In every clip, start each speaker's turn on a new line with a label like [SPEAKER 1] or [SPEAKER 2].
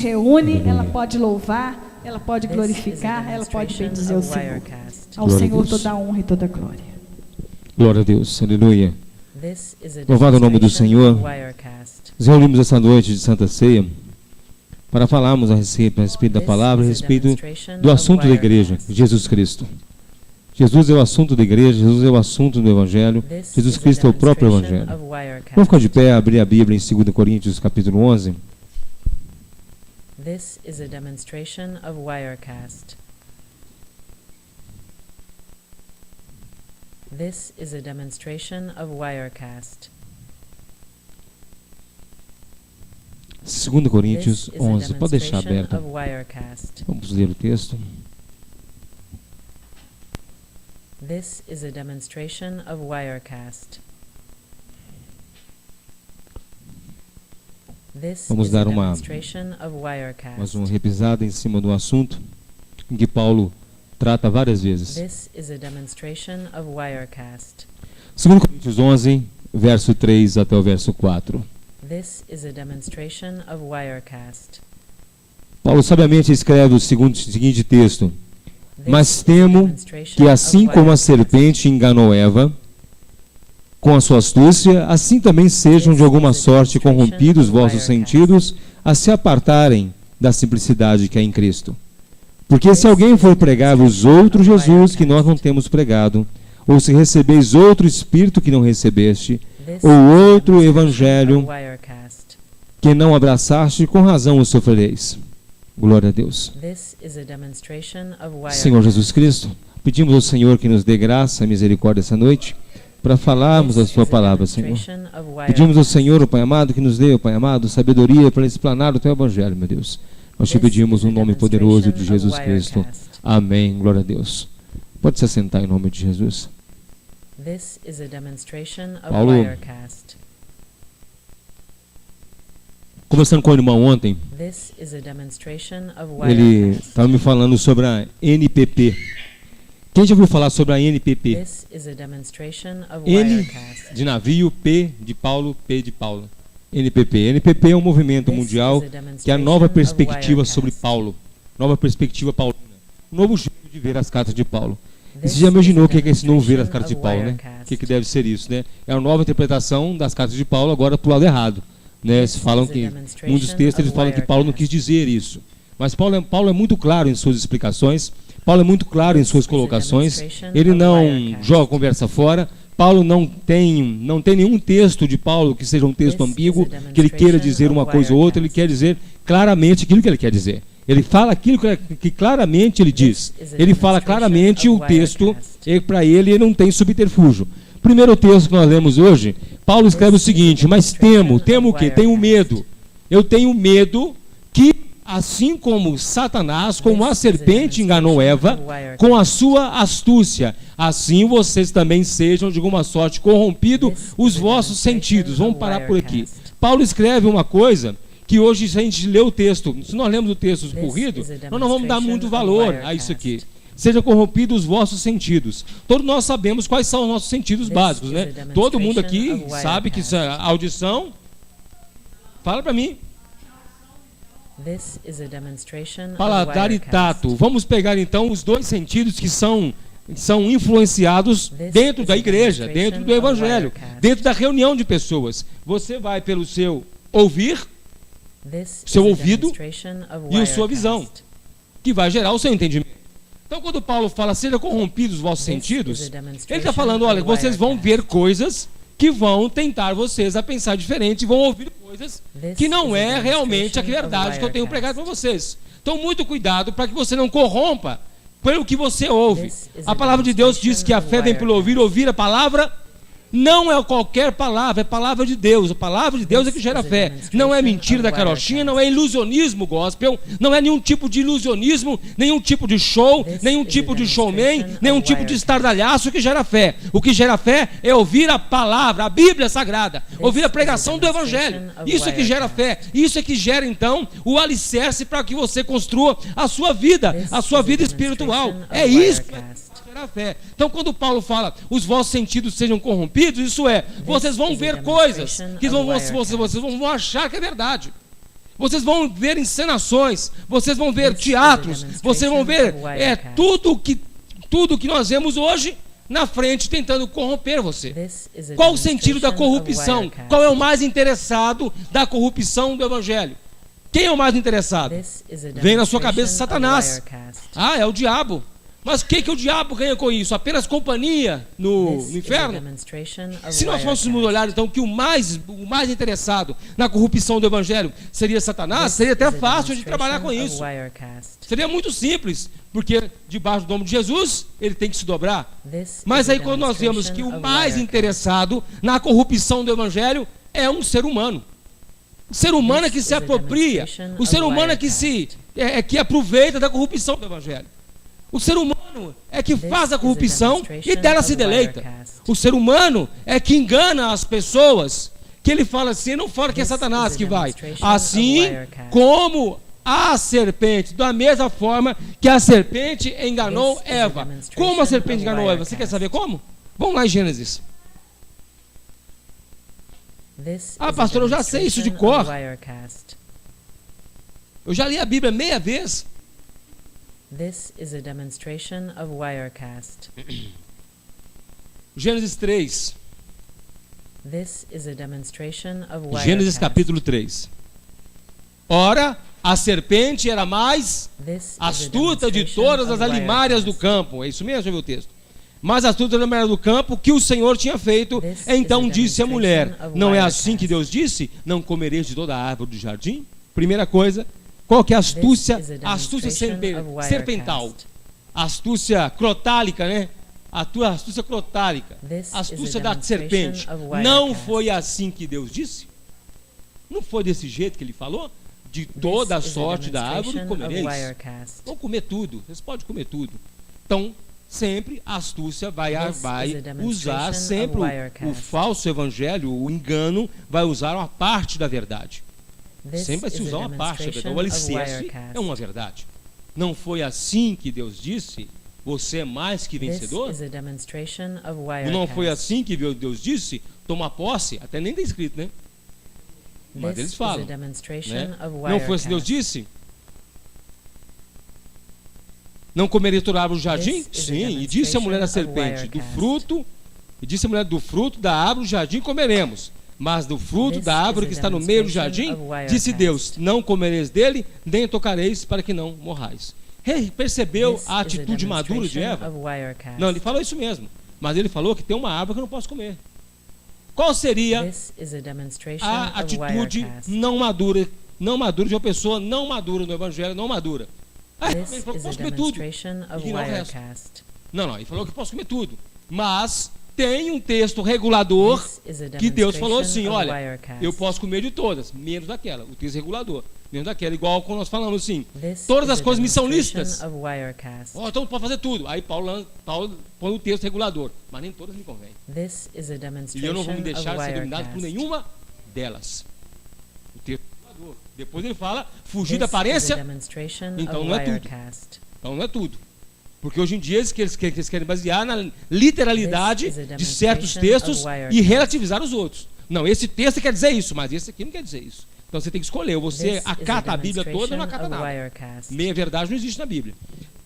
[SPEAKER 1] reúne, ela pode louvar, ela pode glorificar, ela pode bendizer o Senhor. Ao Senhor toda a honra e toda a glória.
[SPEAKER 2] Glória a Deus, aleluia. Louvado o nome do Senhor. Nos reunimos essa noite de Santa Ceia para falarmos a respeito da palavra, a respeito do assunto da igreja, Jesus Cristo. Jesus é o assunto da igreja, Jesus é o assunto do Evangelho, Jesus Cristo é o próprio Evangelho. Vamos ficar de pé, abrir a Bíblia em 2 Coríntios, capítulo 11.
[SPEAKER 3] This is a demonstration of Wirecast. This is a demonstration of Wirecast.
[SPEAKER 2] 2 Coríntios 11, pode deixar aberto. Vamos ler o texto.
[SPEAKER 3] This is a demonstration of Wirecast.
[SPEAKER 2] Vamos dar mais uma repisada em cima do assunto em que Paulo trata várias vezes. 2 Coríntios 11, verso 3 até o verso 4. Paulo sabiamente escreve o seguinte texto: mas temo que assim como a serpente enganou Eva com a sua astúcia, assim também sejam de alguma sorte corrompidos vossos sentidos a se apartarem da simplicidade que é em Cristo. Porque se alguém for pregar-vos outro Jesus que nós não temos pregado, ou se recebeis outro Espírito que não recebeste, ou outro Evangelho que não abraçaste, com razão o sofrereis. Glória a Deus. Senhor Jesus Cristo, pedimos ao Senhor que nos dê graça e misericórdia essa noite, para falarmos a sua palavra, Senhor. Pedimos ao Senhor, o Pai amado, que nos dê, o Pai amado, sabedoria para explanar o teu Evangelho, meu Deus. Nós te pedimos no nome poderoso de Jesus Cristo. Amém. Glória a Deus. Pode se assentar em nome de Jesus. Paulo, conversando com o irmão ontem, ele estava me falando sobre a NPP. Quem já ouviu falar sobre a NPP? N de navio, P de Paulo, P de Paulo. NPP. NPP é um movimento mundial que é a nova perspectiva sobre Paulo. Nova perspectiva paulina. Um novo jeito de ver as cartas de Paulo. E você já imaginou o que é esse novo ver as cartas de Paulo, né? O que deve ser isso, né? É uma nova interpretação das cartas de Paulo, agora para o lado errado. Né? Eles falam que, em um dos textos, eles falam que Paulo não quis dizer isso. Mas Paulo é muito claro em suas explicações. Paulo é muito claro em suas colocações. Ele não joga a conversa fora. Paulo não tem nenhum texto de Paulo que seja um texto ambíguo, que ele queira dizer uma coisa ou outra. Ele quer dizer claramente aquilo que ele quer dizer. Ele fala aquilo que claramente ele diz. Ele fala claramente o texto, e para ele não tem subterfúgio. Primeiro texto que nós lemos hoje, Paulo escreve o seguinte: mas temo o quê? Tenho medo. Eu tenho medo que, assim como Satanás, como a serpente enganou Eva com a sua astúcia, assim vocês também sejam de alguma sorte corrompidos os vossos sentidos. Vamos parar por aqui. Paulo escreve uma coisa que hoje, se a gente lê o texto, se nós lemos o texto corrido, nós não vamos dar muito valor a isso aqui. Seja corrompido os vossos sentidos. Todos nós sabemos quais são os nossos sentidos básicos, né? Todo mundo aqui sabe que a audição... Fala para mim. Paladar e tato. Vamos pegar então os dois sentidos que são influenciados dentro da igreja, dentro do Evangelho, dentro da reunião de pessoas. Você vai pelo seu ouvir, seu ouvido e a sua visão, que vai gerar o seu entendimento. Então, quando Paulo fala, seja corrompidos os vossos sentidos, ele está falando, olha, vocês vão ver coisas que vão tentar vocês a pensar diferente, e vão ouvir coisas que não é realmente a verdade que eu tenho pregado para vocês. Então, muito cuidado para que você não corrompa pelo que você ouve. A palavra de Deus diz que a fé vem pelo ouvir a palavra. Não é qualquer palavra, é palavra de Deus. A palavra de Deus é que gera fé. Não é mentira da carochinha, não é ilusionismo gospel, não é nenhum tipo de ilusionismo, nenhum tipo de show, nenhum tipo de showman, nenhum tipo de estardalhaço que gera fé. O que gera fé é ouvir a palavra, a Bíblia Sagrada, ouvir a pregação do Evangelho. Isso é que gera fé. Isso é que gera, então, o alicerce para que você construa a sua vida espiritual. É isso que a fé. Então, quando Paulo fala, os vossos sentidos sejam corrompidos, isso é, vocês vão ver coisas que vocês vão achar que é verdade. vocês vão ver encenações, vocês vão ver teatros, vocês vão ver tudo que nós vemos hoje na frente tentando corromper você. Qual o sentido da corrupção? Qual é o mais interessado da corrupção do Evangelho? Quem é o mais interessado? Vem na sua cabeça Satanás. Ah, é o diabo. Mas o que o diabo ganha com isso? Apenas companhia no inferno? Se nós fôssemos olhar então que o mais interessado na corrupção do Evangelho seria Satanás, seria até fácil de trabalhar com isso. Seria muito simples, porque debaixo do nome de Jesus ele tem que se dobrar. Mas aí quando nós vemos que o mais interessado na corrupção do Evangelho é um ser humano. O ser humano é que se apropria, o ser humano é que aproveita da corrupção do Evangelho. O ser humano é que faz a corrupção e dela se deleita. O ser humano é que engana as pessoas, que ele fala assim, não fala que é Satanás que vai. Assim como a serpente, da mesma forma que a serpente enganou Eva. Como a serpente enganou Eva? Você quer saber como? Vamos lá em Gênesis. Ah, pastor, eu já sei isso de cor. Eu já li a Bíblia meia vez.
[SPEAKER 3] This is a demonstration of Wirecast.
[SPEAKER 2] Gênesis 3.
[SPEAKER 3] This is a demonstration of Wirecast.
[SPEAKER 2] Gênesis capítulo 3. Ora, a serpente era mais astuta de todas as alimárias do campo. É isso mesmo, já viu o texto? Mais astuta das alimárias do campo que o Senhor tinha feito. Então disse a mulher, não é assim que Deus disse? Não comereis de toda a árvore do jardim? Primeira coisa. Qual que é a astúcia? A astúcia serpental. A astúcia crotálica, né? A tua astúcia crotálica. A astúcia da serpente. Não foi assim que Deus disse? Não foi desse jeito que ele falou? De toda a sorte da árvore comereis. Vão comer tudo. Vocês podem comer tudo. Então, sempre a astúcia vai usar sempre o falso evangelho, o engano, vai usar uma parte da verdade. Sempre vai se usar uma parte da verdade. O alicerce é uma verdade. Não foi assim que Deus disse? Você é mais que vencedor? Não foi assim que Deus disse? Toma posse? Até nem está escrito, né? Mas eles falam, né? Não foi assim que Deus disse? Não comereis toda árvore do jardim? Sim, e disse a mulher à serpente, do fruto da árvore do jardim comeremos. Mas do fruto da árvore que está no meio do jardim, disse Deus, não comereis dele, nem tocareis para que não morrais. Percebeu a atitude madura de Eva? Não, ele falou isso mesmo. Mas ele falou que tem uma árvore que eu não posso comer. Qual seria a atitude não madura de uma pessoa não madura no Evangelho, não madura? Ele falou que posso comer tudo. Não, ele falou que posso comer tudo. Mas tem um texto regulador que Deus falou assim, olha, eu posso comer de todas, menos daquela. O texto regulador, menos daquela. Igual quando nós falamos assim, todas as coisas me são lícitas. Então pode fazer tudo. Aí Paulo põe o texto regulador, mas nem todas me convêm. E eu não vou me deixar ser dominado por nenhuma delas. O texto regulador. Depois ele fala, fugir da aparência, então não é tudo. Então não é tudo. Porque hoje em dia eles querem basear na literalidade de certos textos e relativizar os outros. Não, esse texto quer dizer isso, mas esse aqui não quer dizer isso. Então você tem que escolher, ou você acata a Bíblia toda ou não acata nada. Meia verdade não existe na Bíblia.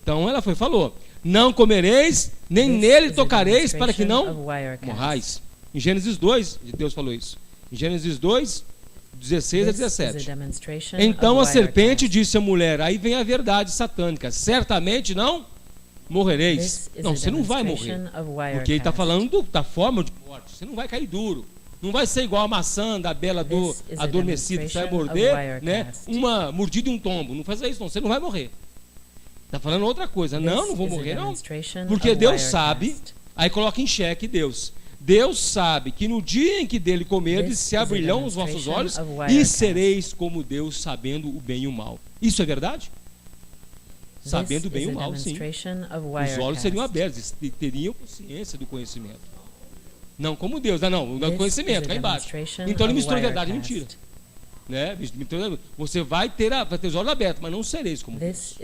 [SPEAKER 2] Então ela falou, não comereis, nem nele tocareis, para que não morrais. Em Gênesis 2, Deus falou isso. Em Gênesis 2, 16 a 17. Então a serpente disse à mulher, aí vem a verdade satânica, certamente não morrereis. Não, você não vai morrer. Porque ele está falando da forma de morte. Você não vai cair duro. Não vai ser igual a maçã da bela adormecida. Você vai morder, né? Uma mordida e um tombo. Não faça isso, não. Você não vai morrer. Está falando outra coisa. Não vou morrer, não. Porque Deus sabe. Aí coloca em xeque Deus. Deus sabe que no dia em que dele comerdes, se abrirão os vossos olhos e sereis como Deus, sabendo o bem e o mal. Isso é verdade? Sabendo bem e o mal, sim. Os olhos seriam abertos e teriam consciência do conhecimento. Não como Deus, não, o conhecimento, cá embaixo. Então ele mistura verdade e mentira. Né? Você vai ter os olhos abertos, mas não sereis como Deus.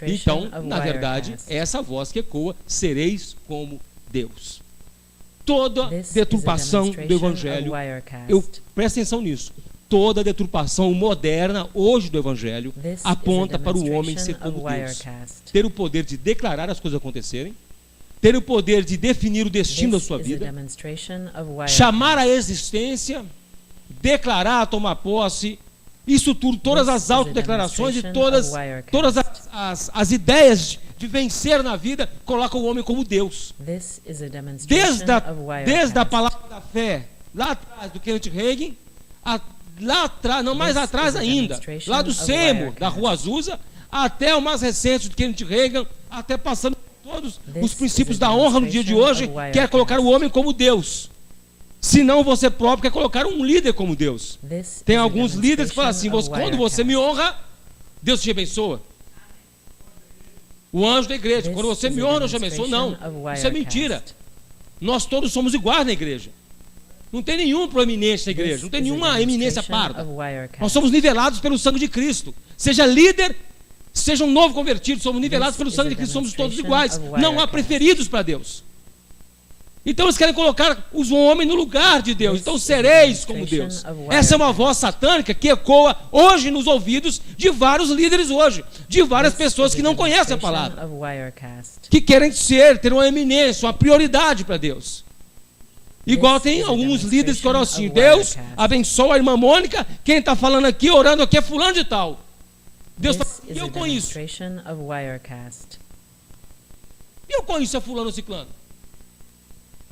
[SPEAKER 2] Então, na verdade, é essa voz que ecoa, sereis como Deus. Toda deturpação do Evangelho, presta atenção nisso, Toda a deturpação moderna hoje do Evangelho
[SPEAKER 3] This
[SPEAKER 2] aponta
[SPEAKER 3] is a
[SPEAKER 2] para o homem
[SPEAKER 3] demonstration
[SPEAKER 2] ser como
[SPEAKER 3] of
[SPEAKER 2] Deus.
[SPEAKER 3] Wirecast.
[SPEAKER 2] Ter o poder de declarar as coisas acontecerem, ter o poder de definir o destino da
[SPEAKER 3] This
[SPEAKER 2] sua
[SPEAKER 3] is a
[SPEAKER 2] vida,
[SPEAKER 3] demonstration of Wirecast.
[SPEAKER 2] chamar a existência, declarar, tomar posse, isso tudo, todas
[SPEAKER 3] This
[SPEAKER 2] as
[SPEAKER 3] is a
[SPEAKER 2] autodeclarações e
[SPEAKER 3] demonstration
[SPEAKER 2] todas
[SPEAKER 3] of Wirecast.
[SPEAKER 2] as ideias de vencer na vida colocam o homem como Deus.
[SPEAKER 3] This is a demonstration
[SPEAKER 2] Desde a
[SPEAKER 3] of
[SPEAKER 2] palavra da fé, lá atrás do Kenneth Hagin, lá atrás, não mais
[SPEAKER 3] This
[SPEAKER 2] atrás
[SPEAKER 3] is a
[SPEAKER 2] ainda,
[SPEAKER 3] demonstration
[SPEAKER 2] lá do
[SPEAKER 3] of
[SPEAKER 2] Seymour,
[SPEAKER 3] Wirecast.
[SPEAKER 2] da Rua Azusa, até o mais recente do Kenneth Hagin, até passando por todos
[SPEAKER 3] This
[SPEAKER 2] os princípios
[SPEAKER 3] is a
[SPEAKER 2] da honra no dia de
[SPEAKER 3] demonstration
[SPEAKER 2] hoje,
[SPEAKER 3] of Wirecast.
[SPEAKER 2] que é colocar o homem como Deus. Se não você próprio quer colocar um líder como Deus.
[SPEAKER 3] This
[SPEAKER 2] Tem
[SPEAKER 3] is a
[SPEAKER 2] alguns líderes que falam assim:
[SPEAKER 3] demonstration of
[SPEAKER 2] quando você me
[SPEAKER 3] Wirecast.
[SPEAKER 2] honra, Deus te abençoa. O anjo da igreja,
[SPEAKER 3] This
[SPEAKER 2] quando você
[SPEAKER 3] is
[SPEAKER 2] me
[SPEAKER 3] a
[SPEAKER 2] honra, Deus te abençoa. Não,
[SPEAKER 3] demonstration of
[SPEAKER 2] isso é mentira.
[SPEAKER 3] Wirecast.
[SPEAKER 2] Nós todos somos iguais na igreja. Não tem nenhuma proeminência na igreja, não tem
[SPEAKER 3] This is a
[SPEAKER 2] nenhuma eminência
[SPEAKER 3] demonstration
[SPEAKER 2] parda.
[SPEAKER 3] of Wirecast.
[SPEAKER 2] Nós somos nivelados pelo sangue de Cristo. Seja líder, seja um novo convertido, somos nivelados
[SPEAKER 3] This
[SPEAKER 2] pelo
[SPEAKER 3] is
[SPEAKER 2] sangue
[SPEAKER 3] a
[SPEAKER 2] de Cristo, somos todos
[SPEAKER 3] demonstration
[SPEAKER 2] iguais.
[SPEAKER 3] of
[SPEAKER 2] Não há
[SPEAKER 3] Wirecast.
[SPEAKER 2] preferidos para Deus. Então eles querem colocar os homens no lugar de Deus.
[SPEAKER 3] This
[SPEAKER 2] Então
[SPEAKER 3] is a
[SPEAKER 2] sereis como
[SPEAKER 3] demonstration
[SPEAKER 2] Deus.
[SPEAKER 3] of
[SPEAKER 2] Essa é uma
[SPEAKER 3] Wirecast.
[SPEAKER 2] voz satânica que ecoa hoje nos ouvidos de vários líderes hoje, de várias
[SPEAKER 3] This
[SPEAKER 2] pessoas
[SPEAKER 3] is
[SPEAKER 2] que
[SPEAKER 3] a
[SPEAKER 2] não conhecem a
[SPEAKER 3] demonstration
[SPEAKER 2] palavra,
[SPEAKER 3] of Wirecast.
[SPEAKER 2] que querem ter uma eminência, uma prioridade para Deus. Igual tem
[SPEAKER 3] This is a
[SPEAKER 2] alguns líderes que oram
[SPEAKER 3] demonstration
[SPEAKER 2] assim:
[SPEAKER 3] of
[SPEAKER 2] Deus
[SPEAKER 3] Wirecast.
[SPEAKER 2] abençoa a irmã Mônica, quem está falando aqui, orando aqui é fulano de tal. Deus está
[SPEAKER 3] This
[SPEAKER 2] e
[SPEAKER 3] is
[SPEAKER 2] eu
[SPEAKER 3] a
[SPEAKER 2] com isso.
[SPEAKER 3] demonstration of Wirecast.
[SPEAKER 2] E eu com isso é fulano ciclano.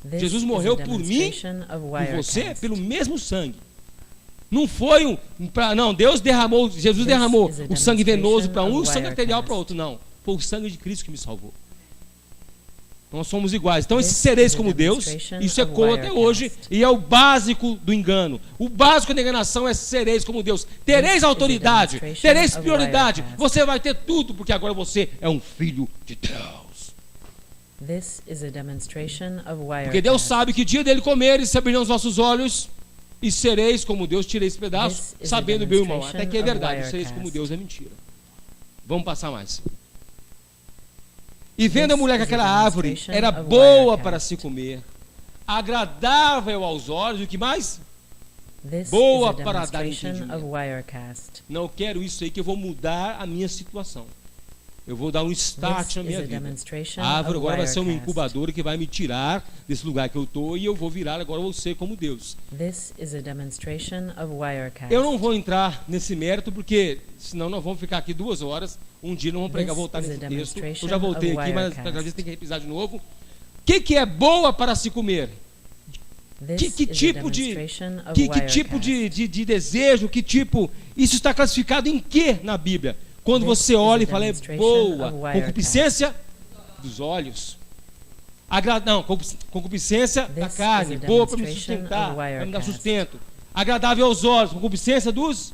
[SPEAKER 3] This
[SPEAKER 2] Jesus
[SPEAKER 3] is a
[SPEAKER 2] morreu por mim,
[SPEAKER 3] demonstration of
[SPEAKER 2] Por você,
[SPEAKER 3] Wirecast.
[SPEAKER 2] pelo mesmo sangue. Não foi não, Deus derramou, Jesus
[SPEAKER 3] This
[SPEAKER 2] derramou
[SPEAKER 3] is a
[SPEAKER 2] o sangue venoso para um e o
[SPEAKER 3] demonstration
[SPEAKER 2] sangue
[SPEAKER 3] of
[SPEAKER 2] arterial para
[SPEAKER 3] Wirecast.
[SPEAKER 2] outro. Não, foi o sangue de Cristo que me salvou. Nós somos iguais. Então,
[SPEAKER 3] This
[SPEAKER 2] esses sereis
[SPEAKER 3] is a
[SPEAKER 2] como Deus,
[SPEAKER 3] demonstration
[SPEAKER 2] isso
[SPEAKER 3] of
[SPEAKER 2] ecoa até
[SPEAKER 3] Wirecast.
[SPEAKER 2] hoje e é o básico do engano. O básico da enganação é sereis como Deus.
[SPEAKER 3] This
[SPEAKER 2] Tereis
[SPEAKER 3] is a
[SPEAKER 2] autoridade,
[SPEAKER 3] demonstration
[SPEAKER 2] tereis
[SPEAKER 3] of
[SPEAKER 2] prioridade.
[SPEAKER 3] Wirecast.
[SPEAKER 2] Você vai ter tudo porque agora você é um filho de Deus.
[SPEAKER 3] This is a demonstration of Wirecast.
[SPEAKER 2] Porque Deus sabe que dia dele comer e se abrirão os vossos olhos e sereis como Deus, tirei esse pedaço,
[SPEAKER 3] This is
[SPEAKER 2] sabendo
[SPEAKER 3] a
[SPEAKER 2] bem o mal.
[SPEAKER 3] demonstration
[SPEAKER 2] Até que é
[SPEAKER 3] of
[SPEAKER 2] verdade,
[SPEAKER 3] Wirecast.
[SPEAKER 2] sereis como Deus é mentira. Vamos passar mais. E vendo a
[SPEAKER 3] This
[SPEAKER 2] mulher que
[SPEAKER 3] is a
[SPEAKER 2] aquela árvore
[SPEAKER 3] demonstration
[SPEAKER 2] era
[SPEAKER 3] of
[SPEAKER 2] boa
[SPEAKER 3] Wirecast.
[SPEAKER 2] para se comer, agradável aos olhos, e o que mais?
[SPEAKER 3] This
[SPEAKER 2] boa
[SPEAKER 3] is a
[SPEAKER 2] para dar
[SPEAKER 3] demonstration
[SPEAKER 2] entendimento.
[SPEAKER 3] of Wirecast.
[SPEAKER 2] Não quero isso aí que eu vou mudar a minha situação. Eu vou dar um start
[SPEAKER 3] This
[SPEAKER 2] na
[SPEAKER 3] is
[SPEAKER 2] minha
[SPEAKER 3] a
[SPEAKER 2] vida.
[SPEAKER 3] demonstration
[SPEAKER 2] A árvore
[SPEAKER 3] of
[SPEAKER 2] agora vai ser uma
[SPEAKER 3] Wirecast.
[SPEAKER 2] incubadora que vai me tirar desse lugar que eu estou e eu vou virar, agora eu vou ser como Deus.
[SPEAKER 3] This is a demonstration of Wirecast.
[SPEAKER 2] Eu não vou entrar nesse mérito porque senão nós vamos ficar aqui 2 horas. Um dia não vamos pregar,
[SPEAKER 3] This
[SPEAKER 2] voltar
[SPEAKER 3] is a
[SPEAKER 2] nesse texto.
[SPEAKER 3] demonstration
[SPEAKER 2] Eu já voltei
[SPEAKER 3] of
[SPEAKER 2] aqui, mas
[SPEAKER 3] Wirecast.
[SPEAKER 2] às vezes tem que repisar de novo. O que é boa para se comer?
[SPEAKER 3] This
[SPEAKER 2] Que
[SPEAKER 3] is a
[SPEAKER 2] tipo de
[SPEAKER 3] demonstration of
[SPEAKER 2] que tipo
[SPEAKER 3] Wirecast.
[SPEAKER 2] de desejo? Que tipo? Isso está classificado em quê na Bíblia? Quando
[SPEAKER 3] This
[SPEAKER 2] você
[SPEAKER 3] is
[SPEAKER 2] olha
[SPEAKER 3] a
[SPEAKER 2] e fala é
[SPEAKER 3] demonstration
[SPEAKER 2] boa,
[SPEAKER 3] of Wirecast.
[SPEAKER 2] concupiscência dos olhos. Não, concupiscência da
[SPEAKER 3] This
[SPEAKER 2] carne,
[SPEAKER 3] is a
[SPEAKER 2] boa para me
[SPEAKER 3] demonstration
[SPEAKER 2] sustentar,
[SPEAKER 3] of
[SPEAKER 2] para me dar
[SPEAKER 3] Wirecast.
[SPEAKER 2] sustento. Agradável aos olhos, concupiscência dos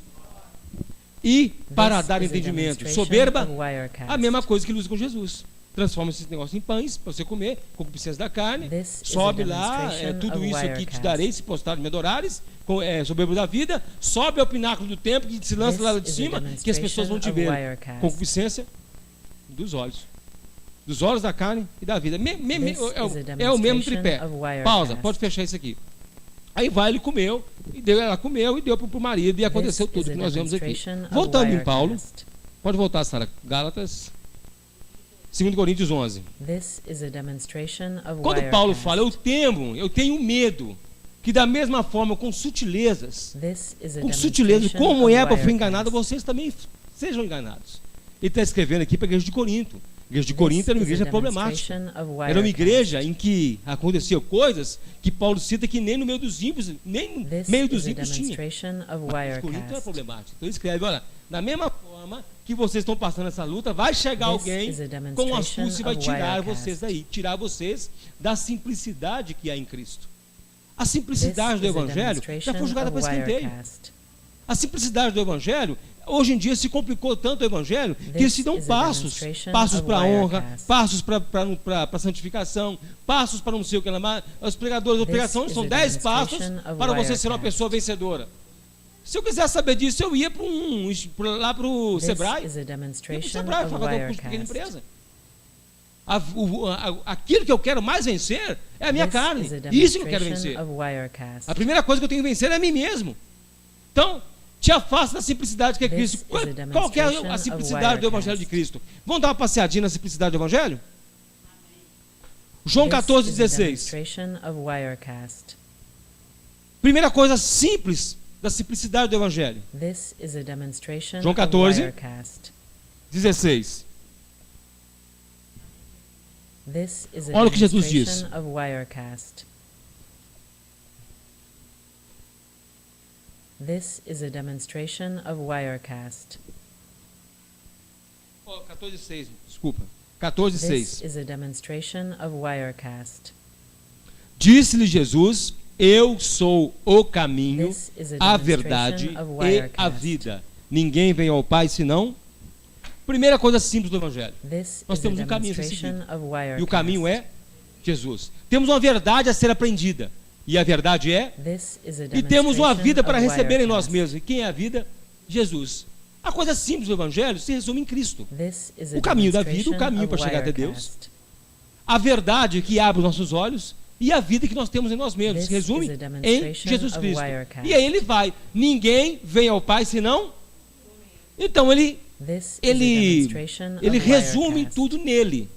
[SPEAKER 2] e para
[SPEAKER 3] This
[SPEAKER 2] dar
[SPEAKER 3] is a
[SPEAKER 2] entendimento.
[SPEAKER 3] demonstration
[SPEAKER 2] Soberba,
[SPEAKER 3] of Wirecast.
[SPEAKER 2] a mesma coisa que ele usa com Jesus. Transforma esse negócio em pães para você comer, concupiscência da carne.
[SPEAKER 3] This is a
[SPEAKER 2] Sobe lá,
[SPEAKER 3] demonstration
[SPEAKER 2] tudo
[SPEAKER 3] of
[SPEAKER 2] isso aqui te
[SPEAKER 3] Wirecast.
[SPEAKER 2] darei, se postado me adorares, soberbo da vida. Sobe ao pináculo do templo que se lança
[SPEAKER 3] This
[SPEAKER 2] lá de
[SPEAKER 3] is a
[SPEAKER 2] cima, que as pessoas vão te
[SPEAKER 3] demonstration
[SPEAKER 2] ver.
[SPEAKER 3] of Wirecast.
[SPEAKER 2] Concupiscência dos olhos. Dos olhos, da carne e da vida.
[SPEAKER 3] This
[SPEAKER 2] É o mesmo
[SPEAKER 3] is a
[SPEAKER 2] tripé.
[SPEAKER 3] demonstration of Wirecast.
[SPEAKER 2] Pausa, pode fechar isso aqui. Aí vai, ele comeu, ela comeu e deu para o marido, e aconteceu
[SPEAKER 3] This
[SPEAKER 2] tudo
[SPEAKER 3] is a
[SPEAKER 2] que nós vemos aqui.
[SPEAKER 3] demonstration of
[SPEAKER 2] Voltando em Paulo,
[SPEAKER 3] Wirecast.
[SPEAKER 2] pode voltar, Sara. Gálatas, 2 Coríntios 11.
[SPEAKER 3] This is a demonstration of
[SPEAKER 2] Quando
[SPEAKER 3] Wirecast.
[SPEAKER 2] Paulo fala, eu temo, eu tenho medo, que da mesma forma, com sutilezas,
[SPEAKER 3] This is a
[SPEAKER 2] com sutileza,
[SPEAKER 3] demonstration
[SPEAKER 2] como
[SPEAKER 3] of
[SPEAKER 2] Eva foi
[SPEAKER 3] Wirecast.
[SPEAKER 2] enganada, vocês também sejam enganados. Ele está escrevendo aqui para a igreja de Corinto. A igreja de
[SPEAKER 3] This
[SPEAKER 2] Corinto era uma
[SPEAKER 3] is a
[SPEAKER 2] igreja problemática.
[SPEAKER 3] demonstration of
[SPEAKER 2] Era uma
[SPEAKER 3] Wirecast.
[SPEAKER 2] igreja em que aconteciam coisas que Paulo cita que nem no meio dos ímpios, nem no
[SPEAKER 3] This
[SPEAKER 2] meio
[SPEAKER 3] is
[SPEAKER 2] dos
[SPEAKER 3] a
[SPEAKER 2] ímpios tinha.
[SPEAKER 3] demonstration of
[SPEAKER 2] Mas Corinto era
[SPEAKER 3] Wirecast.
[SPEAKER 2] problemático. Então ele escreve, olha, da mesma forma que vocês estão passando essa luta, vai chegar
[SPEAKER 3] This
[SPEAKER 2] alguém
[SPEAKER 3] is a
[SPEAKER 2] com
[SPEAKER 3] demonstration
[SPEAKER 2] astúcia e vai
[SPEAKER 3] of
[SPEAKER 2] tirar
[SPEAKER 3] Wirecast.
[SPEAKER 2] vocês daí, tirar vocês da simplicidade que há em Cristo. A
[SPEAKER 3] This
[SPEAKER 2] simplicidade do
[SPEAKER 3] is a
[SPEAKER 2] Evangelho já
[SPEAKER 3] demonstration
[SPEAKER 2] foi jogada
[SPEAKER 3] of
[SPEAKER 2] para escanteio.
[SPEAKER 3] Wirecast.
[SPEAKER 2] A simplicidade do Evangelho, hoje em dia se complicou tanto o Evangelho que eles se dão
[SPEAKER 3] This is a
[SPEAKER 2] passos.
[SPEAKER 3] demonstration
[SPEAKER 2] Passos
[SPEAKER 3] of
[SPEAKER 2] para a honra,
[SPEAKER 3] Wirecast.
[SPEAKER 2] passos para a santificação, passos para não sei o que lá. Os pregadores, as
[SPEAKER 3] This
[SPEAKER 2] pregações
[SPEAKER 3] is
[SPEAKER 2] são
[SPEAKER 3] a
[SPEAKER 2] 10 passos
[SPEAKER 3] demonstration of
[SPEAKER 2] para você ser uma
[SPEAKER 3] Wirecast.
[SPEAKER 2] pessoa vencedora. Se eu quisesse saber disso, eu ia lá para o
[SPEAKER 3] This
[SPEAKER 2] Sebrae.
[SPEAKER 3] is a
[SPEAKER 2] Eu ia pro
[SPEAKER 3] demonstration
[SPEAKER 2] Sebrae,
[SPEAKER 3] of
[SPEAKER 2] fazer um curso de pequena
[SPEAKER 3] Wirecast.
[SPEAKER 2] empresa. Aquilo que eu quero mais vencer é a minha carne.
[SPEAKER 3] This is a
[SPEAKER 2] Isso que eu quero
[SPEAKER 3] demonstration
[SPEAKER 2] vencer.
[SPEAKER 3] of Wirecast.
[SPEAKER 2] A primeira coisa que eu tenho que vencer é a mim mesmo. Então, Te afasta da simplicidade que é Cristo. Qual que é a simplicidade do Evangelho de Cristo? Vamos dar uma passeadinha na simplicidade do Evangelho? João 14,16. Primeira coisa simples da simplicidade do Evangelho. João 14,16. Olha o que Jesus diz.
[SPEAKER 3] This is a demonstration of Wirecast.
[SPEAKER 2] 14,6, desculpa. 14,6.
[SPEAKER 3] This is a demonstration of Wirecast.
[SPEAKER 2] Disse-lhe Jesus: Eu sou o caminho, a verdade e a vida. Ninguém vem ao Pai senão. Primeira coisa simples do Evangelho. Nós temos um caminho a ser seguido. E o caminho é Jesus. Temos uma verdade a ser aprendida. E a verdade é. E temos uma vida para receber em nós mesmos. E quem é a vida? Jesus. A coisa simples do Evangelho se resume em Cristo. O caminho da vida, o caminho para chegar até Deus. A verdade que abre os nossos olhos. E a vida que nós temos em nós mesmos. Se resume em Jesus Cristo. E aí ele vai. Ninguém vem ao Pai senão. Então ele resume tudo nele.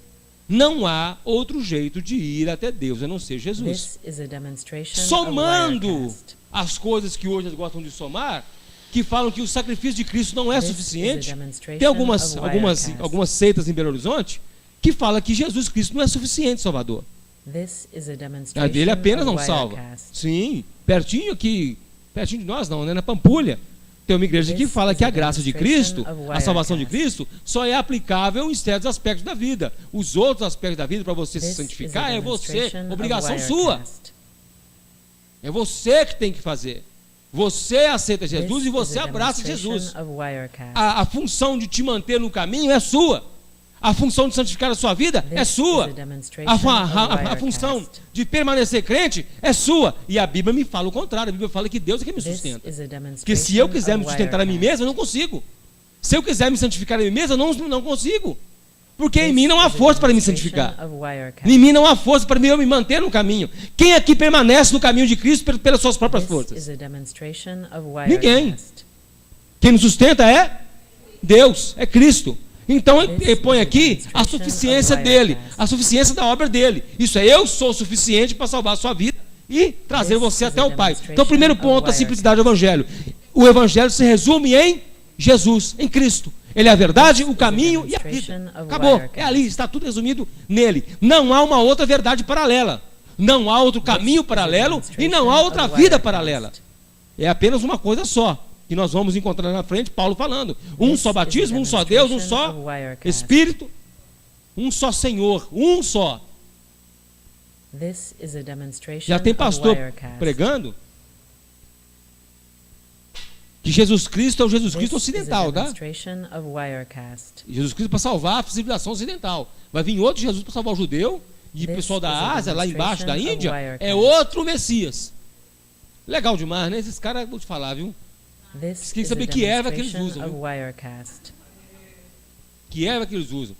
[SPEAKER 2] Não há outro jeito de ir até Deus a não ser Jesus. Somando as coisas que hoje eles gostam de somar, que falam que o sacrifício de Cristo não é suficiente. Tem algumas seitas em Belo Horizonte que falam que Jesus Cristo não é suficiente, Salvador. A dele apenas não salva. Sim, pertinho aqui, pertinho de nós não, né? Na Pampulha. Tem uma igreja que fala que a graça de Cristo, a salvação de Cristo, só é aplicável em certos aspectos da vida. Os outros aspectos da vida, para você se santificar, é você, obrigação sua. É você que tem que fazer. Você aceita Jesus e você abraça Jesus. A função de te manter no caminho é sua. A função de santificar a sua vida é sua. A função de permanecer crente é sua. E a Bíblia me fala o contrário. A Bíblia fala que Deus é quem me sustenta. Porque se eu quiser me sustentar a mim mesmo, eu não consigo. Se eu quiser me santificar a mim mesmo, eu não consigo. Porque em mim não há força para me santificar. Em mim não há força para eu me manter no caminho. Quem aqui permanece no caminho de Cristo pelas suas próprias forças? Ninguém. Quem nos sustenta é Deus, é Cristo. Então ele põe aqui a suficiência dele, a suficiência da obra dele. Isso é, eu sou suficiente para salvar a sua vida e trazer você até o Pai. Então o primeiro ponto da simplicidade do Evangelho. O Evangelho se resume em Jesus, em Cristo. Ele é a verdade, o caminho e a vida. Acabou, é ali, está tudo resumido nele. Não há uma outra verdade paralela. Não há outro caminho paralelo e não há outra vida paralela. É apenas uma coisa só. Que nós vamos encontrar na frente, Paulo falando. Um só batismo, um só Deus, um só Espírito, um só Senhor, um só. Já tem pastor pregando que Jesus Cristo é o Jesus Cristo ocidental, tá? Jesus Cristo para salvar a civilização ocidental. Vai vir outro Jesus para salvar o judeu e o pessoal da Ásia, lá embaixo da Índia, é outro Messias. Legal demais, né? Esses caras, vou te falar, viu? Quem saber que erva que eles usam. Que erva que eles usam.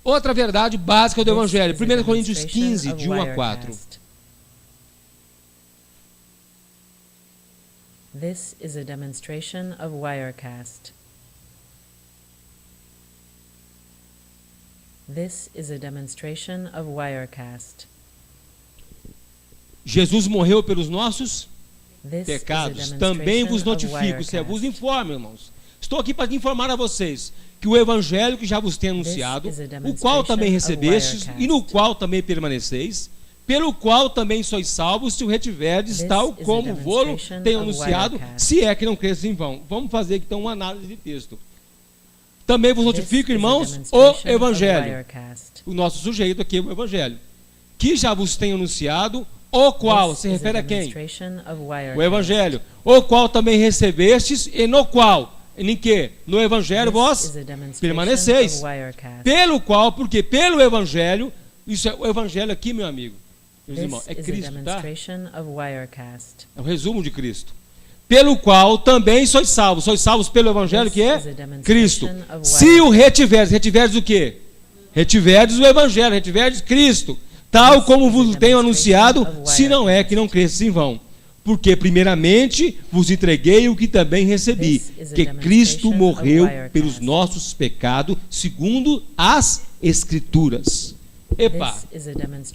[SPEAKER 2] Outra verdade básica do Evangelho. 1 Coríntios 15, de 1 a 4.
[SPEAKER 3] This is a demonstration of Wirecast. This is a demonstration of Wirecast.
[SPEAKER 2] Jesus morreu pelos nossos pecados. Também vos notifico, se vos informo, irmãos. Estou aqui para informar a vocês que o Evangelho que já vos tenho anunciado, o qual também recebestes e no qual também permaneceis, pelo qual também sois salvos, se o retiverdes, tal como vou-lo tenho anunciado, se é que não cresces em vão. Vamos fazer aqui então uma análise de texto. Também vos notifico, irmãos, o Evangelho. O nosso sujeito aqui é o Evangelho. Que já vos tenho anunciado, o qual se refere a quem? O Evangelho. O qual também recebestes e no qual, em que? No Evangelho vós permaneceis. Pelo qual, porque pelo Evangelho, isso é o Evangelho aqui, meu amigo. Meus irmãos, é Cristo, tá? É o resumo de Cristo. Pelo qual também sois salvos. Sois salvos pelo Evangelho que é Cristo. Se o retiverdes o quê? Retiverdes o Evangelho, retiverdes Cristo. Tal como vos tenho anunciado, se não é que não cresces em vão. Porque primeiramente vos entreguei o que também recebi, que Cristo morreu pelos nossos pecados, segundo as Escrituras. Epa!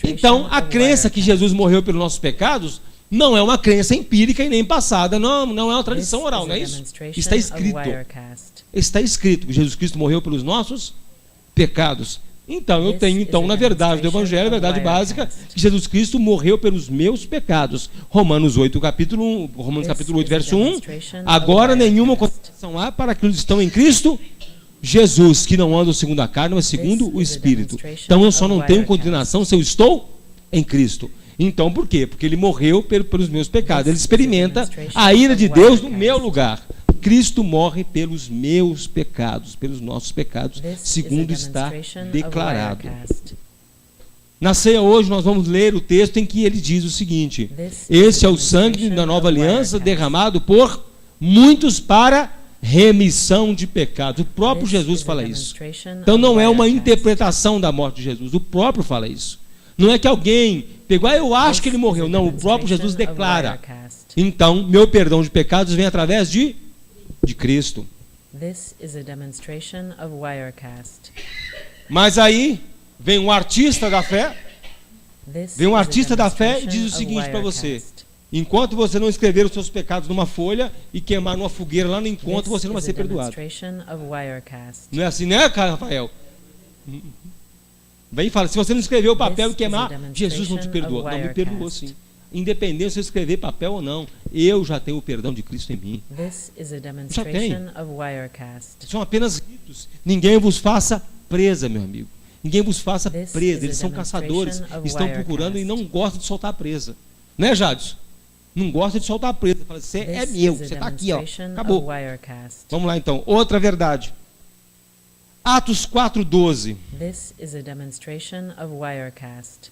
[SPEAKER 2] Então, a crença que Jesus morreu pelos nossos pecados não é uma crença empírica e nem passada, não é uma tradição oral, não é isso? Está escrito. Está escrito que Jesus Cristo morreu pelos nossos pecados. Então, eu tenho, na verdade do Evangelho, a verdade básica, que Jesus Cristo morreu pelos meus pecados. Romanos capítulo 8, verso 1. Agora nenhuma condenação há para aqueles que estão em Cristo Jesus, que não andam segundo a carne, mas segundo o Espírito. Então, eu só não tenho condenação se eu estou em Cristo. Então, por quê? Porque ele morreu pelos meus pecados. Ele experimenta a ira de Deus no meu lugar. Cristo morre pelos meus pecados, pelos nossos pecados, segundo está declarado. Na ceia hoje nós vamos ler o texto em que ele diz o seguinte: esse é o sangue da nova aliança derramado por muitos para remissão de pecados. O próprio Jesus fala isso. Então não é uma interpretação da morte de Jesus, o próprio fala isso. Não é que alguém pegou, eu acho que ele morreu. Não, o próprio Jesus declara. Então, meu perdão de pecados vem através de Cristo. Mas aí vem um artista da fé, e diz o seguinte para você: enquanto você não escrever os seus pecados numa folha e queimar numa fogueira lá no encontro, você não vai ser perdoado. Não é assim, né, Rafael? Vem e fala: se você não escreveu o papel e queimar, Jesus não te perdoou. Não, me perdoou sim. Independente se eu escrever papel ou não, eu já tenho o perdão de Cristo em mim. Já tenho. São apenas ritos. Ninguém vos faça presa, meu amigo. Ninguém vos faça presa. Eles são caçadores, estão procurando e não gostam de soltar a presa. Né, Jadson? Não gosta de soltar a presa. Fala: você é meu, você está aqui, ó. Acabou. Vamos lá então. Outra verdade. Atos 4:12.
[SPEAKER 3] This is a demonstration of Wirecast.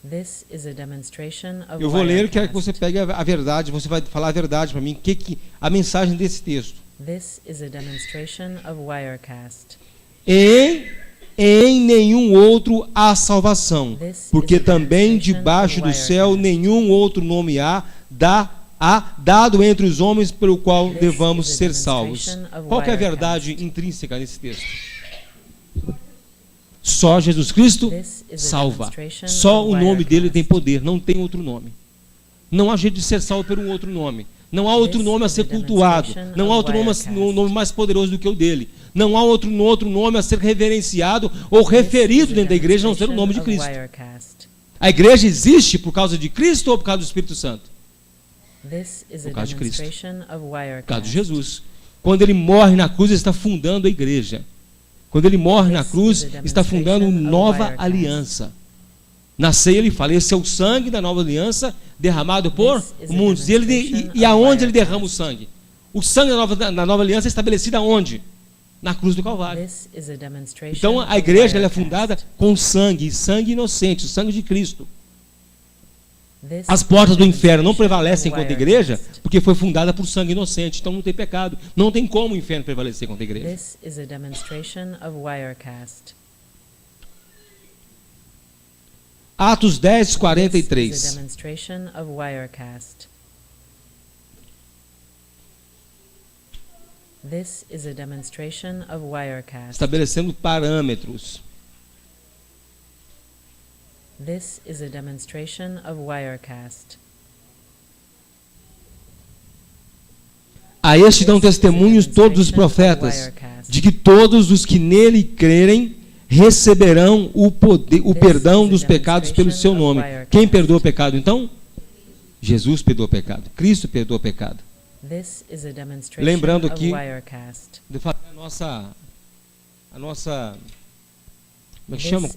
[SPEAKER 3] This is a demonstration of
[SPEAKER 2] Eu vou ler e quero que você pegue a verdade, você vai falar a verdade para mim, a mensagem desse texto.
[SPEAKER 3] This is a demonstration of Wirecast.
[SPEAKER 2] Em nenhum outro há salvação, porque também debaixo do céu nenhum outro nome há dado entre os homens pelo qual devamos ser salvos. Qual que é a verdade intrínseca nesse texto? Só Jesus Cristo salva. Só o nome dele tem poder, não tem outro nome. Não há jeito de ser salvo por um outro nome. Não há outro nome a ser cultuado. Não há outro nome mais poderoso do que o dele. Não há outro nome a ser reverenciado ou referido dentro da igreja, a não ser o nome de Cristo. A igreja existe por causa de Cristo ou por causa do Espírito Santo? Por causa de Cristo. Por causa de Jesus. Quando ele morre na cruz, ele está fundando a igreja. Quando ele morre na cruz, está fundando uma nova aliança. Na ceia ele fala: esse é o sangue da nova aliança derramado por muitos. E aonde ele derrama o sangue? O sangue da nova aliança é estabelecido aonde? Na cruz do Calvário. Então a igreja ela é fundada com sangue inocente, o sangue de Cristo. As portas do inferno não prevalecem contra a igreja porque foi fundada por sangue inocente, então não tem pecado. Não tem como o inferno prevalecer contra a igreja. Atos 10:43. Estabelecendo parâmetros.
[SPEAKER 3] This is a demonstration of Wirecast.
[SPEAKER 2] A este dão testemunhos todos os profetas, de que todos os que nele crerem receberão o perdão dos pecados pelo seu nome. Quem perdoa o pecado então? Jesus perdoa o pecado. Cristo perdoa o pecado. Lembrando aqui de fazer a nossa como é que chama?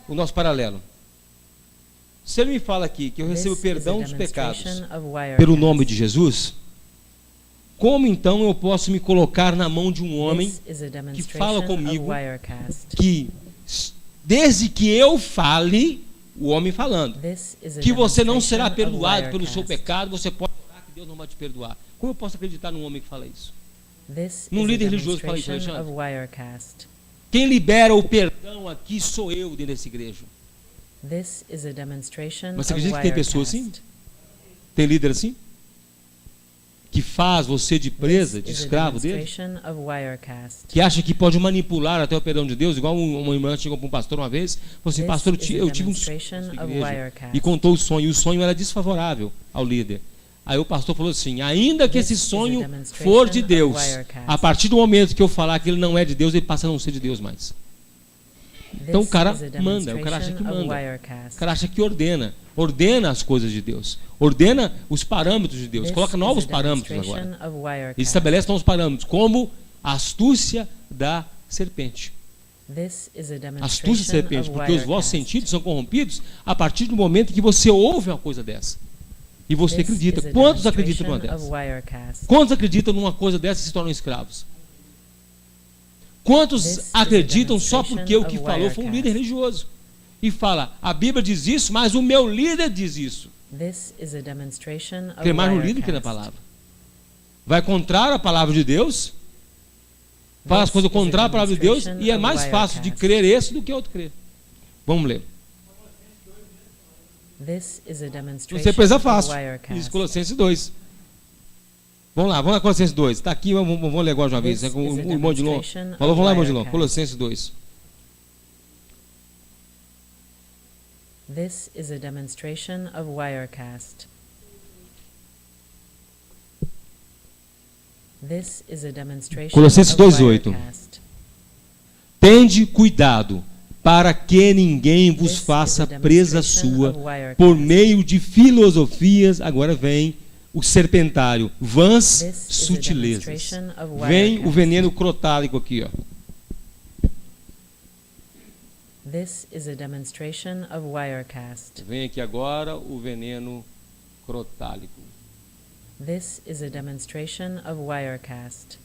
[SPEAKER 2] O nosso paralelo. Se ele me fala aqui que eu recebo perdão dos pecados pelo nome de Jesus, como então eu posso me colocar na mão de um homem que fala comigo que desde que eu fale, o homem falando, que você não será perdoado pelo seu pecado, você pode orar que Deus não vai te perdoar. Como eu posso acreditar num homem que fala isso? Num líder religioso que fala isso, Alexandre? Quem libera o perdão aqui sou eu dentro dessa igreja.
[SPEAKER 3] This is a demonstration
[SPEAKER 2] Você
[SPEAKER 3] of
[SPEAKER 2] acredita que tem pessoas assim?
[SPEAKER 3] Wirecast.
[SPEAKER 2] Tem líder assim? Que faz você de presa, de
[SPEAKER 3] This is a
[SPEAKER 2] escravo dele?
[SPEAKER 3] demonstration of Wirecast.
[SPEAKER 2] Que acha que pode manipular até o perdão de Deus, igual uma irmã chegou para um pastor uma vez, falou assim,
[SPEAKER 3] This
[SPEAKER 2] pastor,
[SPEAKER 3] is a
[SPEAKER 2] eu tive um sonho
[SPEAKER 3] demonstration
[SPEAKER 2] nessa
[SPEAKER 3] of
[SPEAKER 2] igreja,
[SPEAKER 3] Wirecast.
[SPEAKER 2] e contou o sonho, e o sonho era desfavorável ao líder. Aí o pastor falou assim, ainda que
[SPEAKER 3] This
[SPEAKER 2] esse
[SPEAKER 3] is a
[SPEAKER 2] sonho
[SPEAKER 3] demonstration
[SPEAKER 2] for de
[SPEAKER 3] of
[SPEAKER 2] Deus,
[SPEAKER 3] Wirecast.
[SPEAKER 2] a partir do momento que eu falar que ele não é de Deus, ele passa a não ser de Deus mais. Então o cara manda, o cara acha que manda, o cara acha que ordena as coisas de Deus, ordena os parâmetros de Deus, coloca novos parâmetros agora, e estabelece novos parâmetros, como a astúcia da serpente. Astúcia da serpente, porque os vossos sentidos são corrompidos a partir do momento que você ouve uma coisa dessa, e você acredita. Quantos acreditam numa dessa? Quantos acreditam numa coisa dessa e se tornam escravos? Quantos acreditam só porque o que falou foi um líder religioso? E fala, a Bíblia diz isso, mas o meu líder diz isso. Crê mais no líder que na palavra. Vai contrário à palavra de Deus, fala as coisas contrárias à palavra de Deus, e é mais fácil de crer esse do que outro crer. Vamos ler. Você precisa fácil. Isso, Colossenses 2. Vamos lá, Colossenses 2. Está aqui, vamos ler agora de uma vez. O irmão de Lon falou, vamos lá, irmão de Lon. Colossenses 2.
[SPEAKER 3] This is a demonstration of Wirecast. This is a demonstration
[SPEAKER 2] Colossenses
[SPEAKER 3] of
[SPEAKER 2] 2:8.
[SPEAKER 3] Wirecast.
[SPEAKER 2] Tende cuidado para que ninguém vos faça presa sua por meio de filosofias. Agora vem o serpentário, vãs sutilezas. Vem o veneno crotálico aqui, ó.
[SPEAKER 3] This is a demonstration of Wirecast.
[SPEAKER 2] Vem aqui agora o veneno crotálico.
[SPEAKER 3] This is a demonstration of Wirecast.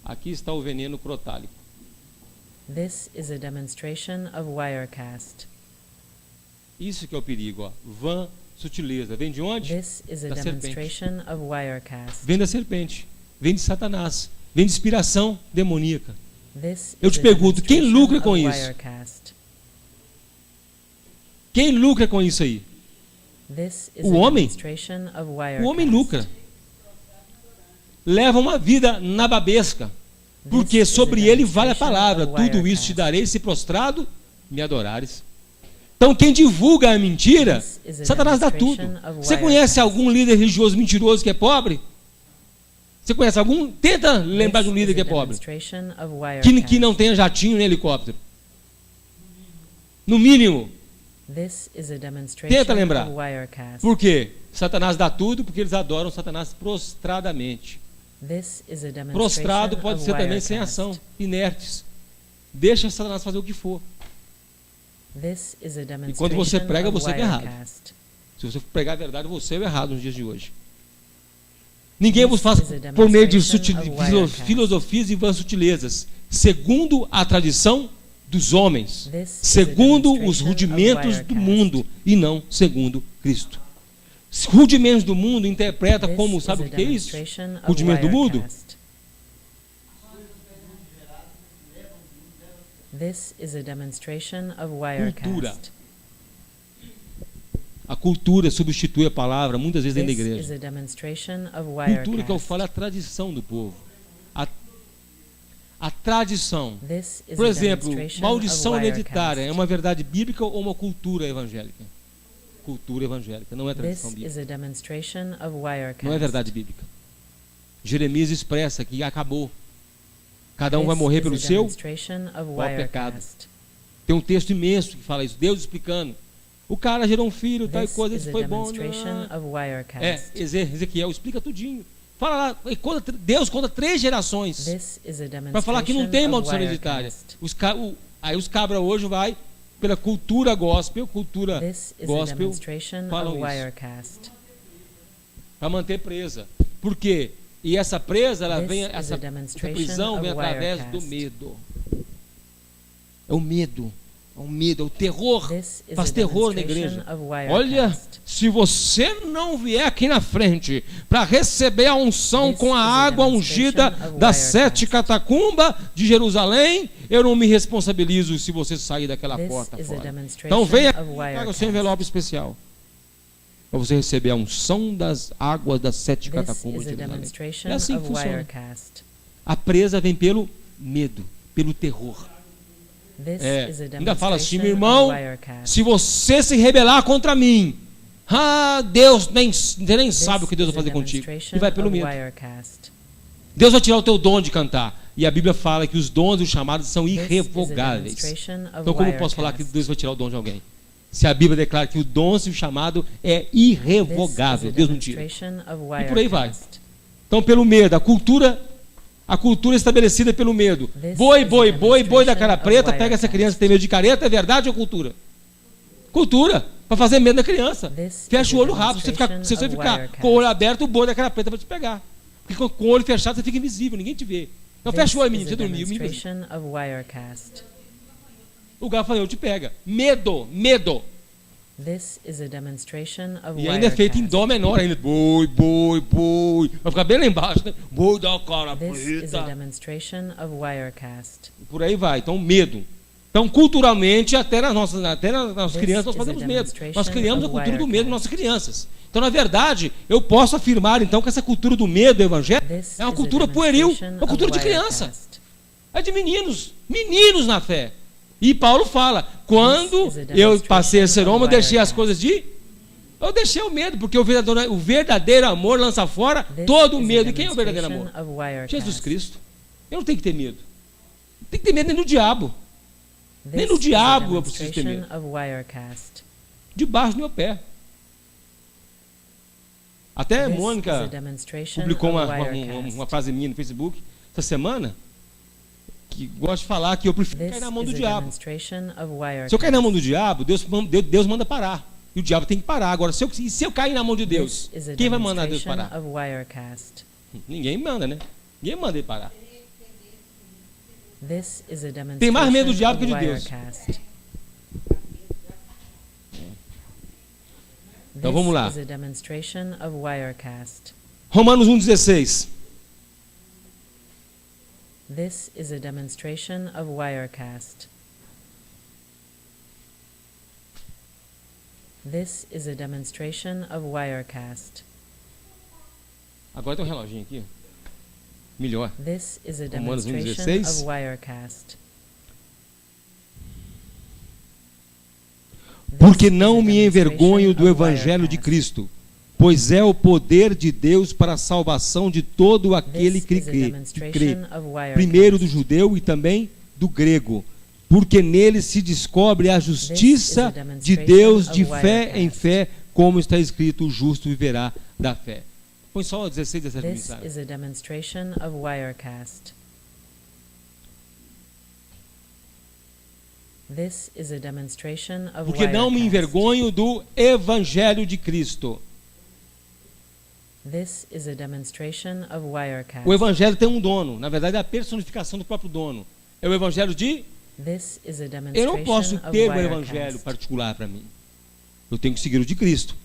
[SPEAKER 2] Aqui está o veneno crotálico.
[SPEAKER 3] This is a demonstration of Wirecast.
[SPEAKER 2] Isso que é o perigo, ó. Vã sutileza. Vem de onde?
[SPEAKER 3] This is a
[SPEAKER 2] Da
[SPEAKER 3] demonstration of Wirecast.
[SPEAKER 2] Vem da serpente. Vem de Satanás. Vem de inspiração demoníaca.
[SPEAKER 3] This
[SPEAKER 2] Eu
[SPEAKER 3] is
[SPEAKER 2] te
[SPEAKER 3] a
[SPEAKER 2] pergunto, quem
[SPEAKER 3] demonstration
[SPEAKER 2] lucra
[SPEAKER 3] of
[SPEAKER 2] com isso?
[SPEAKER 3] Wirecast.
[SPEAKER 2] Quem lucra com isso aí?
[SPEAKER 3] This is
[SPEAKER 2] O
[SPEAKER 3] a
[SPEAKER 2] homem?
[SPEAKER 3] demonstration of Wirecast.
[SPEAKER 2] O homem lucra. Leva uma vida nababesca. Porque
[SPEAKER 3] This is a
[SPEAKER 2] sobre ele vale a
[SPEAKER 3] demonstration
[SPEAKER 2] palavra.
[SPEAKER 3] of
[SPEAKER 2] Tudo isso
[SPEAKER 3] Wirecast.
[SPEAKER 2] te darei se prostrado me adorares. Então quem divulga a mentira,
[SPEAKER 3] This is a
[SPEAKER 2] Satanás dá tudo.
[SPEAKER 3] demonstration of
[SPEAKER 2] Você conhece
[SPEAKER 3] Wirecast.
[SPEAKER 2] algum líder religioso mentiroso que é pobre? Você conhece algum? Tenta lembrar de um líder que é pobre. Que não tenha jatinho nem helicóptero. No mínimo. Tenta lembrar. Por quê? Satanás dá tudo porque eles adoram Satanás prostradamente. Prostrado pode ser também sem ação, inertes. Deixa Satanás fazer o que for. E quando você prega, você é errado. Se você pregar a verdade, você é errado nos dias de hoje. Ninguém vos faz por meio de filosofias e vãs sutilezas, segundo a tradição dos homens, segundo os rudimentos do mundo e não segundo Cristo. Rudimentos do mundo interpreta como, sabe o que é isso? Rudimentos do mundo? Cultura. A cultura substitui a palavra muitas vezes dentro da igreja. Cultura que eu falo é a tradição do povo. A tradição. Por exemplo, maldição hereditária é uma verdade bíblica ou uma cultura evangélica? Cultura evangélica, não é tradição bíblica. Não é verdade bíblica. Jeremias expressa que acabou. Cada um vai morrer pelo seu qual pecado. Tem um texto imenso que fala isso, Deus explicando. O cara gerou um filho, tal coisa, isso foi bom. Ezequiel explica tudinho. Fala lá, Deus conta 3 gerações para falar que não tem maldição hereditária. Aí os cabras hoje vai pela cultura gospel, falam isso. Para manter presa. Por quê? E essa presa, essa prisão vem através do medo. É o medo. É o medo, é o terror.
[SPEAKER 3] This is
[SPEAKER 2] Faz
[SPEAKER 3] a
[SPEAKER 2] terror na
[SPEAKER 3] demonstration
[SPEAKER 2] igreja.
[SPEAKER 3] of Wirecast.
[SPEAKER 2] Olha, se você não vier aqui na frente para receber a unção
[SPEAKER 3] This
[SPEAKER 2] com a
[SPEAKER 3] is a
[SPEAKER 2] água ungida
[SPEAKER 3] demonstration of
[SPEAKER 2] das
[SPEAKER 3] Wirecast.
[SPEAKER 2] 7 catacumbas de Jerusalém, eu não me responsabilizo se você sair daquela
[SPEAKER 3] This
[SPEAKER 2] porta
[SPEAKER 3] is a
[SPEAKER 2] fora.
[SPEAKER 3] demonstration
[SPEAKER 2] Então venha
[SPEAKER 3] of
[SPEAKER 2] aqui e traga o
[SPEAKER 3] Wirecast.
[SPEAKER 2] seu envelope especial para você receber a unção das águas das 7
[SPEAKER 3] This
[SPEAKER 2] catacumbas
[SPEAKER 3] is
[SPEAKER 2] de
[SPEAKER 3] a
[SPEAKER 2] Jerusalém.
[SPEAKER 3] demonstration
[SPEAKER 2] É assim que
[SPEAKER 3] of
[SPEAKER 2] funciona.
[SPEAKER 3] Wirecast.
[SPEAKER 2] A presa vem pelo medo, pelo terror.
[SPEAKER 3] This
[SPEAKER 2] É,
[SPEAKER 3] is a
[SPEAKER 2] ainda fala assim, meu
[SPEAKER 3] demonstration
[SPEAKER 2] irmão,
[SPEAKER 3] of Wirecast.
[SPEAKER 2] se você se rebelar contra mim, Deus nem sabe o que Deus vai fazer
[SPEAKER 3] This is a
[SPEAKER 2] contigo.
[SPEAKER 3] demonstration
[SPEAKER 2] E vai pelo
[SPEAKER 3] of
[SPEAKER 2] medo.
[SPEAKER 3] Wirecast.
[SPEAKER 2] Deus vai tirar o teu dom de cantar. E a Bíblia fala que os dons e os chamados são
[SPEAKER 3] This is a
[SPEAKER 2] irrevogáveis.
[SPEAKER 3] demonstration of
[SPEAKER 2] Então como eu posso falar que
[SPEAKER 3] Wirecast?
[SPEAKER 2] Deus vai tirar o dom de alguém? Se a Bíblia declara que o dom e o chamado é irrevogável, Deus não tira. E por aí vai. Então pelo medo, a cultura estabelecida pelo medo. Boi, boi, boi, boi da cara preta, pega essa criança que tem medo de careta, é verdade ou cultura? Cultura, para fazer medo da criança. Fecha o olho rápido, se você ficar com o olho aberto, o boi da cara preta vai te pegar. Porque com o olho fechado você fica invisível, ninguém te vê. Então fecha o olho, menino, você dormiu. O gafanhoto te pega. Medo, medo.
[SPEAKER 3] This is a demonstration of
[SPEAKER 2] E ainda é feito em
[SPEAKER 3] Wirecast.
[SPEAKER 2] dó menor ainda. Boi, boi, boi. Vai ficar bem lá embaixo, né? Boi da cara
[SPEAKER 3] This is a
[SPEAKER 2] preta.
[SPEAKER 3] demonstration of Wirecast.
[SPEAKER 2] Por aí vai. Então, medo. Então, culturalmente, até nas nossas
[SPEAKER 3] This
[SPEAKER 2] crianças, nós
[SPEAKER 3] is a
[SPEAKER 2] fazemos medo.
[SPEAKER 3] demonstration
[SPEAKER 2] Nós criamos a
[SPEAKER 3] of
[SPEAKER 2] cultura do medo nas
[SPEAKER 3] Wirecast.
[SPEAKER 2] nossas crianças. Então, na verdade, eu posso afirmar, então, que essa cultura do medo do evangelho
[SPEAKER 3] This
[SPEAKER 2] é uma
[SPEAKER 3] is a
[SPEAKER 2] cultura pueril,
[SPEAKER 3] demonstration
[SPEAKER 2] uma cultura
[SPEAKER 3] of
[SPEAKER 2] de criança.
[SPEAKER 3] Wirecast.
[SPEAKER 2] É de meninos na fé. E Paulo fala, quando
[SPEAKER 3] This is a
[SPEAKER 2] eu passei a ser
[SPEAKER 3] demonstration
[SPEAKER 2] homem, eu
[SPEAKER 3] of
[SPEAKER 2] deixei as
[SPEAKER 3] Wirecast.
[SPEAKER 2] coisas de... Eu deixei o medo, porque o verdadeiro amor lança fora
[SPEAKER 3] This
[SPEAKER 2] todo o
[SPEAKER 3] is a
[SPEAKER 2] medo. E quem é o verdadeiro amor?
[SPEAKER 3] demonstration of Wirecast.
[SPEAKER 2] Jesus Cristo. Eu não tenho que ter medo. Não tem que ter medo nem do diabo.
[SPEAKER 3] This
[SPEAKER 2] Nem no
[SPEAKER 3] is a
[SPEAKER 2] diabo eu preciso ter
[SPEAKER 3] demonstration
[SPEAKER 2] medo.
[SPEAKER 3] of Wirecast.
[SPEAKER 2] Debaixo do meu pé. Até a
[SPEAKER 3] This is a
[SPEAKER 2] Mônica
[SPEAKER 3] demonstration
[SPEAKER 2] publicou
[SPEAKER 3] of
[SPEAKER 2] uma
[SPEAKER 3] Wirecast.
[SPEAKER 2] frase minha no Facebook essa semana, que gosta de falar que eu prefiro
[SPEAKER 3] This
[SPEAKER 2] cair na mão
[SPEAKER 3] is
[SPEAKER 2] do
[SPEAKER 3] a
[SPEAKER 2] diabo.
[SPEAKER 3] demonstration of Wirecast.
[SPEAKER 2] Se eu cair na mão do diabo, Deus manda parar. E o diabo tem que parar. Agora, se eu cair na mão de Deus,
[SPEAKER 3] This is a
[SPEAKER 2] quem vai mandar Deus
[SPEAKER 3] demonstration
[SPEAKER 2] parar?
[SPEAKER 3] of Wirecast.
[SPEAKER 2] Ninguém manda, né? Ninguém manda ele parar.
[SPEAKER 3] This is a demonstration
[SPEAKER 2] Tem mais medo do diabo
[SPEAKER 3] of
[SPEAKER 2] que de Deus.
[SPEAKER 3] Wirecast.
[SPEAKER 2] Então vamos lá.
[SPEAKER 3] This is a demonstration of Wirecast.
[SPEAKER 2] Romanos 1,16.
[SPEAKER 3] This is a demonstration of Wirecast. This is a demonstration of Wirecast.
[SPEAKER 2] Agora tem um reloginho aqui. Melhor.
[SPEAKER 3] This is a
[SPEAKER 2] Romanos
[SPEAKER 3] demonstration
[SPEAKER 2] 1,16.
[SPEAKER 3] of Wirecast.
[SPEAKER 2] Porque não me envergonho do evangelho de Cristo, pois é o poder de Deus para a salvação de todo aquele que crê, primeiro do judeu e também do grego, porque nele se descobre a justiça de Deus de fé em fé, como está escrito, o justo viverá da fé. Põe só o 16, 17
[SPEAKER 3] This
[SPEAKER 2] mensagens.
[SPEAKER 3] is a demonstration of Wirecast. This is a demonstration of
[SPEAKER 2] Porque não me
[SPEAKER 3] Wirecast.
[SPEAKER 2] envergonho do evangelho de Cristo.
[SPEAKER 3] This is a demonstration of Wirecast.
[SPEAKER 2] O evangelho tem um dono, na verdade é a personificação do próprio dono. É o evangelho de...
[SPEAKER 3] This is a
[SPEAKER 2] Eu
[SPEAKER 3] demonstration
[SPEAKER 2] não posso
[SPEAKER 3] of
[SPEAKER 2] ter um
[SPEAKER 3] Wirecast.
[SPEAKER 2] evangelho particular para mim. Eu tenho que seguir o de Cristo.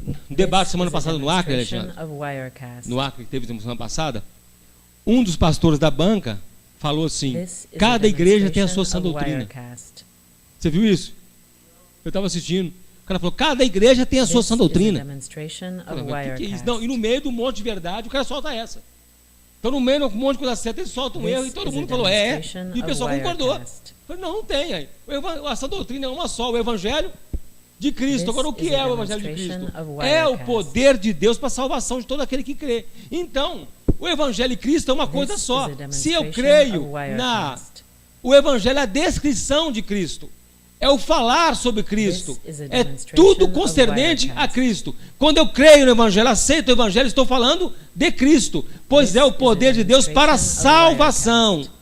[SPEAKER 2] No
[SPEAKER 3] This
[SPEAKER 2] debate semana
[SPEAKER 3] is a
[SPEAKER 2] passada no Acre,
[SPEAKER 3] demonstration
[SPEAKER 2] Alexandre,
[SPEAKER 3] of Wirecast.
[SPEAKER 2] no Acre que teve semana passada, um dos pastores da banca falou assim,
[SPEAKER 3] This is a
[SPEAKER 2] cada igreja tem a sua sã
[SPEAKER 3] demonstration of
[SPEAKER 2] doutrina.
[SPEAKER 3] Wirecast.
[SPEAKER 2] Você viu isso? Eu estava assistindo. O cara falou, cada igreja tem a sua
[SPEAKER 3] This
[SPEAKER 2] sã
[SPEAKER 3] is a
[SPEAKER 2] doutrina.
[SPEAKER 3] demonstration of
[SPEAKER 2] Eu falei, que é isso?
[SPEAKER 3] Wirecast.
[SPEAKER 2] Não, e no meio do monte de verdade, o cara solta essa. Então no meio de um monte de coisa certa, ele solta um
[SPEAKER 3] This
[SPEAKER 2] erro e todo
[SPEAKER 3] is
[SPEAKER 2] mundo
[SPEAKER 3] a
[SPEAKER 2] falou,
[SPEAKER 3] demonstration
[SPEAKER 2] e o
[SPEAKER 3] of
[SPEAKER 2] pessoal concordou. Eu
[SPEAKER 3] Wirecast.
[SPEAKER 2] falei, não tem. Aí. A sã doutrina é uma só, o evangelho de Cristo.
[SPEAKER 3] This
[SPEAKER 2] Agora, o que
[SPEAKER 3] is a
[SPEAKER 2] é o evangelho de
[SPEAKER 3] demonstration
[SPEAKER 2] Cristo?
[SPEAKER 3] of
[SPEAKER 2] É o
[SPEAKER 3] Wirecast.
[SPEAKER 2] poder de Deus para a salvação de todo aquele que crê. Então, o evangelho de Cristo é uma coisa
[SPEAKER 3] This
[SPEAKER 2] só.
[SPEAKER 3] is a
[SPEAKER 2] Se eu
[SPEAKER 3] demonstration
[SPEAKER 2] creio
[SPEAKER 3] of
[SPEAKER 2] na...
[SPEAKER 3] Wirecast.
[SPEAKER 2] O evangelho é a descrição de Cristo. É o falar sobre Cristo.
[SPEAKER 3] This is a
[SPEAKER 2] É
[SPEAKER 3] demonstration
[SPEAKER 2] tudo
[SPEAKER 3] of
[SPEAKER 2] concernente
[SPEAKER 3] Wirecast.
[SPEAKER 2] a Cristo. Quando eu creio no evangelho, aceito o evangelho, estou falando de Cristo. Pois
[SPEAKER 3] This
[SPEAKER 2] é o
[SPEAKER 3] is a
[SPEAKER 2] poder de Deus para a
[SPEAKER 3] demonstration of
[SPEAKER 2] salvação
[SPEAKER 3] Wirecast.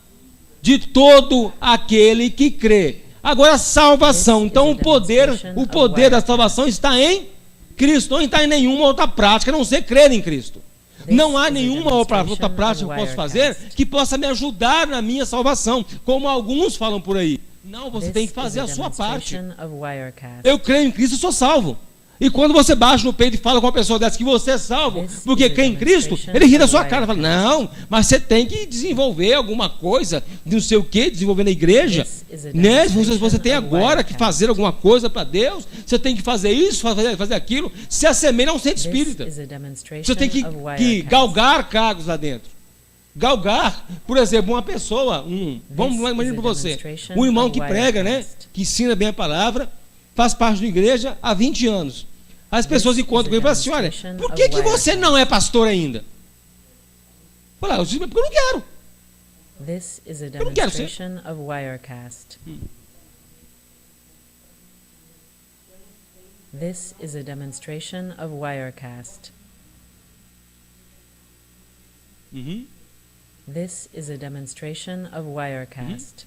[SPEAKER 2] de todo aquele que crê. Agora, salvação.
[SPEAKER 3] This
[SPEAKER 2] Então,
[SPEAKER 3] is a demonstration
[SPEAKER 2] o
[SPEAKER 3] of
[SPEAKER 2] poder da
[SPEAKER 3] Wirecast.
[SPEAKER 2] salvação está em Cristo. Não está em nenhuma outra prática, a não ser crer em Cristo.
[SPEAKER 3] This
[SPEAKER 2] Não há
[SPEAKER 3] is a
[SPEAKER 2] nenhuma outra
[SPEAKER 3] demonstration
[SPEAKER 2] prática que
[SPEAKER 3] of
[SPEAKER 2] eu posso fazer
[SPEAKER 3] Wirecast.
[SPEAKER 2] que possa me ajudar na minha salvação, como alguns falam por aí. Não, você
[SPEAKER 3] This
[SPEAKER 2] tem que
[SPEAKER 3] is
[SPEAKER 2] fazer
[SPEAKER 3] a
[SPEAKER 2] a sua parte.
[SPEAKER 3] demonstration of Wirecast.
[SPEAKER 2] Eu creio em Cristo, sou salvo. E quando você baixa no peito e fala com uma pessoa dessa que você é salvo,
[SPEAKER 3] This
[SPEAKER 2] porque
[SPEAKER 3] is a
[SPEAKER 2] crê em Cristo,
[SPEAKER 3] demonstration
[SPEAKER 2] ele ri da
[SPEAKER 3] of
[SPEAKER 2] sua cara. Fala,
[SPEAKER 3] Wirecast.
[SPEAKER 2] não, mas você tem que desenvolver alguma coisa, não sei o que, desenvolver na igreja.
[SPEAKER 3] This is a
[SPEAKER 2] Né?
[SPEAKER 3] demonstration
[SPEAKER 2] Você tem
[SPEAKER 3] of
[SPEAKER 2] agora que
[SPEAKER 3] Wirecast.
[SPEAKER 2] fazer alguma coisa para Deus, você tem que fazer isso, fazer aquilo. Se assemelha a um centro
[SPEAKER 3] This
[SPEAKER 2] espírita.
[SPEAKER 3] is a demonstration
[SPEAKER 2] Você tem que
[SPEAKER 3] of Wirecast.
[SPEAKER 2] galgar cargos lá dentro. Galgar, por exemplo, uma pessoa, vamos
[SPEAKER 3] This
[SPEAKER 2] imaginar
[SPEAKER 3] is a
[SPEAKER 2] para você,
[SPEAKER 3] demonstration
[SPEAKER 2] um irmão
[SPEAKER 3] of
[SPEAKER 2] que prega, né,
[SPEAKER 3] Wirecast.
[SPEAKER 2] que ensina bem a palavra, faz parte da igreja há 20 anos. As pessoas
[SPEAKER 3] This
[SPEAKER 2] encontram
[SPEAKER 3] is
[SPEAKER 2] com ele e
[SPEAKER 3] a
[SPEAKER 2] falam assim, olha,
[SPEAKER 3] demonstration
[SPEAKER 2] por
[SPEAKER 3] of
[SPEAKER 2] que você
[SPEAKER 3] Wirecast.
[SPEAKER 2] não é pastor ainda? Fala, eu disse, porque eu não quero.
[SPEAKER 3] This is a
[SPEAKER 2] não quero ser.
[SPEAKER 3] demonstration of Wirecast. This is a demonstration of Wirecast.
[SPEAKER 2] Uhum.
[SPEAKER 3] This is a demonstration of Wirecast.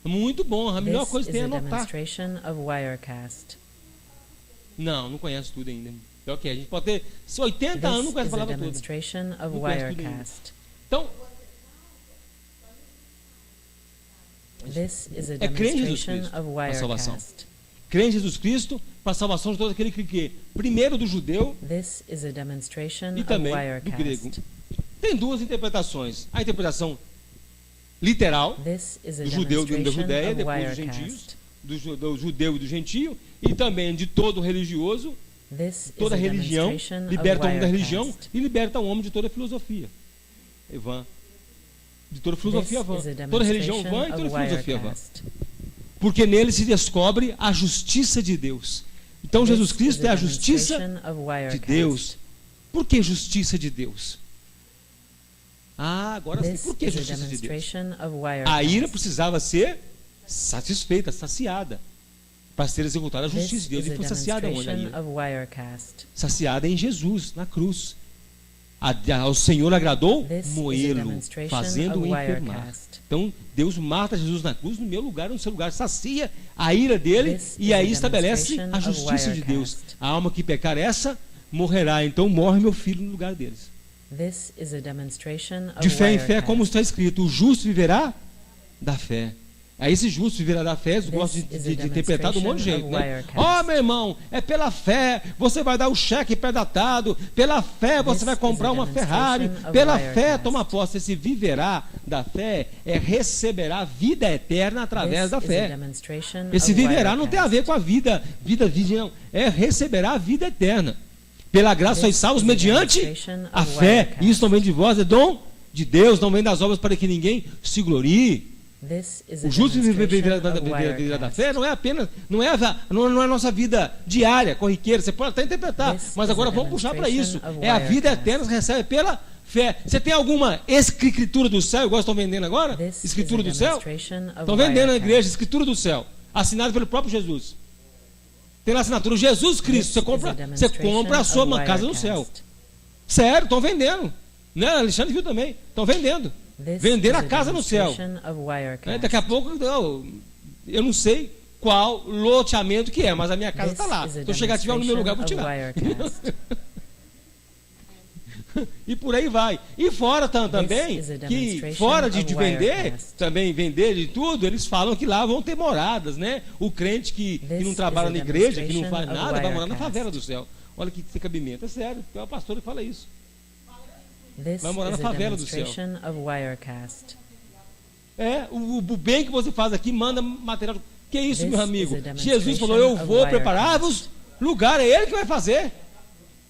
[SPEAKER 2] Muito bom, a melhor
[SPEAKER 3] This
[SPEAKER 2] coisa que
[SPEAKER 3] is
[SPEAKER 2] tem é
[SPEAKER 3] a
[SPEAKER 2] anotar.
[SPEAKER 3] demonstration of Wirecast.
[SPEAKER 2] Não conhece tudo ainda. Pior que é, a gente pode ter 80
[SPEAKER 3] This
[SPEAKER 2] anos, não conhece a
[SPEAKER 3] is a
[SPEAKER 2] palavra toda.
[SPEAKER 3] demonstration of
[SPEAKER 2] Não conhece tudo ainda.
[SPEAKER 3] Wirecast.
[SPEAKER 2] Então,
[SPEAKER 3] This is a
[SPEAKER 2] É crer em Jesus
[SPEAKER 3] demonstration
[SPEAKER 2] Cristo
[SPEAKER 3] of
[SPEAKER 2] para a salvação.
[SPEAKER 3] Wirecast.
[SPEAKER 2] crê em Jesus Cristo para a salvação de todo aquele que crê. Primeiro do judeu
[SPEAKER 3] This is a demonstration
[SPEAKER 2] e
[SPEAKER 3] of
[SPEAKER 2] também do grego.
[SPEAKER 3] Wirecast.
[SPEAKER 2] Tem duas interpretações. A interpretação literal
[SPEAKER 3] This is a
[SPEAKER 2] do judeu da
[SPEAKER 3] demonstration
[SPEAKER 2] Judéia,
[SPEAKER 3] of
[SPEAKER 2] depois dos gentios,
[SPEAKER 3] Wirecast.
[SPEAKER 2] do judeu e do gentio, e também de todo religioso.
[SPEAKER 3] This is
[SPEAKER 2] Toda
[SPEAKER 3] a
[SPEAKER 2] religião
[SPEAKER 3] demonstration
[SPEAKER 2] liberta o
[SPEAKER 3] of
[SPEAKER 2] homem da religião
[SPEAKER 3] Wirecast.
[SPEAKER 2] e liberta o homem de toda filosofia. Vã. De toda filosofia
[SPEAKER 3] This
[SPEAKER 2] vã.
[SPEAKER 3] is a
[SPEAKER 2] Toda religião vã e
[SPEAKER 3] demonstration
[SPEAKER 2] toda
[SPEAKER 3] of
[SPEAKER 2] filosofia vã.
[SPEAKER 3] Wirecast.
[SPEAKER 2] Porque nele se descobre a justiça de Deus. Então Jesus
[SPEAKER 3] This
[SPEAKER 2] Cristo
[SPEAKER 3] is
[SPEAKER 2] é a justiça
[SPEAKER 3] demonstration of
[SPEAKER 2] de
[SPEAKER 3] Wirecast.
[SPEAKER 2] Deus. Por que justiça de Deus? Ah, agora sim.
[SPEAKER 3] This
[SPEAKER 2] Por que
[SPEAKER 3] is a
[SPEAKER 2] justiça de Deus?
[SPEAKER 3] demonstration of Wirecast.
[SPEAKER 2] A ira precisava ser satisfeita, saciada, para ser executada a
[SPEAKER 3] This
[SPEAKER 2] justiça de Deus.
[SPEAKER 3] is
[SPEAKER 2] E
[SPEAKER 3] a
[SPEAKER 2] foi saciada onde a
[SPEAKER 3] demonstration
[SPEAKER 2] ira?
[SPEAKER 3] of Wirecast.
[SPEAKER 2] Saciada em Jesus, na cruz. Ao Senhor agradou
[SPEAKER 3] This is a
[SPEAKER 2] moê-lo,
[SPEAKER 3] demonstration
[SPEAKER 2] fazendo-o
[SPEAKER 3] of
[SPEAKER 2] enfermar.
[SPEAKER 3] Wirecast.
[SPEAKER 2] Então, Deus mata Jesus na cruz, no meu lugar, no seu lugar, sacia a ira dele
[SPEAKER 3] This
[SPEAKER 2] e
[SPEAKER 3] is a
[SPEAKER 2] aí estabelece
[SPEAKER 3] demonstration
[SPEAKER 2] a
[SPEAKER 3] of
[SPEAKER 2] justiça de Deus.
[SPEAKER 3] Wirecast.
[SPEAKER 2] A alma que pecar essa, morrerá. Então, morre meu filho no lugar deles.
[SPEAKER 3] This is a demonstration of
[SPEAKER 2] De fé em fé,
[SPEAKER 3] Wirecast.
[SPEAKER 2] como está escrito, o justo viverá da fé. Aí esse justo viverá da fé, eles
[SPEAKER 3] This
[SPEAKER 2] gostam
[SPEAKER 3] is
[SPEAKER 2] de
[SPEAKER 3] a
[SPEAKER 2] interpretar de um monte de jeito,
[SPEAKER 3] demonstration
[SPEAKER 2] né?
[SPEAKER 3] of Wirecast.
[SPEAKER 2] Ó, meu irmão, é pela fé, você vai dar o cheque pré-datado, pela fé você
[SPEAKER 3] This
[SPEAKER 2] vai comprar
[SPEAKER 3] is a
[SPEAKER 2] uma Ferrari,
[SPEAKER 3] demonstration of
[SPEAKER 2] pela fé
[SPEAKER 3] Wirecast.
[SPEAKER 2] toma posse. Esse viverá da fé é receberá vida eterna através
[SPEAKER 3] This
[SPEAKER 2] da
[SPEAKER 3] is a
[SPEAKER 2] fé.
[SPEAKER 3] demonstration
[SPEAKER 2] Esse
[SPEAKER 3] of
[SPEAKER 2] viverá não tem a
[SPEAKER 3] Wirecast.
[SPEAKER 2] ver com a vida não, é receberá a vida eterna. Pela graça sois
[SPEAKER 3] This
[SPEAKER 2] salvos
[SPEAKER 3] is a
[SPEAKER 2] mediante
[SPEAKER 3] demonstration
[SPEAKER 2] a
[SPEAKER 3] of
[SPEAKER 2] fé.
[SPEAKER 3] Wirecast.
[SPEAKER 2] Isso não vem de vós, é dom de Deus, não vem das obras para que ninguém se glorie.
[SPEAKER 3] This is a
[SPEAKER 2] O justo viverá
[SPEAKER 3] demonstration
[SPEAKER 2] da
[SPEAKER 3] of
[SPEAKER 2] fé não é apenas, não é a nossa vida diária, corriqueira. Você pode até interpretar,
[SPEAKER 3] This
[SPEAKER 2] mas
[SPEAKER 3] is
[SPEAKER 2] agora
[SPEAKER 3] a
[SPEAKER 2] vamos puxar para isso.
[SPEAKER 3] demonstration of
[SPEAKER 2] É a vida
[SPEAKER 3] Wirecast.
[SPEAKER 2] eterna que você recebe pela fé. Você tem alguma escritura do céu, igual estão vendendo agora?
[SPEAKER 3] This
[SPEAKER 2] Escritura
[SPEAKER 3] is a
[SPEAKER 2] do céu?
[SPEAKER 3] demonstration of
[SPEAKER 2] Estão vendendo na
[SPEAKER 3] Wirecast.
[SPEAKER 2] igreja, escritura do céu, assinada pelo próprio Jesus. Tem na assinatura Jesus Cristo.
[SPEAKER 3] This
[SPEAKER 2] Você
[SPEAKER 3] is a
[SPEAKER 2] compra a sua
[SPEAKER 3] demonstration
[SPEAKER 2] casa no
[SPEAKER 3] of
[SPEAKER 2] céu.
[SPEAKER 3] Wirecast.
[SPEAKER 2] Sério, estão vendendo. Né? Alexandre viu também. Estão vendendo.
[SPEAKER 3] This
[SPEAKER 2] Vender
[SPEAKER 3] is
[SPEAKER 2] a casa no céu.
[SPEAKER 3] demonstration of Wirecast.
[SPEAKER 2] Né? Daqui a pouco, eu não sei qual loteamento que é, mas a minha casa
[SPEAKER 3] This
[SPEAKER 2] está lá.
[SPEAKER 3] is a
[SPEAKER 2] Se eu chegar e tiver no meu lugar, eu vou
[SPEAKER 3] demonstration
[SPEAKER 2] tirar.
[SPEAKER 3] of Wirecast.
[SPEAKER 2] E por aí vai. E fora também,
[SPEAKER 3] is a
[SPEAKER 2] que
[SPEAKER 3] demonstration
[SPEAKER 2] fora de
[SPEAKER 3] of
[SPEAKER 2] vender,
[SPEAKER 3] Wirecast.
[SPEAKER 2] também vender de tudo, eles falam que lá vão ter moradas, né? O crente que
[SPEAKER 3] This
[SPEAKER 2] não trabalha
[SPEAKER 3] is
[SPEAKER 2] na
[SPEAKER 3] a
[SPEAKER 2] igreja, que não faz
[SPEAKER 3] demonstration of
[SPEAKER 2] nada, vai morar na
[SPEAKER 3] Wirecast.
[SPEAKER 2] favela do céu. Olha que tem cabimento. É sério, é o pastor que fala isso.
[SPEAKER 3] This
[SPEAKER 2] Vai morar na
[SPEAKER 3] is a
[SPEAKER 2] favela do céu.
[SPEAKER 3] demonstration of Wirecast.
[SPEAKER 2] É, o bem que você faz aqui manda material. Que isso,
[SPEAKER 3] This
[SPEAKER 2] meu amigo?
[SPEAKER 3] is a demonstration
[SPEAKER 2] Jesus falou: eu
[SPEAKER 3] of
[SPEAKER 2] vou
[SPEAKER 3] Wirecast.
[SPEAKER 2] preparar-vos lugar, é Ele que vai fazer.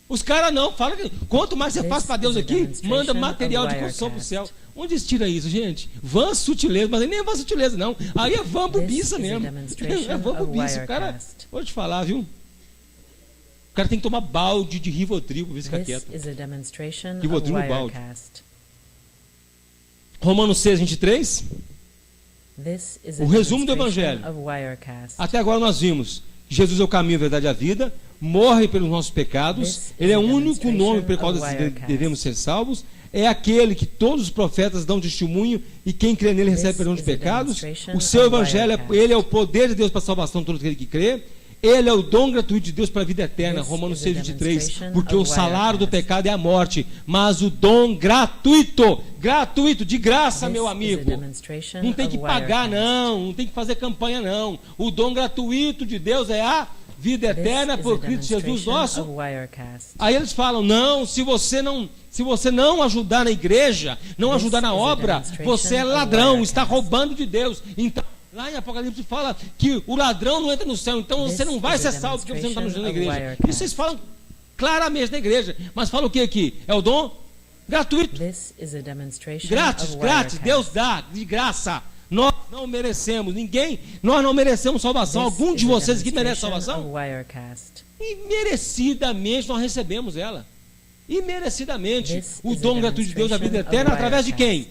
[SPEAKER 2] Os caras não, fala que quanto mais você
[SPEAKER 3] This
[SPEAKER 2] faz para Deus
[SPEAKER 3] is a
[SPEAKER 2] aqui,
[SPEAKER 3] demonstration
[SPEAKER 2] manda material
[SPEAKER 3] of
[SPEAKER 2] de construção para o
[SPEAKER 3] Wirecast.
[SPEAKER 2] céu. Onde se tira isso, gente? Vã sutileza, mas nem é vã sutileza, não. Aí é vã bobiça
[SPEAKER 3] This is a
[SPEAKER 2] mesmo.
[SPEAKER 3] demonstration
[SPEAKER 2] É vã
[SPEAKER 3] of
[SPEAKER 2] bobiça. O cara,
[SPEAKER 3] Wirecast.
[SPEAKER 2] vou te falar, viu? O cara tem que tomar balde de Rivotril para ver se fica
[SPEAKER 3] This
[SPEAKER 2] quieto.
[SPEAKER 3] is a demonstration
[SPEAKER 2] Que vou
[SPEAKER 3] of
[SPEAKER 2] abrir no balde.
[SPEAKER 3] Wirecast.
[SPEAKER 2] Romanos 6, 23.
[SPEAKER 3] This is a
[SPEAKER 2] O resumo do
[SPEAKER 3] demonstration
[SPEAKER 2] Evangelho.
[SPEAKER 3] of Wirecast.
[SPEAKER 2] Até agora nós vimos que Jesus é o caminho, a verdade e a vida, morre pelos nossos pecados,
[SPEAKER 3] This
[SPEAKER 2] Ele é
[SPEAKER 3] is
[SPEAKER 2] o
[SPEAKER 3] a
[SPEAKER 2] único nome pelo qual
[SPEAKER 3] demonstration of Wirecast.
[SPEAKER 2] devemos ser salvos, é aquele que todos os profetas dão testemunho e quem crê nele recebe
[SPEAKER 3] This
[SPEAKER 2] perdão de
[SPEAKER 3] is a
[SPEAKER 2] pecados.
[SPEAKER 3] demonstration
[SPEAKER 2] O seu
[SPEAKER 3] of
[SPEAKER 2] evangelho,
[SPEAKER 3] Wirecast.
[SPEAKER 2] ele é o poder de Deus para a salvação de todo aquele que crê. Ele é o dom gratuito de Deus para a vida eterna, Romanos 6:23, porque o salário do pecado é a morte, mas o dom gratuito, de graça, meu amigo, não tem que pagar não tem que fazer campanha não, o dom gratuito de Deus é a vida eterna por Cristo Jesus nosso. Aí eles falam, não, se você não ajudar na igreja, não ajudar na obra, você é ladrão, está roubando de Deus. Então, lá em Apocalipse fala que o ladrão não entra no céu, então você não vai ser salvo porque você não está ajudando na igreja. Isso vocês falam claramente na igreja, mas fala o que aqui? É o dom gratuito. Grátis, Deus dá, de graça. Nós não merecemos, nós não merecemos salvação. Algum de vocês aqui merece salvação? E merecidamente nós recebemos ela. E merecidamente o dom gratuito de Deus, a vida eterna, através de quem?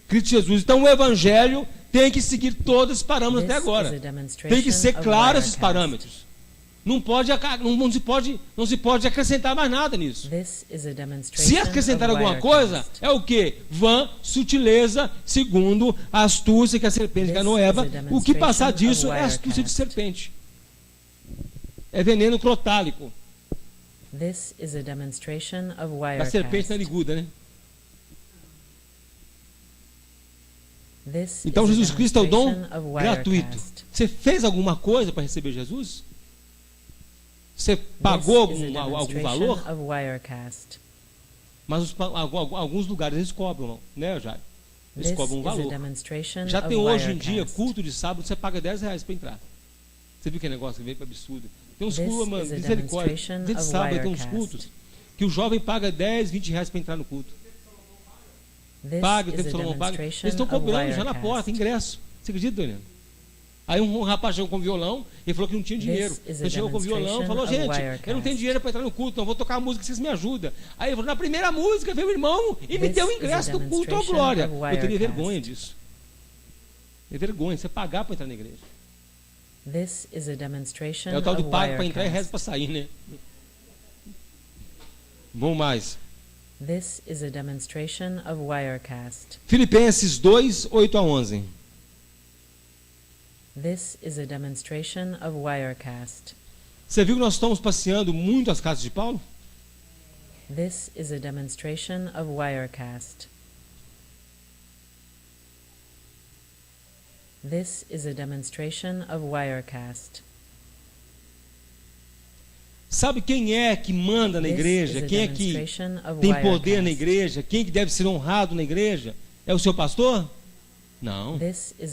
[SPEAKER 2] Cristo Jesus. Então o Evangelho tem que seguir todos esses parâmetros até agora. Tem que ser claro esses parâmetros. Não se pode acrescentar mais nada nisso. Se acrescentar alguma coisa, é o que? Vã, sutileza, segundo a astúcia que a serpente enganou Eva. O que passar disso é astúcia de serpente. É veneno crotálico. A serpente nariguda, né? Então Jesus Cristo é o dom gratuito. Você fez alguma coisa para receber Jesus? Você pagou algum valor? Mas alguns lugares eles cobram, né, Jair? Eles cobram um valor. Já tem hoje em dia culto de sábado, você paga R$10 para entrar. Você viu que negócio que veio para absurdo? Tem uns cultos, mano, misericórdia. Dia de sábado tem uns cultos que o jovem paga R$10, R$20 para entrar no culto. Paga, o tempo de Salomão paga. Eles estão cobrando já na porta, ingresso. Você acredita, Daniel? Aí um rapaz chegou com violão e falou que não tinha dinheiro. Ele chegou com violão e falou, gente, eu não tenho dinheiro para entrar no culto, não vou tocar a música, vocês me ajudam. Aí ele falou, na primeira música veio o irmão e me deu o ingresso do culto, ó glória. Eu teria vergonha disso. É vergonha, você pagar para entrar na igreja. É o tal do pago para entrar e reza para sair, né? Vamos mais. Filipenses 2, 8-11. Você viu que nós estamos passeando muito as casas de Paulo?
[SPEAKER 3] This is a demonstration of Wirecast. This is a demonstration of Wirecast.
[SPEAKER 2] Sabe quem é que manda na igreja? Quem é que tem poder na igreja? Quem que deve ser honrado na igreja? É o seu pastor? Não.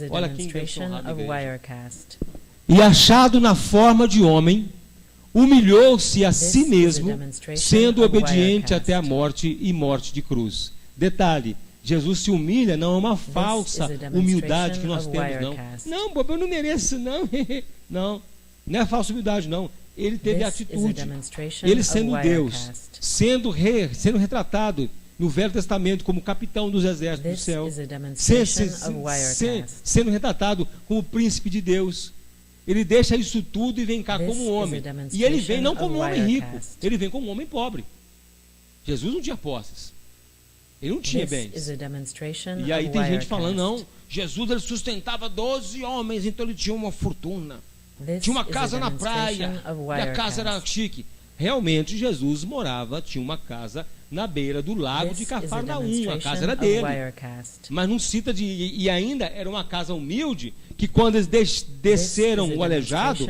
[SPEAKER 2] Olha quem deve ser honrado na igreja. E achado na forma de homem, humilhou-se a si mesmo, sendo obediente até a morte e morte de cruz. Detalhe, Jesus se humilha, não é uma falsa humildade que nós temos, não. Não, bobo, eu não mereço, não. Não é falsa humildade, não. Ele teve atitude. Ele sendo Deus, sendo retratado no Velho Testamento como capitão dos exércitos do céu, sendo retratado como príncipe de Deus. Ele deixa isso tudo e vem cá como homem. E ele vem não como um homem rico, ele vem como um homem pobre. Jesus não tinha posses. Ele não tinha bens. E aí tem gente falando, não, Jesus ele sustentava 12 homens, então ele tinha uma fortuna. Tinha uma casa na praia, e a casa era chique. Realmente Jesus tinha uma casa na beira do lago de Cafarnaum, a casa era dele. Mas não cita e ainda era uma casa humilde, que quando eles desceram o aleijado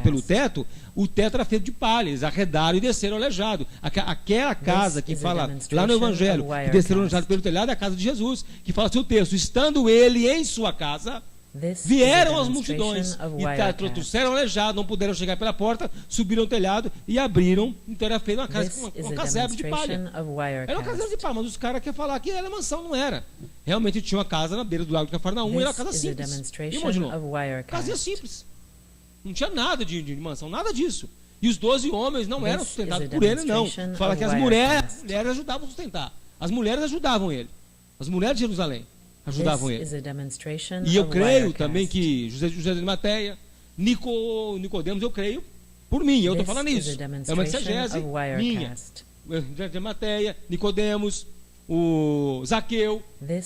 [SPEAKER 2] pelo teto, o teto era feito de palha, eles arredaram e desceram o aleijado. Aquela casa que fala lá no Evangelho, que desceram o aleijado pelo telhado, é a casa de Jesus, que fala assim o texto, estando ele em sua casa, vieram as multidões e trouxeram aleijado, não puderam chegar pela porta, subiram ao telhado e abriram. Então era feito uma casebre de palha. Era uma casebre de palha, mas os caras querem falar que era mansão, não era. Realmente tinha uma casa na beira do lago de Cafarnaum, era uma casa simples. Imaginou? Casinha simples. Não tinha nada de mansão, nada disso. E os 12 homens não eram sustentados por ele, não. Fala que as mulheres ajudavam a sustentar. As mulheres ajudavam ele. As mulheres de Jerusalém ajudavam ele. E eu creio também que José de Arimateia, Nicodemos, eu creio por mim, eu estou falando isso. É uma exegese minha. José de Arimateia, Nicodemos, o Zaqueu,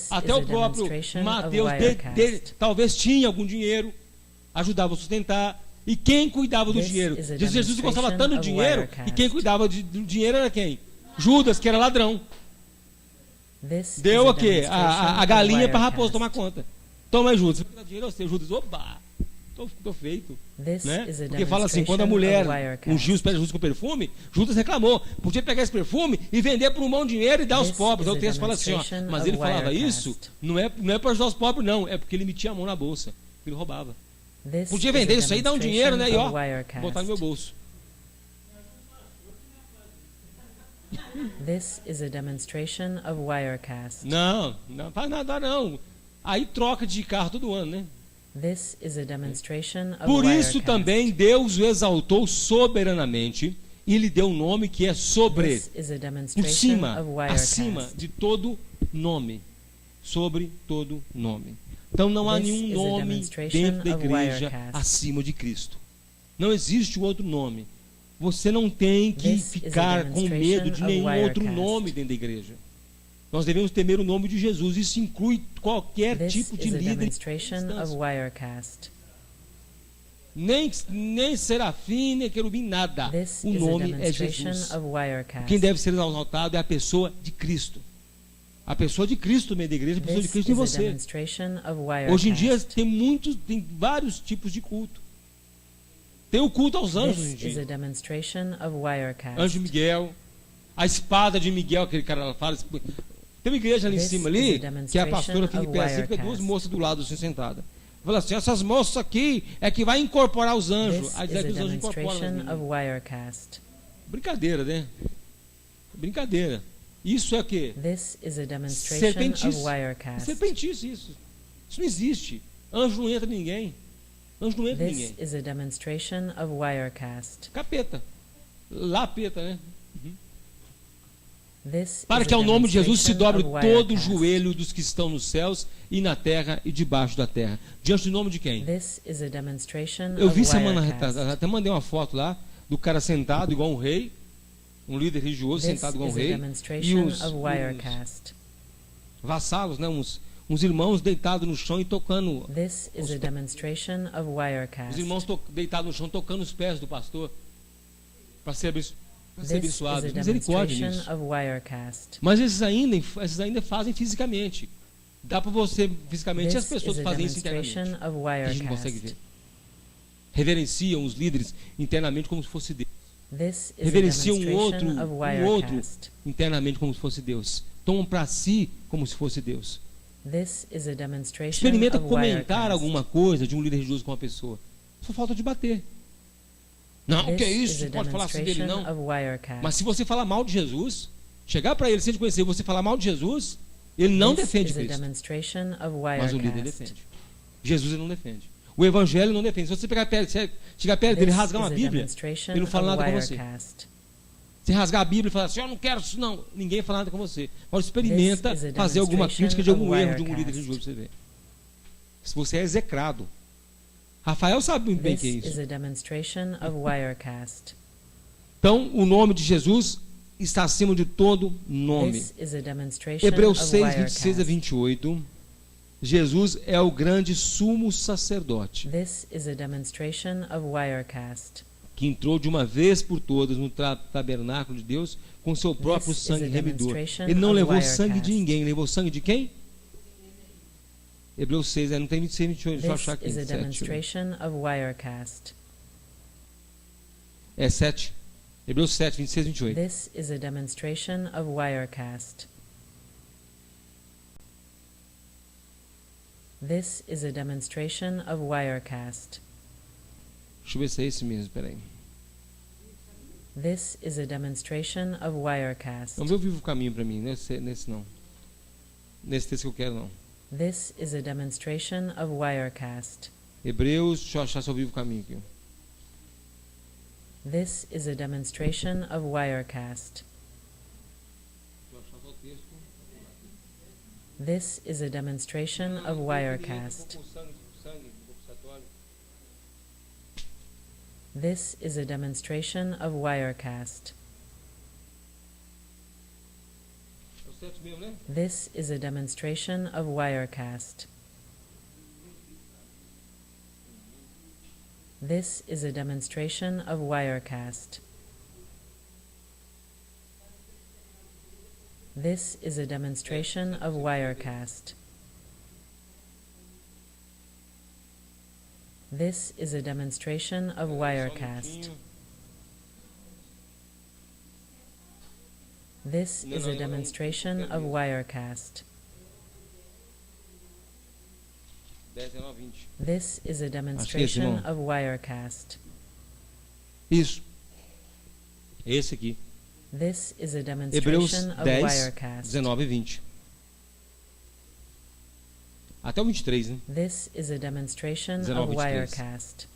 [SPEAKER 2] até o próprio Mateus, talvez tinha algum dinheiro, ajudava a sustentar. E quem cuidava do
[SPEAKER 3] This
[SPEAKER 2] dinheiro?
[SPEAKER 3] is a
[SPEAKER 2] Jesus gostava tanto do
[SPEAKER 3] demonstration
[SPEAKER 2] dinheiro,
[SPEAKER 3] of
[SPEAKER 2] e
[SPEAKER 3] Wirecast.
[SPEAKER 2] quem cuidava do dinheiro era quem? Judas, que era ladrão.
[SPEAKER 3] This
[SPEAKER 2] Deu
[SPEAKER 3] is a
[SPEAKER 2] o quê?
[SPEAKER 3] demonstration
[SPEAKER 2] A galinha para a
[SPEAKER 3] of
[SPEAKER 2] raposa
[SPEAKER 3] Wirecast.
[SPEAKER 2] tomar conta. Toma aí, Judas. Você vai dar dinheiro a você, Judas. Opa! Tô feito.
[SPEAKER 3] This
[SPEAKER 2] Né?
[SPEAKER 3] is a
[SPEAKER 2] Porque fala assim, quando a
[SPEAKER 3] demonstration
[SPEAKER 2] mulher
[SPEAKER 3] of Wirecast.
[SPEAKER 2] ungiu os pés de Judas com perfume, Judas reclamou. Podia pegar esse perfume e vender por um bom dinheiro e dar aos
[SPEAKER 3] This
[SPEAKER 2] pobres.
[SPEAKER 3] is
[SPEAKER 2] Aí o
[SPEAKER 3] a
[SPEAKER 2] texto fala assim, ó,
[SPEAKER 3] demonstration
[SPEAKER 2] mas
[SPEAKER 3] of
[SPEAKER 2] ele falava
[SPEAKER 3] Wirecast.
[SPEAKER 2] isso, não é para ajudar os pobres, não. É porque ele metia a mão na bolsa. Ele roubava.
[SPEAKER 3] This
[SPEAKER 2] Podia
[SPEAKER 3] is a
[SPEAKER 2] vender isso aí, dar um dinheiro, né? E ó,
[SPEAKER 3] demonstration of Wirecast.
[SPEAKER 2] botar no meu bolso.
[SPEAKER 3] This is a demonstration of Wirecast.
[SPEAKER 2] Não faz nada não. Aí troca de carro todo ano, né?
[SPEAKER 3] This is a demonstration of
[SPEAKER 2] Por isso
[SPEAKER 3] Wirecast.
[SPEAKER 2] também Deus o exaltou soberanamente e lhe deu um nome que é sobre,
[SPEAKER 3] This is a
[SPEAKER 2] por
[SPEAKER 3] demonstration
[SPEAKER 2] cima,
[SPEAKER 3] of Wirecast.
[SPEAKER 2] acima de todo nome, sobre todo nome. Então não há
[SPEAKER 3] This
[SPEAKER 2] nenhum
[SPEAKER 3] is a
[SPEAKER 2] nome
[SPEAKER 3] demonstration
[SPEAKER 2] dentro da
[SPEAKER 3] of
[SPEAKER 2] igreja
[SPEAKER 3] Wirecast.
[SPEAKER 2] acima de Cristo. Não existe outro nome. Você não tem que
[SPEAKER 3] This is a
[SPEAKER 2] ficar com medo de
[SPEAKER 3] demonstration of
[SPEAKER 2] nenhum outro
[SPEAKER 3] Wirecast.
[SPEAKER 2] nome dentro da igreja. Nós devemos temer o nome de Jesus. Isso inclui qualquer
[SPEAKER 3] This
[SPEAKER 2] tipo de
[SPEAKER 3] is a
[SPEAKER 2] líder.
[SPEAKER 3] demonstration of Wirecast.
[SPEAKER 2] Nem serafim, nem querubim, nada.
[SPEAKER 3] This
[SPEAKER 2] O
[SPEAKER 3] is a
[SPEAKER 2] nome é
[SPEAKER 3] demonstration
[SPEAKER 2] Jesus.
[SPEAKER 3] of Wirecast.
[SPEAKER 2] Quem deve ser exaltado é a pessoa de Cristo. A pessoa de Cristo no meio da igreja, a pessoa de
[SPEAKER 3] This
[SPEAKER 2] Cristo em
[SPEAKER 3] is a
[SPEAKER 2] você.
[SPEAKER 3] demonstration of Wirecast.
[SPEAKER 2] Hoje em dia tem vários tipos de culto. Tem o culto aos anjos hoje em
[SPEAKER 3] This is a
[SPEAKER 2] dia.
[SPEAKER 3] demonstration of Wirecast.
[SPEAKER 2] Anjo Miguel, a espada de Miguel, aquele cara lá fala. Tem uma igreja ali em
[SPEAKER 3] This
[SPEAKER 2] cima
[SPEAKER 3] is
[SPEAKER 2] ali,
[SPEAKER 3] a
[SPEAKER 2] que a pastora fica em pé assim,
[SPEAKER 3] demonstration
[SPEAKER 2] fica
[SPEAKER 3] of
[SPEAKER 2] duas
[SPEAKER 3] Wirecast.
[SPEAKER 2] moças do lado assim sentadas. Fala assim, essas moças aqui é que vai incorporar os anjos.
[SPEAKER 3] This
[SPEAKER 2] Aí
[SPEAKER 3] is
[SPEAKER 2] diz
[SPEAKER 3] a
[SPEAKER 2] que os anjos incorporam.
[SPEAKER 3] demonstration of Wirecast.
[SPEAKER 2] Brincadeira, né? Brincadeira. Isso é o quê?
[SPEAKER 3] This is a demonstration
[SPEAKER 2] Serpentice.
[SPEAKER 3] of Wirecast.
[SPEAKER 2] Serpentice isso. Isso não existe. Anjo não entra em ninguém. Anjo não entra em
[SPEAKER 3] This
[SPEAKER 2] ninguém.
[SPEAKER 3] is a demonstration of Wirecast.
[SPEAKER 2] Capeta. Lapeta, né?
[SPEAKER 3] This
[SPEAKER 2] Para
[SPEAKER 3] is
[SPEAKER 2] que
[SPEAKER 3] a
[SPEAKER 2] ao nome de Jesus se
[SPEAKER 3] demonstration
[SPEAKER 2] dobre
[SPEAKER 3] of
[SPEAKER 2] todo o
[SPEAKER 3] Wirecast.
[SPEAKER 2] joelho dos que estão nos céus e na terra e debaixo da terra. Diante do nome de quem?
[SPEAKER 3] This is a demonstration
[SPEAKER 2] Eu
[SPEAKER 3] of
[SPEAKER 2] vi semana
[SPEAKER 3] Wirecast.
[SPEAKER 2] retrasada, até mandei uma foto lá do cara sentado igual um rei, um líder religioso
[SPEAKER 3] This
[SPEAKER 2] sentado igual um
[SPEAKER 3] is a
[SPEAKER 2] rei, e
[SPEAKER 3] demonstration
[SPEAKER 2] os
[SPEAKER 3] of Wirecast.
[SPEAKER 2] vassalos, né, uns irmãos deitados no chão e tocando.
[SPEAKER 3] This is a demonstration of Wirecast.
[SPEAKER 2] Os irmãos deitados no chão tocando os pés do pastor para ser
[SPEAKER 3] This is a
[SPEAKER 2] abençoados. Misericórdia
[SPEAKER 3] demonstration
[SPEAKER 2] nisso.
[SPEAKER 3] of Wirecast.
[SPEAKER 2] Mas esses ainda fazem fisicamente. Dá para você fisicamente e as
[SPEAKER 3] This
[SPEAKER 2] pessoas
[SPEAKER 3] is a
[SPEAKER 2] fazem isso internamente.
[SPEAKER 3] demonstration of
[SPEAKER 2] A gente não consegue ver.
[SPEAKER 3] Wirecast.
[SPEAKER 2] Reverenciam os líderes internamente como se fosse Deus.
[SPEAKER 3] This is a
[SPEAKER 2] Reverenciam
[SPEAKER 3] demonstration of
[SPEAKER 2] um outro
[SPEAKER 3] Wirecast.
[SPEAKER 2] internamente como se fosse Deus. Tomam para si como se fosse Deus.
[SPEAKER 3] This is a demonstration
[SPEAKER 2] Experimenta
[SPEAKER 3] of
[SPEAKER 2] comentar
[SPEAKER 3] Wirecast.
[SPEAKER 2] alguma coisa de um líder religioso com uma pessoa. Só falta de bater. Não, o que é
[SPEAKER 3] This
[SPEAKER 2] isso?
[SPEAKER 3] is a
[SPEAKER 2] Não pode falar assim dele,
[SPEAKER 3] demonstration
[SPEAKER 2] não.
[SPEAKER 3] of Wirecast.
[SPEAKER 2] Mas se você falar mal de Jesus, chegar para ele sem te conhecer, você falar mal de Jesus, ele não
[SPEAKER 3] This
[SPEAKER 2] defende
[SPEAKER 3] is a
[SPEAKER 2] Cristo.
[SPEAKER 3] demonstration of
[SPEAKER 2] Mas o líder
[SPEAKER 3] Wirecast.
[SPEAKER 2] defende. Jesus ele não defende. O evangelho não defende. Se você chegar perto dele e
[SPEAKER 3] This
[SPEAKER 2] rasgar uma
[SPEAKER 3] is a
[SPEAKER 2] Bíblia,
[SPEAKER 3] demonstration
[SPEAKER 2] ele não fala
[SPEAKER 3] of
[SPEAKER 2] nada com você.
[SPEAKER 3] Wirecast.
[SPEAKER 2] Se rasgar a Bíblia e falar assim, eu não quero isso, não. Ninguém fala nada com você. Mas experimenta
[SPEAKER 3] This is a
[SPEAKER 2] fazer alguma crítica de algum erro de um
[SPEAKER 3] demonstration
[SPEAKER 2] líder
[SPEAKER 3] of
[SPEAKER 2] religioso pra você ver. Se você é execrado. Rafael sabe muito bem o
[SPEAKER 3] This
[SPEAKER 2] que é
[SPEAKER 3] is
[SPEAKER 2] isso.
[SPEAKER 3] a demonstration of Wirecast.
[SPEAKER 2] Então, o nome de Jesus está acima de todo nome.
[SPEAKER 3] This is a demonstration
[SPEAKER 2] Hebreus
[SPEAKER 3] of
[SPEAKER 2] 6, 26 a
[SPEAKER 3] Wirecast.
[SPEAKER 2] 28. Jesus é o grande sumo sacerdote
[SPEAKER 3] This is a demonstration of Wirecast.
[SPEAKER 2] que entrou de uma vez por todas no tabernáculo de Deus com seu próprio
[SPEAKER 3] This is
[SPEAKER 2] sangue
[SPEAKER 3] a
[SPEAKER 2] remidor.
[SPEAKER 3] demonstration
[SPEAKER 2] Ele não
[SPEAKER 3] of
[SPEAKER 2] levou
[SPEAKER 3] Wirecast.
[SPEAKER 2] sangue de ninguém, levou sangue de quem? Hebreus 6, não tem 26, 28, deixa eu
[SPEAKER 3] This
[SPEAKER 2] achar aqui.
[SPEAKER 3] is a
[SPEAKER 2] 7,
[SPEAKER 3] demonstration of Wirecast.
[SPEAKER 2] é 7. Hebreus 7, 26, 28.
[SPEAKER 3] This is a demonstration of Wirecast. This is a demonstration of Wirecast.
[SPEAKER 2] Deixa eu ver se é esse mesmo, peraí.
[SPEAKER 3] This is a demonstration of Wirecast.
[SPEAKER 2] Não vê o vivo caminho para mim, nesse não. Nesse texto que eu quero não.
[SPEAKER 3] This is a demonstration of Wirecast.
[SPEAKER 2] Hebreus, deixa eu achar se eu vivo caminho aqui.
[SPEAKER 3] This is a demonstration of Wirecast. This is a demonstration of Wirecast. This is a demonstration of Wirecast.
[SPEAKER 2] É o 7 mesmo, né?
[SPEAKER 3] This is a demonstration of Wirecast. This is a demonstration of Wirecast. This is a demonstration of Wirecast. This is a demonstration of Wirecast. This is a demonstration of Wirecast. This is a demonstration of Wirecast.
[SPEAKER 2] Isso. Esse aqui.
[SPEAKER 3] This is a
[SPEAKER 2] Hebreus
[SPEAKER 3] demonstration of
[SPEAKER 2] 10,
[SPEAKER 3] Wirecast.
[SPEAKER 2] 19 e 20. Até o 23, né?
[SPEAKER 3] This is a demonstration
[SPEAKER 2] 19,
[SPEAKER 3] of
[SPEAKER 2] 23.
[SPEAKER 3] Wirecast.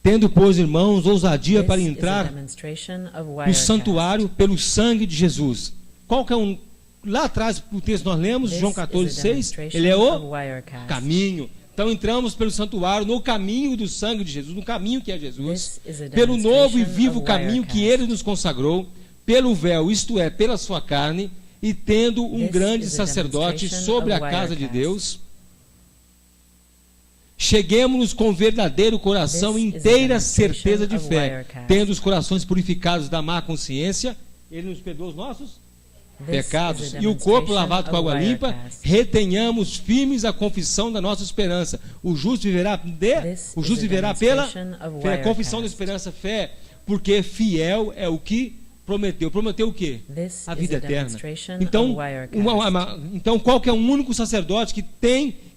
[SPEAKER 2] Tendo, pois, irmãos, ousadia
[SPEAKER 3] This
[SPEAKER 2] para
[SPEAKER 3] is a
[SPEAKER 2] entrar
[SPEAKER 3] demonstration of
[SPEAKER 2] no
[SPEAKER 3] Wirecast.
[SPEAKER 2] santuário pelo sangue de Jesus. Qual que é um... Lá atrás, o texto que nós lemos,
[SPEAKER 3] This
[SPEAKER 2] João
[SPEAKER 3] is a
[SPEAKER 2] 14, 6,
[SPEAKER 3] demonstration
[SPEAKER 2] ele é
[SPEAKER 3] of
[SPEAKER 2] o
[SPEAKER 3] Wirecast.
[SPEAKER 2] caminho. Então entramos pelo santuário, no caminho do sangue de Jesus, no caminho que é Jesus,
[SPEAKER 3] This is a
[SPEAKER 2] pelo novo e
[SPEAKER 3] demonstration
[SPEAKER 2] vivo
[SPEAKER 3] of
[SPEAKER 2] caminho que
[SPEAKER 3] Wirecast.
[SPEAKER 2] ele nos consagrou, pelo véu, isto é, pela sua carne, e tendo um
[SPEAKER 3] This
[SPEAKER 2] grande
[SPEAKER 3] is a
[SPEAKER 2] sacerdote
[SPEAKER 3] demonstration
[SPEAKER 2] sobre a
[SPEAKER 3] of
[SPEAKER 2] casa de
[SPEAKER 3] Wirecast.
[SPEAKER 2] Deus, cheguemos-nos com verdadeiro coração e
[SPEAKER 3] This is a
[SPEAKER 2] inteira
[SPEAKER 3] demonstration
[SPEAKER 2] certeza de
[SPEAKER 3] of
[SPEAKER 2] fé,
[SPEAKER 3] Wirecast.
[SPEAKER 2] tendo os corações purificados da má consciência, ele nos perdoa os nossos
[SPEAKER 3] This
[SPEAKER 2] pecados
[SPEAKER 3] is a
[SPEAKER 2] e o corpo
[SPEAKER 3] demonstration
[SPEAKER 2] lavado com
[SPEAKER 3] of
[SPEAKER 2] água limpa,
[SPEAKER 3] Wirecast.
[SPEAKER 2] retenhamos firmes a confissão da nossa esperança. O justo viverá
[SPEAKER 3] This
[SPEAKER 2] o
[SPEAKER 3] is
[SPEAKER 2] justo
[SPEAKER 3] a
[SPEAKER 2] viverá pela
[SPEAKER 3] demonstration of
[SPEAKER 2] fé, confissão da
[SPEAKER 3] Wirecast.
[SPEAKER 2] esperança, fé, porque fiel é o que prometeu. Prometeu o quê?
[SPEAKER 3] This
[SPEAKER 2] A
[SPEAKER 3] is
[SPEAKER 2] vida
[SPEAKER 3] a
[SPEAKER 2] eterna.
[SPEAKER 3] demonstration
[SPEAKER 2] Então,
[SPEAKER 3] of Wirecast.
[SPEAKER 2] então qual que é o único sacerdote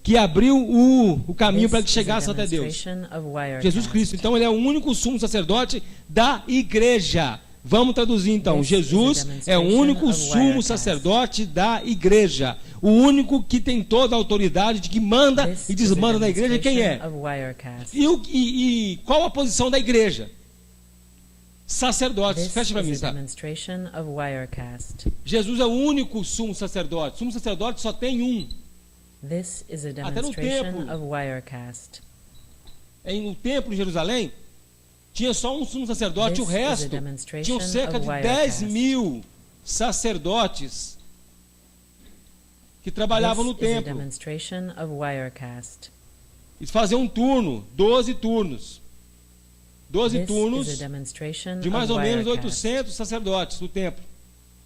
[SPEAKER 2] que abriu o caminho
[SPEAKER 3] This
[SPEAKER 2] para que
[SPEAKER 3] is a
[SPEAKER 2] chegasse até Deus?
[SPEAKER 3] demonstration of Wirecast.
[SPEAKER 2] Jesus Cristo. Então ele é o único sumo sacerdote da igreja. Vamos traduzir então.
[SPEAKER 3] This is a
[SPEAKER 2] Jesus é o único
[SPEAKER 3] demonstration of
[SPEAKER 2] sumo
[SPEAKER 3] Wirecast.
[SPEAKER 2] sacerdote da igreja. O único que tem toda a autoridade, de que manda
[SPEAKER 3] This
[SPEAKER 2] e
[SPEAKER 3] is a
[SPEAKER 2] desmanda na igreja, quem é?
[SPEAKER 3] demonstration of Wirecast.
[SPEAKER 2] E qual a posição da igreja? Sacerdotes.
[SPEAKER 3] This
[SPEAKER 2] Fecha para mim,
[SPEAKER 3] is a
[SPEAKER 2] tá?
[SPEAKER 3] demonstration of Wirecast.
[SPEAKER 2] Jesus é o único sumo sacerdote. Sumo sacerdote só tem um.
[SPEAKER 3] This is a
[SPEAKER 2] Até no
[SPEAKER 3] demonstration
[SPEAKER 2] templo.
[SPEAKER 3] of Wirecast.
[SPEAKER 2] No templo de Jerusalém, tinha só um sumo sacerdote,
[SPEAKER 3] This
[SPEAKER 2] o
[SPEAKER 3] is a
[SPEAKER 2] resto
[SPEAKER 3] demonstration
[SPEAKER 2] tinham cerca
[SPEAKER 3] of
[SPEAKER 2] de
[SPEAKER 3] Wirecast.
[SPEAKER 2] 10 mil sacerdotes que trabalhavam no
[SPEAKER 3] This is a
[SPEAKER 2] templo.
[SPEAKER 3] demonstration of Wirecast.
[SPEAKER 2] Eles faziam um turno, 12 turnos. 12
[SPEAKER 3] This
[SPEAKER 2] turnos
[SPEAKER 3] is a demonstration
[SPEAKER 2] de mais
[SPEAKER 3] of
[SPEAKER 2] ou menos
[SPEAKER 3] Wirecast.
[SPEAKER 2] 800 sacerdotes no templo.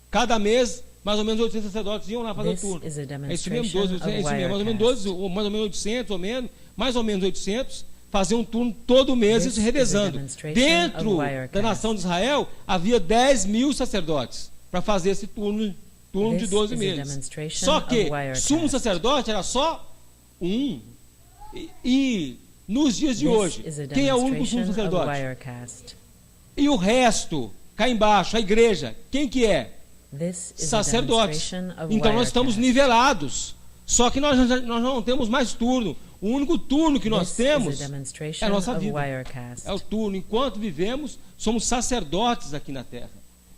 [SPEAKER 2] Cada mês, mais ou menos 800 sacerdotes iam lá fazer o
[SPEAKER 3] This
[SPEAKER 2] turno.
[SPEAKER 3] is a
[SPEAKER 2] É isso mesmo, 12,
[SPEAKER 3] demonstration
[SPEAKER 2] é
[SPEAKER 3] of
[SPEAKER 2] isso mesmo, mais ou menos
[SPEAKER 3] Wirecast.
[SPEAKER 2] 12, ou mais ou menos 800, ou menos, mais ou menos 800, faziam um turno todo mês,
[SPEAKER 3] This
[SPEAKER 2] isso
[SPEAKER 3] is a
[SPEAKER 2] revezando.
[SPEAKER 3] demonstration
[SPEAKER 2] Dentro
[SPEAKER 3] of Wirecast.
[SPEAKER 2] da nação de Israel, havia 10 mil sacerdotes para fazer esse turno de
[SPEAKER 3] This
[SPEAKER 2] 12
[SPEAKER 3] is a
[SPEAKER 2] meses.
[SPEAKER 3] demonstration
[SPEAKER 2] Só
[SPEAKER 3] of
[SPEAKER 2] que
[SPEAKER 3] Wirecast.
[SPEAKER 2] sumo sacerdote era só um. E nos dias de
[SPEAKER 3] This
[SPEAKER 2] hoje,
[SPEAKER 3] is a
[SPEAKER 2] quem é o único sumo
[SPEAKER 3] demonstration of
[SPEAKER 2] sacerdote?
[SPEAKER 3] Wirecast.
[SPEAKER 2] E o resto, cá embaixo, a igreja, quem que é?
[SPEAKER 3] This is a
[SPEAKER 2] Sacerdotes.
[SPEAKER 3] demonstration of
[SPEAKER 2] Então nós estamos
[SPEAKER 3] Wirecast.
[SPEAKER 2] nivelados. Só que nós não temos mais turno. O único turno que nós
[SPEAKER 3] This
[SPEAKER 2] temos
[SPEAKER 3] is a demonstration
[SPEAKER 2] é a nossa
[SPEAKER 3] of
[SPEAKER 2] vida.
[SPEAKER 3] Wirecast.
[SPEAKER 2] É o turno. Enquanto vivemos, somos sacerdotes aqui na terra.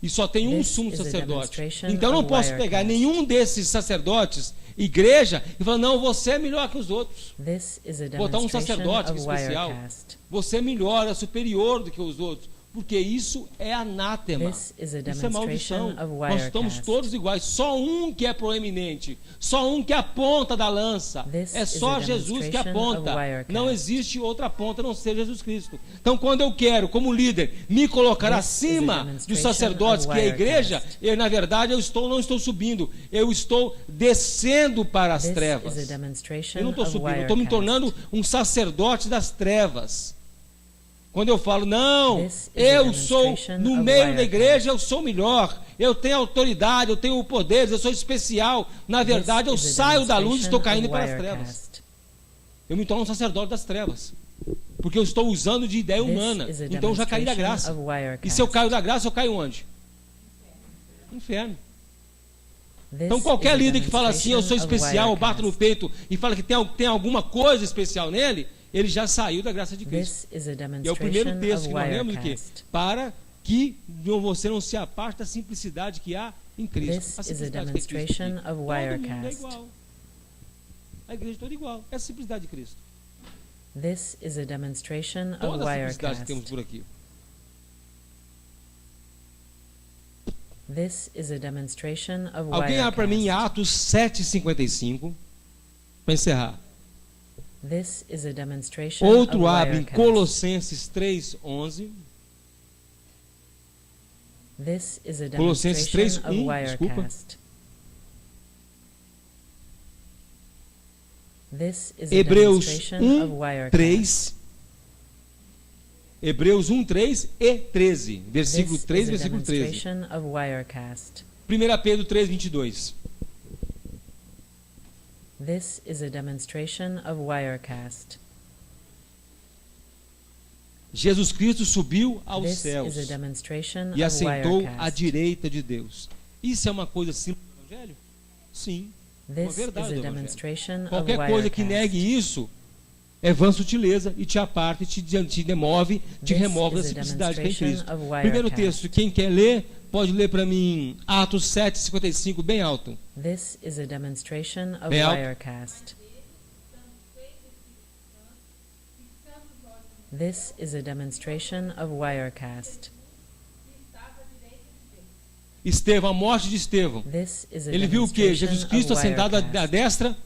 [SPEAKER 2] E só tem um
[SPEAKER 3] This
[SPEAKER 2] sumo
[SPEAKER 3] is a
[SPEAKER 2] sacerdote.
[SPEAKER 3] demonstration
[SPEAKER 2] Então eu não
[SPEAKER 3] of
[SPEAKER 2] posso
[SPEAKER 3] Wirecast.
[SPEAKER 2] pegar nenhum desses sacerdotes, igreja, e falar, não, você é melhor que os outros.
[SPEAKER 3] This is a
[SPEAKER 2] Botar um
[SPEAKER 3] demonstration
[SPEAKER 2] sacerdote
[SPEAKER 3] of
[SPEAKER 2] especial.
[SPEAKER 3] Wirecast.
[SPEAKER 2] Você é melhor, é superior do que os outros. Porque isso é anátema.
[SPEAKER 3] This is a
[SPEAKER 2] Isso é
[SPEAKER 3] demonstration
[SPEAKER 2] maldição.
[SPEAKER 3] of
[SPEAKER 2] Nós estamos
[SPEAKER 3] Wirecast.
[SPEAKER 2] todos iguais. Só um que é proeminente. Só um que é a ponta da lança.
[SPEAKER 3] This
[SPEAKER 2] É
[SPEAKER 3] is
[SPEAKER 2] só
[SPEAKER 3] a
[SPEAKER 2] Jesus que
[SPEAKER 3] demonstration
[SPEAKER 2] aponta.
[SPEAKER 3] of Wirecast.
[SPEAKER 2] Não existe outra ponta a não ser Jesus Cristo. Então, quando eu quero, como líder, me colocar
[SPEAKER 3] This
[SPEAKER 2] acima
[SPEAKER 3] is a
[SPEAKER 2] dos
[SPEAKER 3] demonstration
[SPEAKER 2] sacerdotes,
[SPEAKER 3] of
[SPEAKER 2] que é a igreja,
[SPEAKER 3] Wirecast.
[SPEAKER 2] na verdade, não estou subindo. Eu estou descendo para as
[SPEAKER 3] This
[SPEAKER 2] trevas.
[SPEAKER 3] is a demonstration
[SPEAKER 2] Eu não estou
[SPEAKER 3] of
[SPEAKER 2] subindo, eu estou me
[SPEAKER 3] Wirecast.
[SPEAKER 2] tornando um sacerdote das trevas. Quando eu falo, não,
[SPEAKER 3] This is a
[SPEAKER 2] eu sou,
[SPEAKER 3] demonstration
[SPEAKER 2] no
[SPEAKER 3] of
[SPEAKER 2] meio da
[SPEAKER 3] Wirecast.
[SPEAKER 2] igreja, eu sou melhor, eu tenho autoridade, eu tenho poderes, eu sou especial. Na verdade, eu
[SPEAKER 3] This is a
[SPEAKER 2] saio da luz e estou caindo
[SPEAKER 3] demonstration
[SPEAKER 2] para as
[SPEAKER 3] of
[SPEAKER 2] trevas.
[SPEAKER 3] Wirecast.
[SPEAKER 2] Eu me torno um sacerdote das trevas. Porque eu estou usando de ideia
[SPEAKER 3] This
[SPEAKER 2] humana.
[SPEAKER 3] is a
[SPEAKER 2] Então eu já caí da
[SPEAKER 3] demonstration
[SPEAKER 2] graça.
[SPEAKER 3] of Wirecast.
[SPEAKER 2] E se eu caio da graça, eu caio onde? Inferno.
[SPEAKER 3] This
[SPEAKER 2] Então
[SPEAKER 3] is
[SPEAKER 2] qualquer
[SPEAKER 3] a
[SPEAKER 2] líder que fala assim, eu sou
[SPEAKER 3] demonstration of
[SPEAKER 2] especial, eu bato no
[SPEAKER 3] Wirecast.
[SPEAKER 2] peito e fala que tem alguma coisa especial nele, ele já saiu da graça de Cristo.
[SPEAKER 3] This is a
[SPEAKER 2] E é o primeiro
[SPEAKER 3] demonstration
[SPEAKER 2] texto
[SPEAKER 3] of
[SPEAKER 2] que nós lemos aqui.
[SPEAKER 3] Wirecast.
[SPEAKER 2] Para que você não se aparte da simplicidade que há em Cristo.
[SPEAKER 3] This
[SPEAKER 2] A
[SPEAKER 3] is a
[SPEAKER 2] simplicidade que Cristo
[SPEAKER 3] demonstration
[SPEAKER 2] tem.
[SPEAKER 3] of
[SPEAKER 2] Todo mundo é
[SPEAKER 3] Wirecast.
[SPEAKER 2] igual. A igreja toda igual. É a simplicidade de Cristo.
[SPEAKER 3] This is a demonstration of
[SPEAKER 2] Toda a simplicidade que temos
[SPEAKER 3] Wirecast.
[SPEAKER 2] por aqui.
[SPEAKER 3] This is a demonstration of
[SPEAKER 2] Alguém abre para mim
[SPEAKER 3] Wirecast.
[SPEAKER 2] Atos 7:55 para encerrar.
[SPEAKER 3] This is a demonstration
[SPEAKER 2] Outro
[SPEAKER 3] of
[SPEAKER 2] abre em
[SPEAKER 3] Wirecast.
[SPEAKER 2] Colossenses 3:11.
[SPEAKER 3] This is a
[SPEAKER 2] Colossenses
[SPEAKER 3] demonstration of
[SPEAKER 2] 3:1, desculpa.
[SPEAKER 3] Wirecast. This is a
[SPEAKER 2] Hebreus
[SPEAKER 3] demonstration of Wirecast.
[SPEAKER 2] 1:3. Hebreus 1:3 e 13. Versículo
[SPEAKER 3] This
[SPEAKER 2] 3,
[SPEAKER 3] is a
[SPEAKER 2] versículo 13.
[SPEAKER 3] demonstration of Wirecast.
[SPEAKER 2] 1 Pedro 3:22.
[SPEAKER 3] This is a demonstration of Wirecast.
[SPEAKER 2] Jesus Cristo subiu aos
[SPEAKER 3] This
[SPEAKER 2] céus
[SPEAKER 3] is a demonstration
[SPEAKER 2] e
[SPEAKER 3] of
[SPEAKER 2] assentou
[SPEAKER 3] Wirecast.
[SPEAKER 2] à direita de Deus. Isso é uma coisa simples do Evangelho? Sim.
[SPEAKER 3] This
[SPEAKER 2] verdade
[SPEAKER 3] is
[SPEAKER 2] do
[SPEAKER 3] a
[SPEAKER 2] Evangelho.
[SPEAKER 3] demonstration of
[SPEAKER 2] Qualquer coisa que
[SPEAKER 3] Wirecast.
[SPEAKER 2] negue isso é vã sutileza e te aparta, e te demove, te
[SPEAKER 3] This
[SPEAKER 2] remove da
[SPEAKER 3] is a
[SPEAKER 2] simplicidade que é em
[SPEAKER 3] demonstration
[SPEAKER 2] Cristo.
[SPEAKER 3] of Wirecast.
[SPEAKER 2] Primeiro texto, quem quer ler, pode ler para mim Atos 7:55, bem alto.
[SPEAKER 3] This is a demonstration of
[SPEAKER 2] Bem alto.
[SPEAKER 3] Wirecast. This is a demonstration of Wirecast.
[SPEAKER 2] Estevão, a morte de Estevão.
[SPEAKER 3] This is a
[SPEAKER 2] Ele viu o quê?
[SPEAKER 3] demonstration
[SPEAKER 2] Jesus Cristo
[SPEAKER 3] of
[SPEAKER 2] assentado à
[SPEAKER 3] Wirecast.
[SPEAKER 2] destra,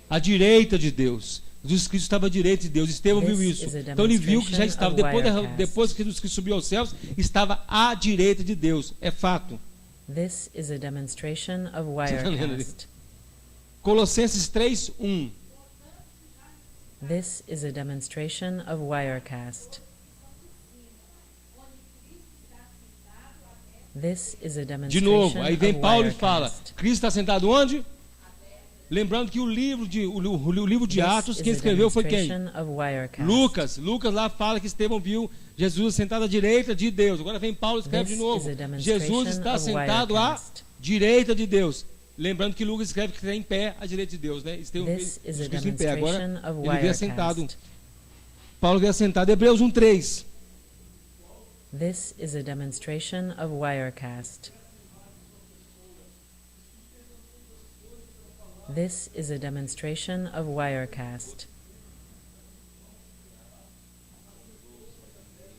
[SPEAKER 2] à direita de Deus. Jesus Cristo estava à direita de Deus. Estevão viu
[SPEAKER 3] This
[SPEAKER 2] isso.
[SPEAKER 3] is a
[SPEAKER 2] Então ele viu que já estava,
[SPEAKER 3] demonstration of Wirecast.
[SPEAKER 2] depois que Jesus Cristo subiu aos céus, estava à direita de Deus. É fato.
[SPEAKER 3] This is a demonstration of
[SPEAKER 2] tá lendo ali?
[SPEAKER 3] Wirecast.
[SPEAKER 2] Colossenses 3:1.
[SPEAKER 3] This is a demonstration of Wirecast. This is a
[SPEAKER 2] De
[SPEAKER 3] demonstration
[SPEAKER 2] novo, aí vem
[SPEAKER 3] of
[SPEAKER 2] Paulo e fala:
[SPEAKER 3] Wirecast.
[SPEAKER 2] Cristo está sentado onde? Lembrando que o livro de
[SPEAKER 3] This
[SPEAKER 2] Atos,
[SPEAKER 3] is
[SPEAKER 2] quem
[SPEAKER 3] a
[SPEAKER 2] escreveu foi quem?
[SPEAKER 3] demonstration of Wirecast.
[SPEAKER 2] Lucas. Lucas lá fala que Estevão viu Jesus sentado à direita de Deus. Agora vem Paulo e escreve
[SPEAKER 3] This
[SPEAKER 2] de novo:
[SPEAKER 3] is a demonstration
[SPEAKER 2] Jesus está
[SPEAKER 3] of
[SPEAKER 2] sentado à
[SPEAKER 3] Wirecast.
[SPEAKER 2] direita de Deus. Lembrando que Lucas escreve que está em pé à direita de Deus, né? Estevão
[SPEAKER 3] This is a
[SPEAKER 2] Jesus Cristo em pé. Agora
[SPEAKER 3] demonstration of
[SPEAKER 2] ele vê assentado.
[SPEAKER 3] Wirecast.
[SPEAKER 2] Paulo vê assentado. Hebreus 1:3.
[SPEAKER 3] This is a demonstration of Wirecast. This is a demonstration of Wirecast.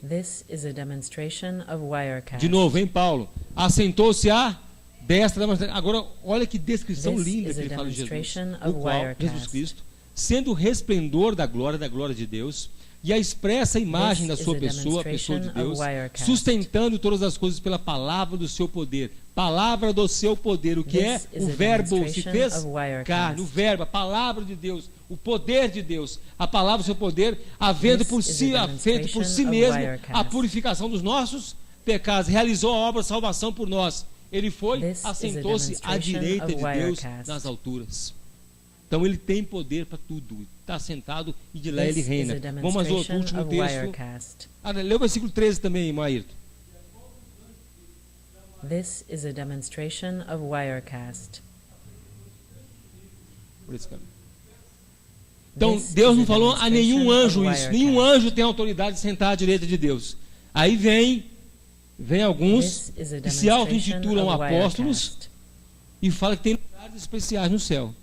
[SPEAKER 3] This is a demonstration of Wirecast.
[SPEAKER 2] De novo, vem Paulo. Assentou-se à destra da majestade. Agora, olha que descrição
[SPEAKER 3] This
[SPEAKER 2] linda
[SPEAKER 3] is
[SPEAKER 2] que
[SPEAKER 3] a
[SPEAKER 2] ele fala de Jesus.
[SPEAKER 3] demonstration
[SPEAKER 2] O
[SPEAKER 3] of
[SPEAKER 2] qual,
[SPEAKER 3] Wirecast.
[SPEAKER 2] Jesus Cristo, sendo o resplendor da glória de Deus, e a expressa imagem da
[SPEAKER 3] This
[SPEAKER 2] sua
[SPEAKER 3] is a
[SPEAKER 2] pessoa, a pessoa de
[SPEAKER 3] demonstration
[SPEAKER 2] Deus,
[SPEAKER 3] of Wirecast.
[SPEAKER 2] sustentando todas as coisas pela palavra do seu poder. Palavra do seu poder. O que é?
[SPEAKER 3] This is
[SPEAKER 2] O
[SPEAKER 3] a
[SPEAKER 2] verbo se
[SPEAKER 3] demonstration
[SPEAKER 2] fez
[SPEAKER 3] of Wirecast.
[SPEAKER 2] carne. O verbo, a palavra de Deus, o poder de Deus, a palavra do seu poder, havendo
[SPEAKER 3] This
[SPEAKER 2] por
[SPEAKER 3] is
[SPEAKER 2] si,
[SPEAKER 3] a
[SPEAKER 2] feito por si
[SPEAKER 3] demonstration of
[SPEAKER 2] mesmo
[SPEAKER 3] Wirecast.
[SPEAKER 2] a purificação dos nossos pecados, realizou a obra de salvação por nós. Ele foi,
[SPEAKER 3] This is a
[SPEAKER 2] assentou-se à
[SPEAKER 3] demonstration
[SPEAKER 2] direita
[SPEAKER 3] of
[SPEAKER 2] de Deus
[SPEAKER 3] Wirecast.
[SPEAKER 2] nas alturas. Então ele tem poder para tudo. Está sentado e de lá ele
[SPEAKER 3] This is
[SPEAKER 2] reina.
[SPEAKER 3] a
[SPEAKER 2] Vamos ao
[SPEAKER 3] demonstration
[SPEAKER 2] último
[SPEAKER 3] of
[SPEAKER 2] texto.
[SPEAKER 3] Wirecast.
[SPEAKER 2] Lê o versículo 13 também, Maírton.
[SPEAKER 3] This is a demonstration of Wirecast.
[SPEAKER 2] Por esse caminho. Então,
[SPEAKER 3] This
[SPEAKER 2] Deus
[SPEAKER 3] is
[SPEAKER 2] não
[SPEAKER 3] a
[SPEAKER 2] falou a nenhum
[SPEAKER 3] demonstration
[SPEAKER 2] anjo
[SPEAKER 3] of
[SPEAKER 2] isso.
[SPEAKER 3] Wirecast.
[SPEAKER 2] Nenhum anjo tem autoridade de sentar à direita de Deus. Aí vem alguns
[SPEAKER 3] This is a
[SPEAKER 2] que se
[SPEAKER 3] demonstration
[SPEAKER 2] auto-intitulam
[SPEAKER 3] of
[SPEAKER 2] apóstolos
[SPEAKER 3] Wirecast.
[SPEAKER 2] e falam que tem lugares especiais no céu.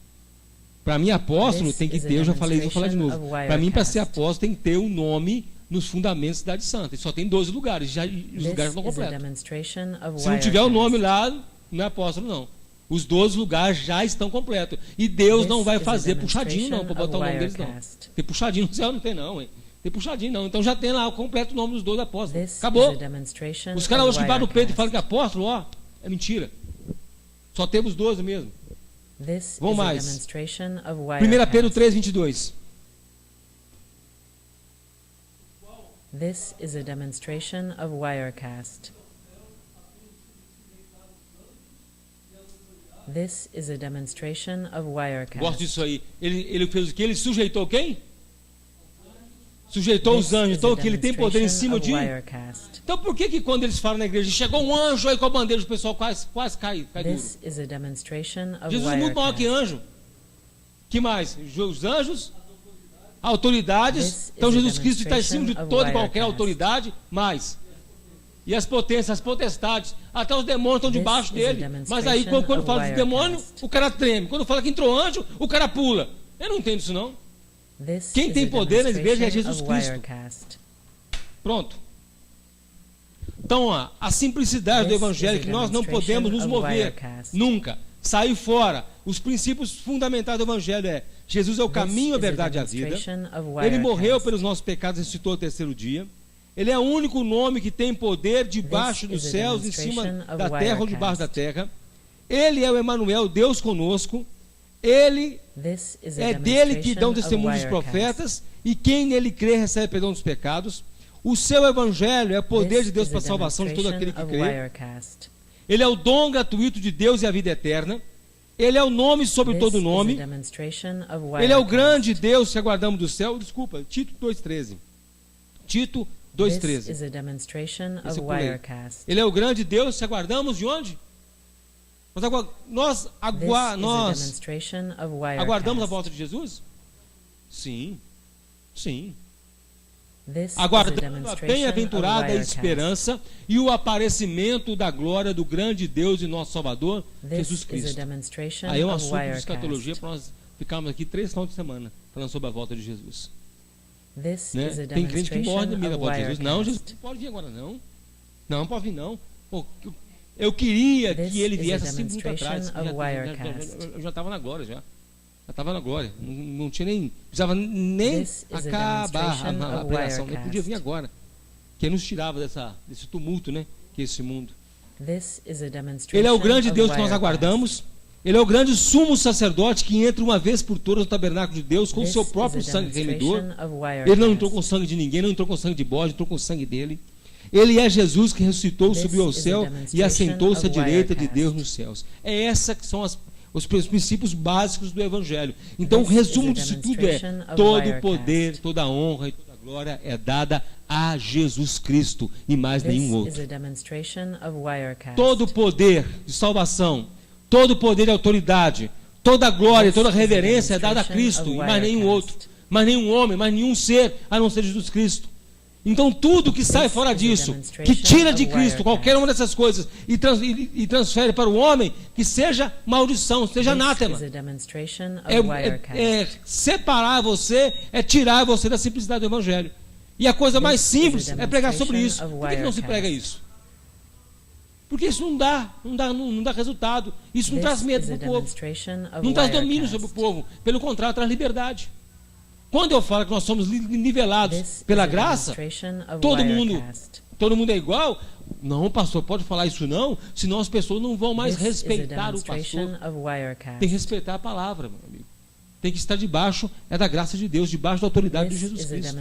[SPEAKER 2] Para mim, apóstolo
[SPEAKER 3] This
[SPEAKER 2] tem que
[SPEAKER 3] is a
[SPEAKER 2] ter, eu já falei isso, vou falar de novo.
[SPEAKER 3] demonstration of
[SPEAKER 2] Para mim, para ser
[SPEAKER 3] Wirecast.
[SPEAKER 2] apóstolo, tem que ter um nome nos fundamentos da Cidade Santa. E só tem 12 lugares, e os
[SPEAKER 3] This
[SPEAKER 2] lugares estão
[SPEAKER 3] is a
[SPEAKER 2] completos.
[SPEAKER 3] demonstration of
[SPEAKER 2] Se não tiver o
[SPEAKER 3] Wirecast.
[SPEAKER 2] nome lá, não é apóstolo, não. Os 12 lugares já estão completos. E Deus
[SPEAKER 3] This
[SPEAKER 2] não vai
[SPEAKER 3] is a
[SPEAKER 2] fazer puxadinho, não, para
[SPEAKER 3] demonstration
[SPEAKER 2] botar o
[SPEAKER 3] of
[SPEAKER 2] nome deles, não.
[SPEAKER 3] Wirecast.
[SPEAKER 2] Tem puxadinho no céu? Não tem, não, hein? Tem puxadinho, não. Então já tem lá o completo nome dos 12 apóstolos.
[SPEAKER 3] This
[SPEAKER 2] Acabou.
[SPEAKER 3] is a demonstration
[SPEAKER 2] Os caras
[SPEAKER 3] of
[SPEAKER 2] hoje que batem no peito e
[SPEAKER 3] Wirecast.
[SPEAKER 2] falam que é apóstolo, ó, é mentira. Só temos 12 mesmo.
[SPEAKER 3] This
[SPEAKER 2] Vamos
[SPEAKER 3] is a
[SPEAKER 2] mais.
[SPEAKER 3] demonstration of
[SPEAKER 2] 1
[SPEAKER 3] Wirecast.
[SPEAKER 2] Pedro 3:22.
[SPEAKER 3] This is a demonstration of Wirecast. This is a demonstration of Wirecast.
[SPEAKER 2] Gosto disso aí. Ele fez o quê? Ele sujeitou quem? Sujeitou os
[SPEAKER 3] This
[SPEAKER 2] anjos.
[SPEAKER 3] is
[SPEAKER 2] Então
[SPEAKER 3] a
[SPEAKER 2] que ele tem poder em cima de...
[SPEAKER 3] demonstration of Wirecast.
[SPEAKER 2] Então por que quando eles falam na igreja, chegou um anjo aí com a bandeira, o pessoal quase cai duro?
[SPEAKER 3] This is a demonstration of
[SPEAKER 2] Jesus é muito maior que
[SPEAKER 3] Wirecast.
[SPEAKER 2] anjo. Que mais? Os anjos, autoridades.
[SPEAKER 3] This
[SPEAKER 2] Então
[SPEAKER 3] is a
[SPEAKER 2] Jesus Cristo está em cima de
[SPEAKER 3] demonstration of
[SPEAKER 2] toda e qualquer
[SPEAKER 3] Wirecast.
[SPEAKER 2] autoridade, mais. E as potências, as potestades, até os demônios estão
[SPEAKER 3] This
[SPEAKER 2] debaixo
[SPEAKER 3] is a
[SPEAKER 2] dele. Mas aí
[SPEAKER 3] demonstration
[SPEAKER 2] quando
[SPEAKER 3] of
[SPEAKER 2] fala de demônio,
[SPEAKER 3] Wirecast.
[SPEAKER 2] o cara treme. Quando fala que entrou anjo, o cara pula. Eu não entendo isso não.
[SPEAKER 3] This
[SPEAKER 2] Quem
[SPEAKER 3] is
[SPEAKER 2] tem
[SPEAKER 3] a
[SPEAKER 2] poder na igreja é
[SPEAKER 3] demonstration
[SPEAKER 2] Jesus
[SPEAKER 3] of
[SPEAKER 2] Cristo.
[SPEAKER 3] Wirecast.
[SPEAKER 2] Pronto. Então, ó, a simplicidade do
[SPEAKER 3] This
[SPEAKER 2] evangelho
[SPEAKER 3] is a
[SPEAKER 2] que nós não podemos nos
[SPEAKER 3] demonstration of
[SPEAKER 2] mover
[SPEAKER 3] Wirecast.
[SPEAKER 2] nunca. Sair fora. Os princípios fundamentais do evangelho é Jesus é o caminho, a verdade e a vida. Ele morreu pelos nossos pecados e ressuscitou ao terceiro dia. Ele é o único nome que tem poder debaixo dos céus, em cima da terra ou debaixo da terra. Ele é o Emanuel, Deus conosco. Ele é dele que dão testemunho os profetas, e quem nele crê recebe perdão dos pecados. O seu evangelho é o poder de Deus para a salvação de todo aquele que crê. Ele é o dom gratuito de Deus e a vida eterna. Ele é o nome sobre todo nome. Ele é o grande Deus que aguardamos do céu. Desculpa, Tito 2,13. Tito 2,13. Ele é o grande Deus que aguardamos de onde? Nós aguardamos a volta de Jesus? Sim. Sim. Aguardando a bem-aventurada esperança e o aparecimento da glória do grande Deus e nosso Salvador, Jesus Cristo. Aí é um assunto de escatologia para nós ficarmos aqui 3 finais de semana falando sobre a volta de Jesus. Né? Tem crente que morre no meio da volta de Jesus. Não, Jesus não pode vir agora não. Não pode vir não. Pô, eu queria que ele viesse assim muito atrás. Eu já estava na glória já. Já estava na glória, não tinha nem, precisava nem acabar a pregação, nem podia vir agora, que nos tirava desse tumulto, né, que é esse mundo. Ele é o grande Deus que nós aguardamos. Ele é o grande sumo sacerdote que entra uma vez por todas no tabernáculo de Deus com o seu próprio sangue remidor. Ele não entrou com sangue de ninguém, não entrou com sangue de bode, entrou com o sangue dele. Ele é Jesus que ressuscitou, subiu ao céu e assentou-se à direita de Deus nos céus. Essa que são os princípios básicos do Evangelho. Então, o resumo disso tudo é: todo o poder, toda a honra e toda a glória é dada a Jesus Cristo e mais nenhum outro. Todo o poder de salvação, todo o poder de autoridade, toda a glória, toda a reverência é dada a Cristo e mais nenhum outro, mais nenhum homem, mais nenhum ser, a não ser Jesus Cristo. Então tudo que sai fora disso, que tira de Cristo qualquer uma dessas coisas e transfere para o homem, que seja maldição, seja anátema. É separar você, é tirar você da simplicidade do Evangelho. E a coisa mais simples é pregar sobre isso. Por que não se prega isso? Porque isso não dá resultado. Isso não traz medo para o povo. Não traz domínio sobre o povo. Pelo contrário, traz liberdade. Quando eu falo que nós somos nivelados pela graça, todo mundo é igual. Não, pastor, pode falar isso não, senão as pessoas não vão mais respeitar o pastor. Tem que respeitar a palavra, meu amigo. Tem que estar debaixo da graça de Deus, debaixo da autoridade de Jesus Cristo.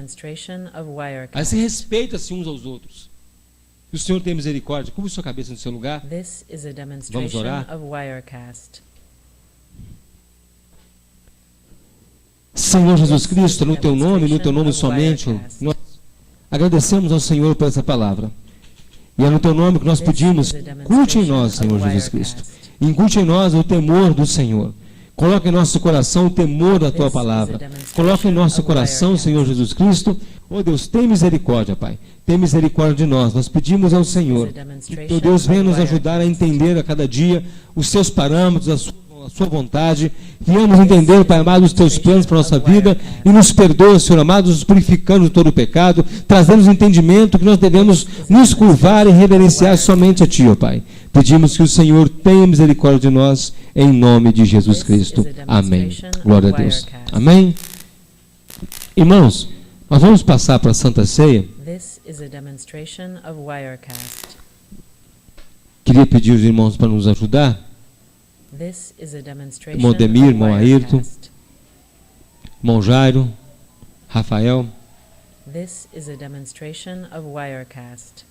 [SPEAKER 2] Aí se respeita-se uns aos outros. Que o Senhor tenha misericórdia. Curva sua cabeça no seu lugar. Vamos orar. Senhor Jesus Cristo, no Teu nome somente, nós agradecemos ao Senhor por essa palavra. E é no Teu nome que nós pedimos: incute em nós, Senhor Jesus Cristo. Incute em nós o temor do Senhor. Coloque em nosso coração o temor da Tua palavra. Coloque em nosso coração, Senhor Jesus Cristo. Oh Deus, tem misericórdia, Pai. Tem misericórdia de nós. Nós pedimos ao Senhor que o Deus venha nos ajudar a entender a cada dia os Seus parâmetros, a sua vontade. Viemos entender, Pai amado, os Teus planos para a nossa vida, e nos perdoa, Senhor amado, nos purificando de todo o pecado, trazendo entendimento que nós devemos nos curvar e reverenciar somente a Ti, ó Pai. Pedimos que o Senhor tenha misericórdia de nós, em nome de Jesus Cristo. Amém. Glória a Deus. Amém. Irmãos, nós vamos passar para a Santa Ceia. Queria pedir aos irmãos para nos ajudar. Irmão Demir, irmão Ayrton, irmão Jairo, Rafael.
[SPEAKER 3] This is a demonstration of Wirecast.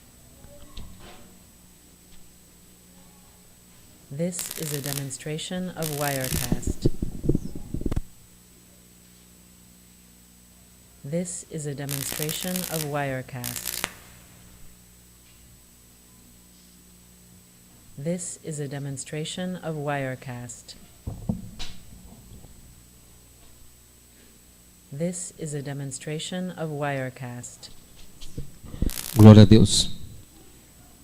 [SPEAKER 3] This is a demonstration of Wirecast. This is a demonstration of Wirecast. This is a demonstration of Wirecast. This is a demonstration of Wirecast.
[SPEAKER 2] Glória a Deus.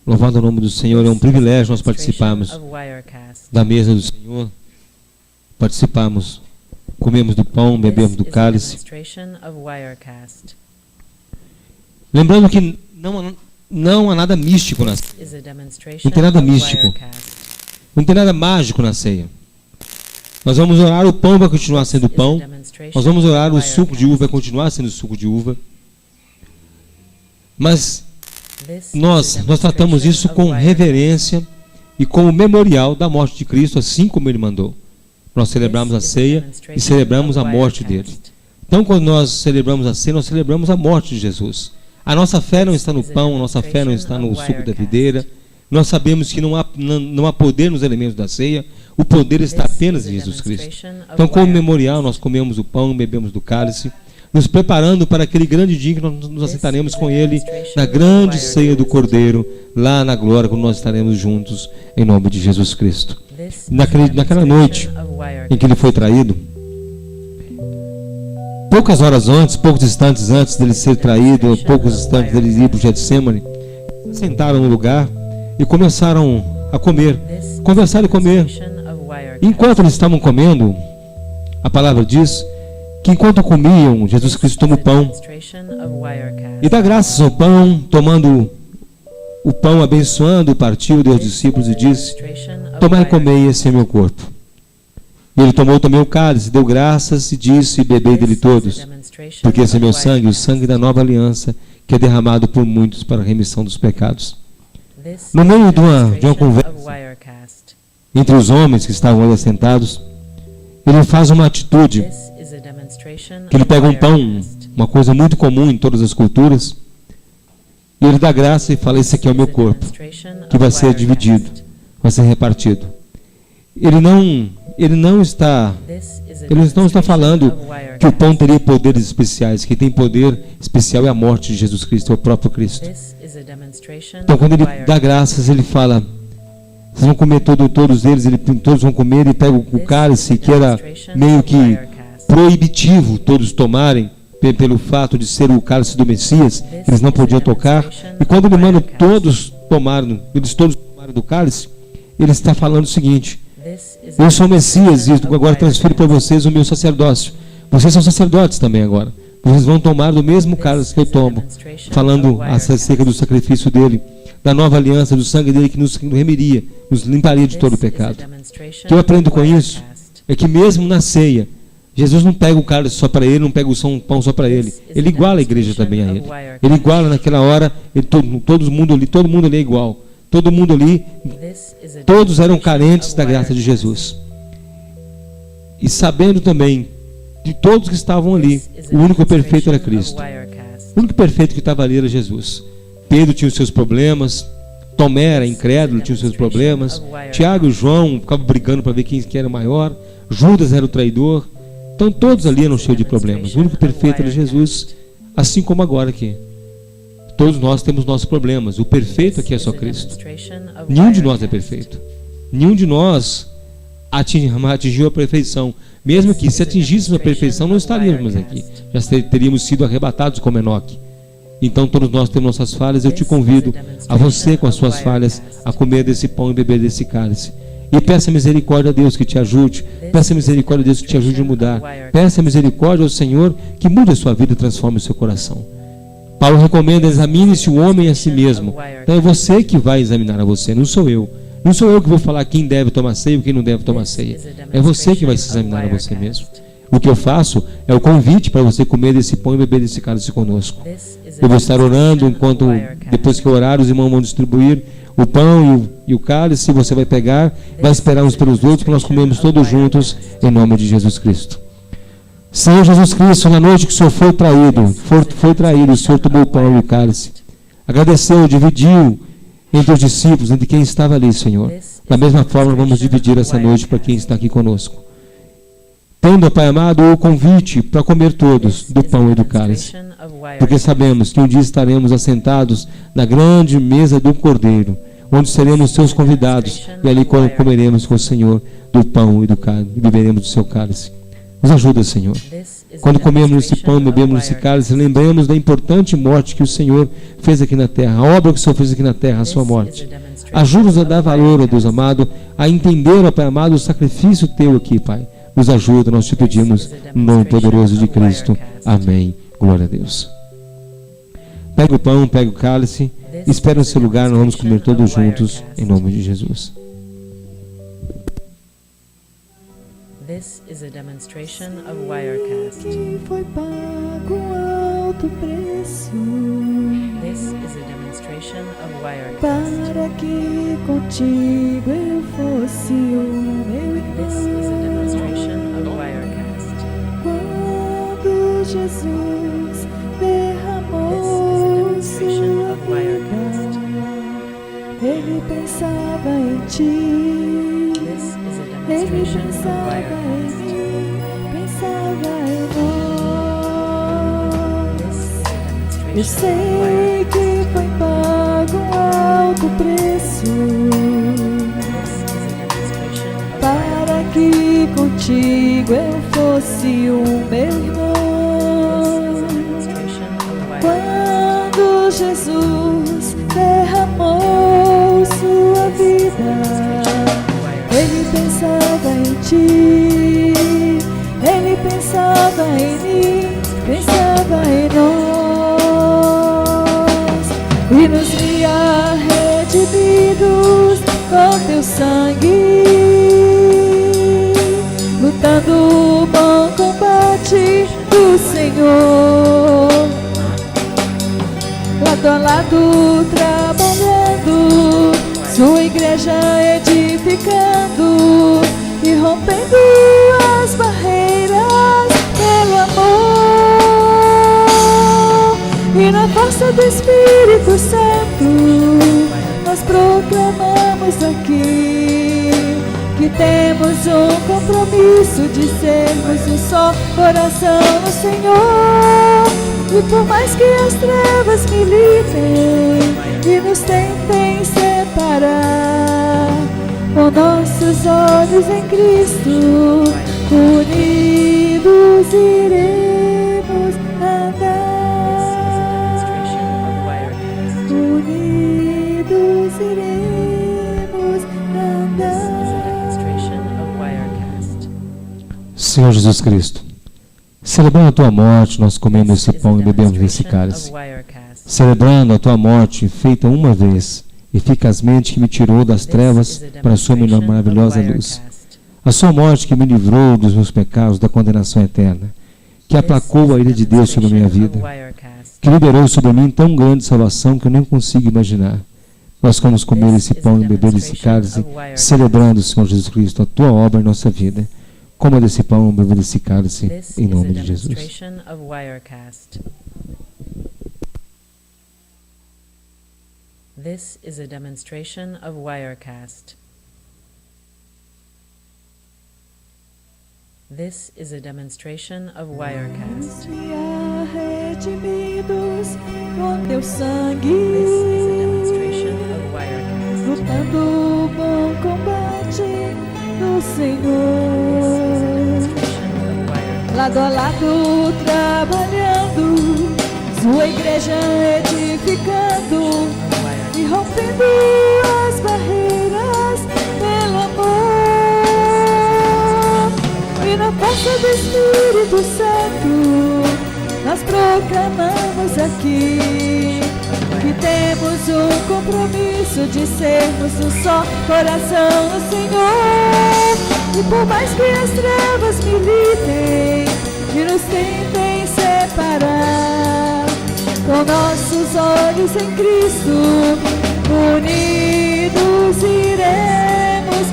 [SPEAKER 2] Louvado o nome do Senhor, é um privilégio nós participarmos da mesa do Senhor, participarmos, comemos do pão, bebemos do cálice. Lembrando que não há nada místico na ceia. Não tem nada místico. Não tem nada mágico na ceia. Nós vamos orar, o pão vai continuar sendo pão. Nós vamos orar, o suco de uva vai continuar sendo suco de uva. Mas nós tratamos isso com reverência e como memorial da morte de Cristo, assim como Ele mandou. Nós celebramos a ceia e celebramos a morte dele. Então, quando nós celebramos a ceia, nós celebramos a morte de Jesus. A nossa fé não está no pão, a nossa fé não está no suco da videira. Nós sabemos que não há poder nos elementos da ceia, o poder está apenas em Jesus Cristo. Então, como memorial, nós comemos o pão, bebemos do cálice, nos preparando para aquele grande dia que nós nos assentaremos com Ele na grande ceia do Cordeiro, lá na glória, quando nós estaremos juntos, em nome de Jesus Cristo. Naquela noite em que Ele foi traído, poucas horas antes, poucos instantes antes dele ser traído, poucos instantes dele ir para o Getsemane, sentaram no lugar e começaram a comer, conversar e comer. Enquanto eles estavam comendo, a palavra diz que enquanto comiam, Jesus Cristo toma o pão e dá graças ao pão, tomando o pão, abençoando, partiu, deu aos discípulos e disse: tomai e comei, esse é meu corpo. E ele tomou também o cálice, deu graças e disse: bebei dele todos, porque esse é meu sangue, o sangue da nova aliança, que é derramado por muitos para a remissão dos pecados. No meio de uma conversa entre os homens que estavam ali assentados, ele faz uma atitude, que ele pega um pão, uma coisa muito comum em todas as culturas, e ele dá graça e fala: esse aqui é o meu corpo, que vai ser dividido, vai ser repartido. Ele não está falando que o pão teria poderes especiais. Quem tem poder especial é a morte de Jesus Cristo, é o próprio Cristo. Então, quando ele dá graças, ele fala: vocês vão comer todos eles, todos vão comer, e pega o cálice, que era meio que proibitivo todos tomarem, pelo fato de ser o cálice do Messias, eles não podiam tocar. E quando ele manda todos tomarem, eles todos tomaram do cálice, ele está falando o seguinte: eu sou o Messias e agora transfiro para vocês o meu sacerdócio. Vocês são sacerdotes também agora. Vocês vão tomar do mesmo cálice que eu tomo, falando acerca do sacrifício dele, da nova aliança, do sangue dele que nos remiria, nos limparia de todo o pecado. O que eu aprendo com isso é que mesmo na ceia, Jesus não pega o cálice só para ele, não pega o pão só para ele. Ele iguala a igreja também a ele. Ele iguala naquela hora, todo mundo ali é igual. Todo mundo ali, todos eram carentes da graça de Jesus. E sabendo também de todos que estavam ali, o único perfeito era Cristo. O único perfeito que estava ali era Jesus. Pedro tinha os seus problemas, Tomé era incrédulo, tinha os seus problemas, Tiago e João ficavam brigando para ver quem era o maior, Judas era o traidor. Então todos ali eram cheios de problemas. O único perfeito era Jesus, assim como agora aqui. Todos nós temos nossos problemas. O perfeito aqui é só Cristo. Nenhum de nós é perfeito. Nenhum de nós atingiu a perfeição. Mesmo que se atingíssemos a perfeição, não estaríamos aqui. Já teríamos sido arrebatados como Enoque. Então todos nós temos nossas falhas. Eu te convido, a você com as suas falhas, a comer desse pão e beber desse cálice. E peça misericórdia a Deus que te ajude. Peça misericórdia a Deus que te ajude a mudar. Peça misericórdia ao Senhor que mude a sua vida e transforme o seu coração. Paulo recomenda: examine-se o homem a si mesmo. Então é você que vai examinar a você, não sou eu. Não sou eu que vou falar quem deve tomar ceia e quem não deve tomar ceia. É você que vai se examinar a você mesmo. O que eu faço é o convite para você comer desse pão e beber desse cálice conosco. Eu vou estar orando, enquanto depois que eu orar, os irmãos vão distribuir o pão e o cálice. Você vai pegar, vai esperar uns pelos outros, para nós comermos todos juntos, em nome de Jesus Cristo. Senhor Jesus Cristo, na noite que o Senhor foi traído, o Senhor tomou o pão e o cálice, agradeceu, dividiu entre os discípulos, entre quem estava ali, Senhor. Da mesma forma, vamos dividir essa noite para quem está aqui conosco. Tendo, Pai amado, o convite para comer todos do pão e do cálice, porque sabemos que um dia estaremos assentados na grande mesa do Cordeiro, onde seremos seus convidados, e ali comeremos com o Senhor do pão e do cálice, e beberemos do seu cálice. Nos ajuda, Senhor. Quando comemos esse pão e bebemos esse cálice, lembremos da importante morte que o Senhor fez aqui na terra, a obra que o Senhor fez aqui na terra, a sua morte. Ajuda-nos a dar valor, ó Deus amado, a entender, ó Pai amado, o sacrifício teu aqui, Pai. Nos ajuda, nós te pedimos, no nome poderoso de Cristo. Amém. Glória a Deus. Pega o pão, pega o cálice, espera no seu lugar, nós vamos comer todos juntos, em nome de Jesus.
[SPEAKER 3] This is a demonstration of Wirecast.
[SPEAKER 1] Que foi pago alto preço.
[SPEAKER 3] This is a demonstration of Wirecast.
[SPEAKER 1] Para que contigo eu fosse o meu irmão.
[SPEAKER 3] This is a demonstration of Wirecast.
[SPEAKER 1] Quando Jesus derramou
[SPEAKER 3] This is a demonstration
[SPEAKER 1] sua
[SPEAKER 3] of Wirecast.
[SPEAKER 1] vida, ele pensava em ti.
[SPEAKER 3] This is a
[SPEAKER 1] Ele
[SPEAKER 3] demonstration of
[SPEAKER 1] pensava em
[SPEAKER 3] Wirecast.
[SPEAKER 1] mim, pensava em
[SPEAKER 3] This
[SPEAKER 1] nós.
[SPEAKER 3] is a
[SPEAKER 1] Eu
[SPEAKER 3] demonstration of
[SPEAKER 1] sei
[SPEAKER 3] Wirecast.
[SPEAKER 1] que foi pago alto preço
[SPEAKER 3] This is a demonstration of
[SPEAKER 1] para
[SPEAKER 3] Wirecast.
[SPEAKER 1] que contigo eu fosse o meu
[SPEAKER 3] This is
[SPEAKER 1] irmão.
[SPEAKER 3] a demonstration of Wirecast.
[SPEAKER 1] Quando Jesus derramou sua vida, ele pensava em ti, ele pensava em mim, pensava em nós, e nos via redimidos com teu sangue, lutando o bom combate do Senhor, lado a lado trabalhando, sua igreja edificando e rompendo as barreiras pelo amor. E na força do Espírito Santo, nós proclamamos aqui que temos um compromisso de sermos um só coração no Senhor. E por mais que as trevas militem e nos tentem separar, com nossos olhos em Cristo, unidos iremos andar. Unidos iremos andar.
[SPEAKER 2] Senhor Jesus Cristo, celebrando a tua morte, nós comemos esse pão e bebemos desse cálice. Celebrando a tua morte, feita uma vez, eficazmente, que me tirou das trevas para a sua maravilhosa luz. A sua morte que me livrou dos meus pecados, da condenação eterna, que aplacou a ira de Deus sobre a minha vida, que liberou sobre mim tão grande salvação que eu nem consigo imaginar. Nós vamos comer esse pão e beber desse cálice, celebrando, Senhor Jesus Cristo, a tua obra em nossa vida. Coma desse pão e beba desse cálice, em nome de Jesus.
[SPEAKER 3] This is a demonstration of Wirecast. This is a demonstration of Wirecast.
[SPEAKER 1] Redimidos com teu sangue,
[SPEAKER 3] This is a demonstration of Wirecast.
[SPEAKER 1] lutando o bom combate do Senhor,
[SPEAKER 3] Demonstration of Wirecast.
[SPEAKER 1] lado a lado trabalhando, sua igreja edificando e rompendo as barreiras pelo amor. E na força do Espírito Santo, nós proclamamos aqui que temos um compromisso de sermos um só coração no Senhor. E por mais que as trevas militem e nos tentem separar, com nossos olhos em Cristo, unidos iremos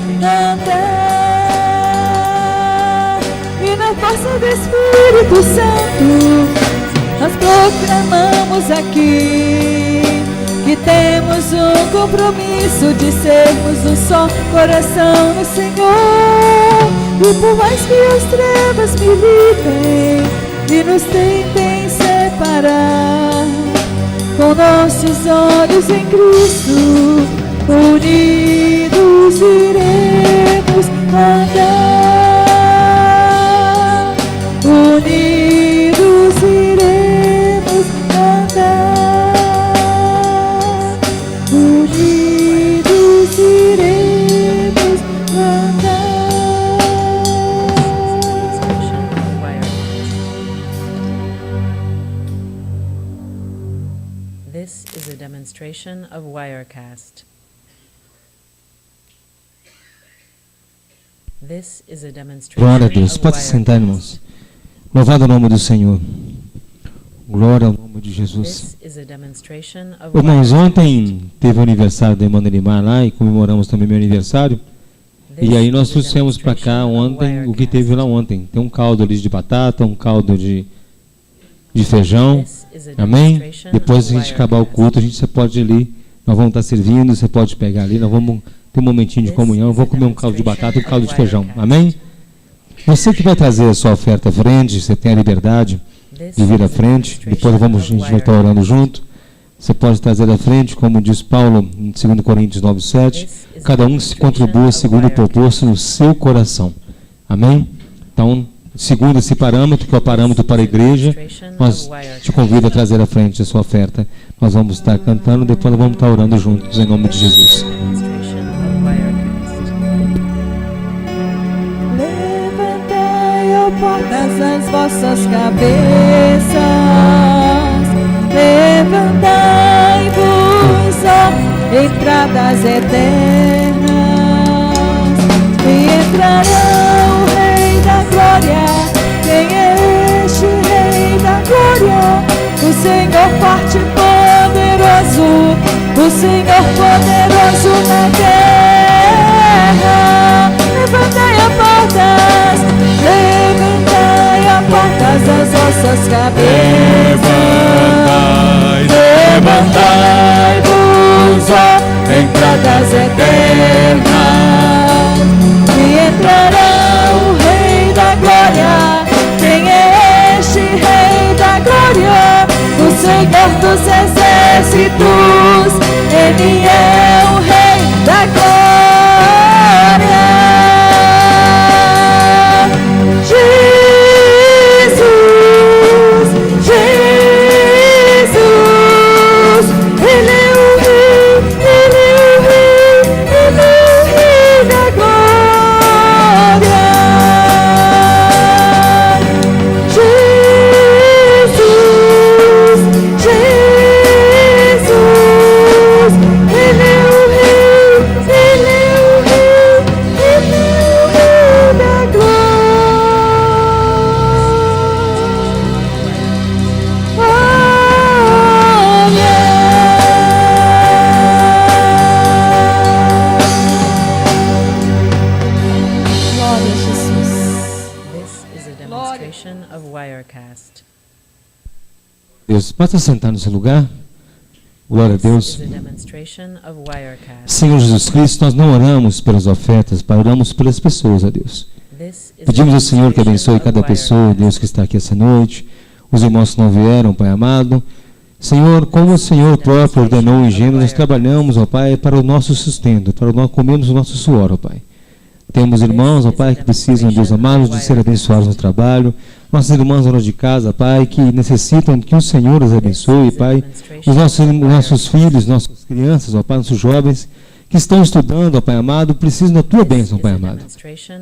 [SPEAKER 1] andar. E na força do Espírito Santo, nós proclamamos aqui que temos um compromisso de sermos um só coração no Senhor. E por mais que as trevas militem e nos tentem separar, com nossos olhos em Cristo, unidos iremos andar. Unidos iremos andar. Unidos iremos andar.
[SPEAKER 3] Demonstration of Wirecast. This is a demonstration of Wirecast. This is a demonstration
[SPEAKER 2] Glória a Deus.
[SPEAKER 3] of
[SPEAKER 2] Pode se sentar,
[SPEAKER 3] Wirecast.
[SPEAKER 2] irmãos. Louvado o nome do Senhor. Glória ao nome de Jesus.
[SPEAKER 3] This is a demonstration of
[SPEAKER 2] Irmãos,
[SPEAKER 3] Wirecast.
[SPEAKER 2] ontem teve o aniversário da irmã Nelimar lá e comemoramos também meu aniversário.
[SPEAKER 3] This
[SPEAKER 2] E aí nós
[SPEAKER 3] is a
[SPEAKER 2] trouxemos para cá
[SPEAKER 3] demonstration of
[SPEAKER 2] ontem o que
[SPEAKER 3] Wirecast.
[SPEAKER 2] teve lá ontem. Tem um caldo ali de batata, um caldo de feijão.
[SPEAKER 3] This is a
[SPEAKER 2] Amém?
[SPEAKER 3] demonstration
[SPEAKER 2] Depois
[SPEAKER 3] of
[SPEAKER 2] a gente acabar o
[SPEAKER 3] Wirecast.
[SPEAKER 2] culto, você pode ir ali. Nós vamos estar servindo, você pode pegar ali. Nós vamos ter um momentinho de comunhão. Eu vou comer um caldo de batata e um caldo de feijão. Amém? Você que vai trazer a sua oferta à frente, você tem a liberdade de vir à frente. Depois a gente vai estar orando junto. Você pode trazer à frente, como diz Paulo em 2 Coríntios 9:7. Cada um se contribua segundo o proposto no seu coração. Amém? Então, segundo esse parâmetro, que é o parâmetro para a igreja, nós te convido a trazer à frente a sua oferta. Nós vamos estar cantando, depois nós vamos estar orando juntos, em nome de Jesus.
[SPEAKER 3] Demonstration of Wirecast.
[SPEAKER 1] Levantai, ó portas, as vossas cabeças. Levantai-vos, ó entradas eternas. E entrará o Rei da Glória. Quem é este Rei da Glória? O Senhor forte e poderoso, o Senhor poderoso na terra. Levantai a portas, levantai a portas as vossas cabeças. Levantai-vos, ó entradas eternas, e entrará o Rei da Glória. Quem é este Rei da Glória? O Senhor dos exércitos, Ele é o Rei da Glória. Jesus, Jesus, Ele é o Rei, Ele é o Rei, Ele é o Rei da Glória. Jesus, Jesus, Ele é o Rei, Ele é o Rei, Ele é o Rei da Glória a Jesus.
[SPEAKER 3] This is a demonstration of Wirecast.
[SPEAKER 2] Deus, basta sentar no seu lugar. Glória a Deus.
[SPEAKER 3] This is a demonstration of Wirecast.
[SPEAKER 2] Senhor Jesus Cristo, nós não oramos pelas ofertas, oramos pelas pessoas, ó Deus.
[SPEAKER 3] This is a
[SPEAKER 2] Pedimos ao Senhor que
[SPEAKER 3] demonstration
[SPEAKER 2] abençoe
[SPEAKER 3] of
[SPEAKER 2] cada pessoa,
[SPEAKER 3] Wirecast.
[SPEAKER 2] Deus, que está aqui essa noite. Os irmãos que não vieram, Pai amado. Senhor, como o Senhor próprio ordenou em Gênesis, nós trabalhamos, ó Pai, para o nosso sustento, para nós comermos o nosso suor, ó Pai. Temos irmãos, ó Pai, que precisam, Deus amado, de ser abençoados no trabalho. Nossos irmãos donas de casa, Pai, que necessitam que o Senhor os abençoe, Pai. Os nossos filhos, nossas crianças, ó Pai, nossos jovens que estão estudando, ó Pai amado, precisam da Tua bênção, Pai amado.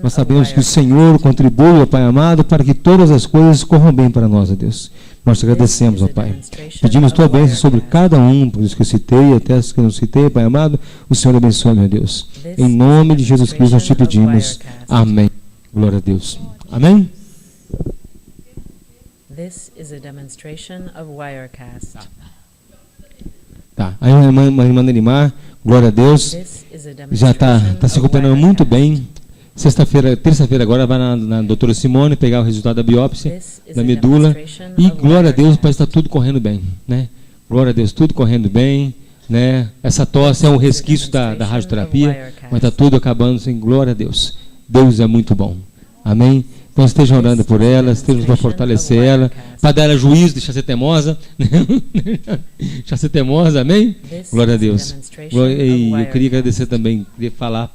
[SPEAKER 2] Nós sabemos que o Senhor contribui, ó Pai amado, para que todas as coisas corram bem para nós, ó Deus. Nós te agradecemos, ó Pai. Pedimos Tua bênção sobre cada um, por isso que eu citei, até os que eu não citei, Pai amado. O Senhor abençoe, meu Deus. Em nome de Jesus Cristo nós te pedimos. Amém. Glória a Deus. Amém?
[SPEAKER 3] This is a demonstration of Wirecast.
[SPEAKER 2] Tá. Aí a irmã Nelimar, glória a Deus,
[SPEAKER 3] This is a
[SPEAKER 2] já está
[SPEAKER 3] demonstration
[SPEAKER 2] se
[SPEAKER 3] of
[SPEAKER 2] recuperando muito
[SPEAKER 3] Wirecast.
[SPEAKER 2] bem. Terça-feira agora vai na doutora Simone pegar o resultado da biópsia
[SPEAKER 3] This is
[SPEAKER 2] da
[SPEAKER 3] a
[SPEAKER 2] medula.
[SPEAKER 3] demonstration
[SPEAKER 2] E
[SPEAKER 3] of
[SPEAKER 2] glória a Deus,
[SPEAKER 3] Wirecast.
[SPEAKER 2] para estar tudo correndo bem, né? Glória a Deus, tudo correndo bem, né? Essa tosse é um resquício da radioterapia, mas está tudo acabando sem glória a Deus. Deus é muito bom. Amém? Então estejam orando por ela, estejam para fortalecer ela, para dar ela juízo, deixar ser teimosa. Deixar ser teimosa, amém? Glória a Deus. E eu queria agradecer também, queria falar,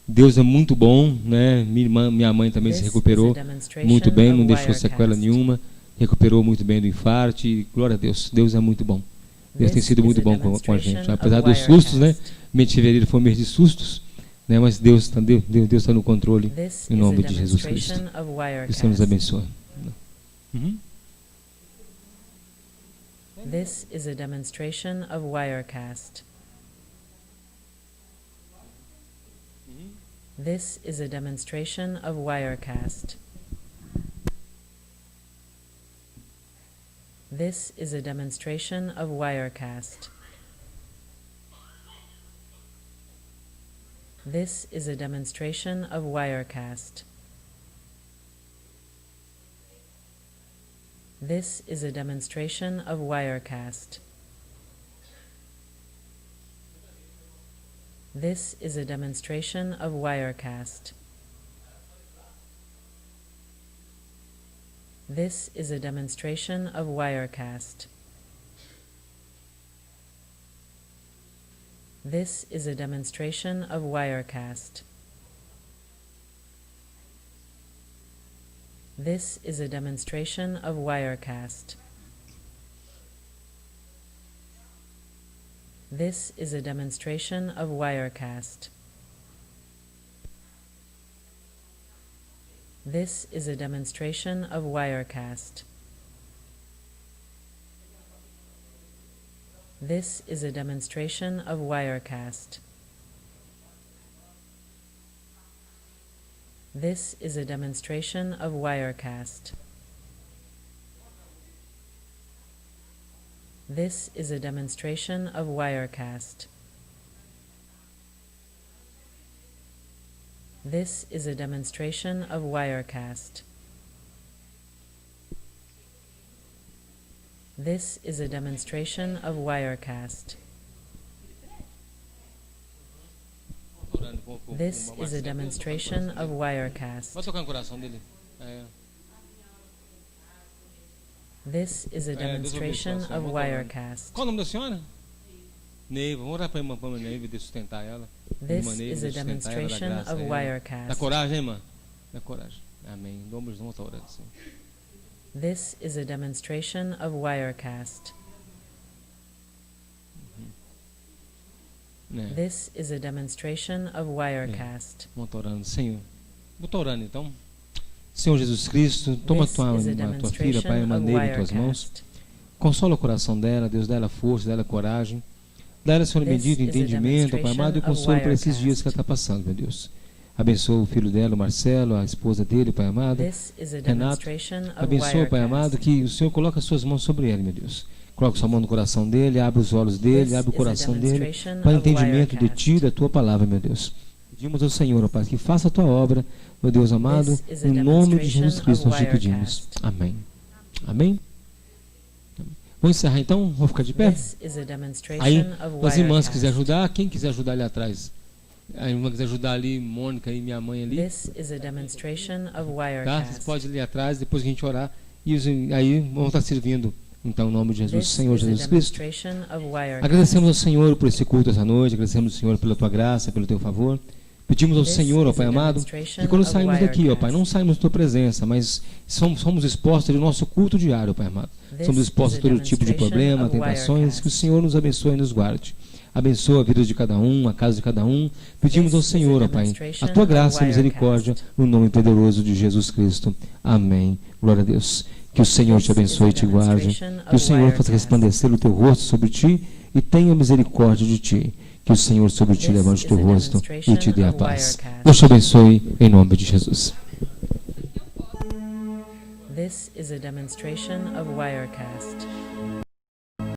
[SPEAKER 2] Deus é muito bom, né? Minha mãe também se recuperou muito bem, não deixou sequela nenhuma, recuperou muito bem do infarto, e glória a Deus, Deus é muito bom. Deus tem sido muito bom com a gente, apesar dos sustos, né? Mês de fevereiro foi um mês de sustos, né? Mas Deus está no controle, em nome de Jesus Cristo. Que o Senhor nos abençoe.
[SPEAKER 3] This is a demonstration of Wirecast. This is a demonstration of Wirecast. This is a demonstration of Wirecast. This is a demonstration of Wirecast. This is a demonstration of Wirecast. This is a demonstration of Wirecast. This is a demonstration of Wirecast. This is a demonstration of Wirecast. This is a demonstration of Wirecast. This is a demonstration of Wirecast. This is a demonstration of Wirecast. This is a demonstration of Wirecast. This is a demonstration of Wirecast. This is a demonstration of Wirecast. This is a demonstration of Wirecast. This is a demonstration of Wirecast. This is a demonstration of Wirecast.
[SPEAKER 2] Vai tocar no coração dele.
[SPEAKER 3] This is a demonstration of Wirecast.
[SPEAKER 2] Qual o nome da senhora? Neiva. Vamos orar para a irmã Neiva e sustentar ela.
[SPEAKER 3] This is a demonstration of Wirecast.
[SPEAKER 2] Dá coragem, hein, irmã? Dá coragem. Amém. Em nome de Jesus, vamos estar orando assim.
[SPEAKER 3] This is a demonstration of Wirecast. This is a demonstration of Wirecast.
[SPEAKER 2] Vamos estar orando, Senhor. Vou estar orando então. Senhor Jesus Cristo, toma tua filha, Pai, irmã Neiva em tuas mãos. Consola o coração dela, Deus, dá ela força, dá ela coragem. Dá ela, Senhor bendito, entendimento, Pai amado, e consolo para esses dias que ela está passando, meu Deus. Abençoa o filho dela, o Marcelo, a esposa dele, Pai amado, Renato. Abençoa, Pai amado, que o Senhor coloque as suas mãos sobre ele, meu Deus. Coloque sua mão no coração dele, abre os olhos dele, abre o coração dele, para o entendimento de Ti, da Tua palavra, meu Deus. Pedimos ao Senhor, ó Pai, que faça a Tua obra, meu Deus amado, em nome de Jesus Cristo nós te pedimos. Amém. Amém? Vamos encerrar então? Vamos ficar de pé? Aí, as irmãs que quiserem ajudar, quem quiser ajudar ali atrás? A irmã quiser ajudar ali, Mônica e minha mãe ali. Tá? Vocês podem ir ali atrás, depois que a gente orar. E aí vamos estar servindo, então, em nome de Jesus, Senhor Jesus Cristo. Agradecemos ao Senhor por esse culto essa noite, agradecemos ao Senhor pela Tua graça, pelo Teu favor. Pedimos ao Senhor, ó Pai amado, que quando saímos daqui, ó Pai, não saímos da Tua presença, mas somos expostos ao nosso culto diário, ó Pai amado. Somos expostos a todo tipo de problema, tentações, que o Senhor nos abençoe e nos guarde. Abençoa a vida de cada um, a casa de cada um. Pedimos ao Senhor, ó Pai, a Tua graça e misericórdia, no nome poderoso de Jesus Cristo. Amém. Glória a Deus. Que o Senhor te abençoe e te guarde. Que o Senhor faça resplandecer o Teu rosto sobre ti e tenha misericórdia de ti. Que o Senhor sobre ti levante o teu rosto e te dê a paz. Deus te abençoe em nome de Jesus.
[SPEAKER 3] This is a demonstration of Wirecast.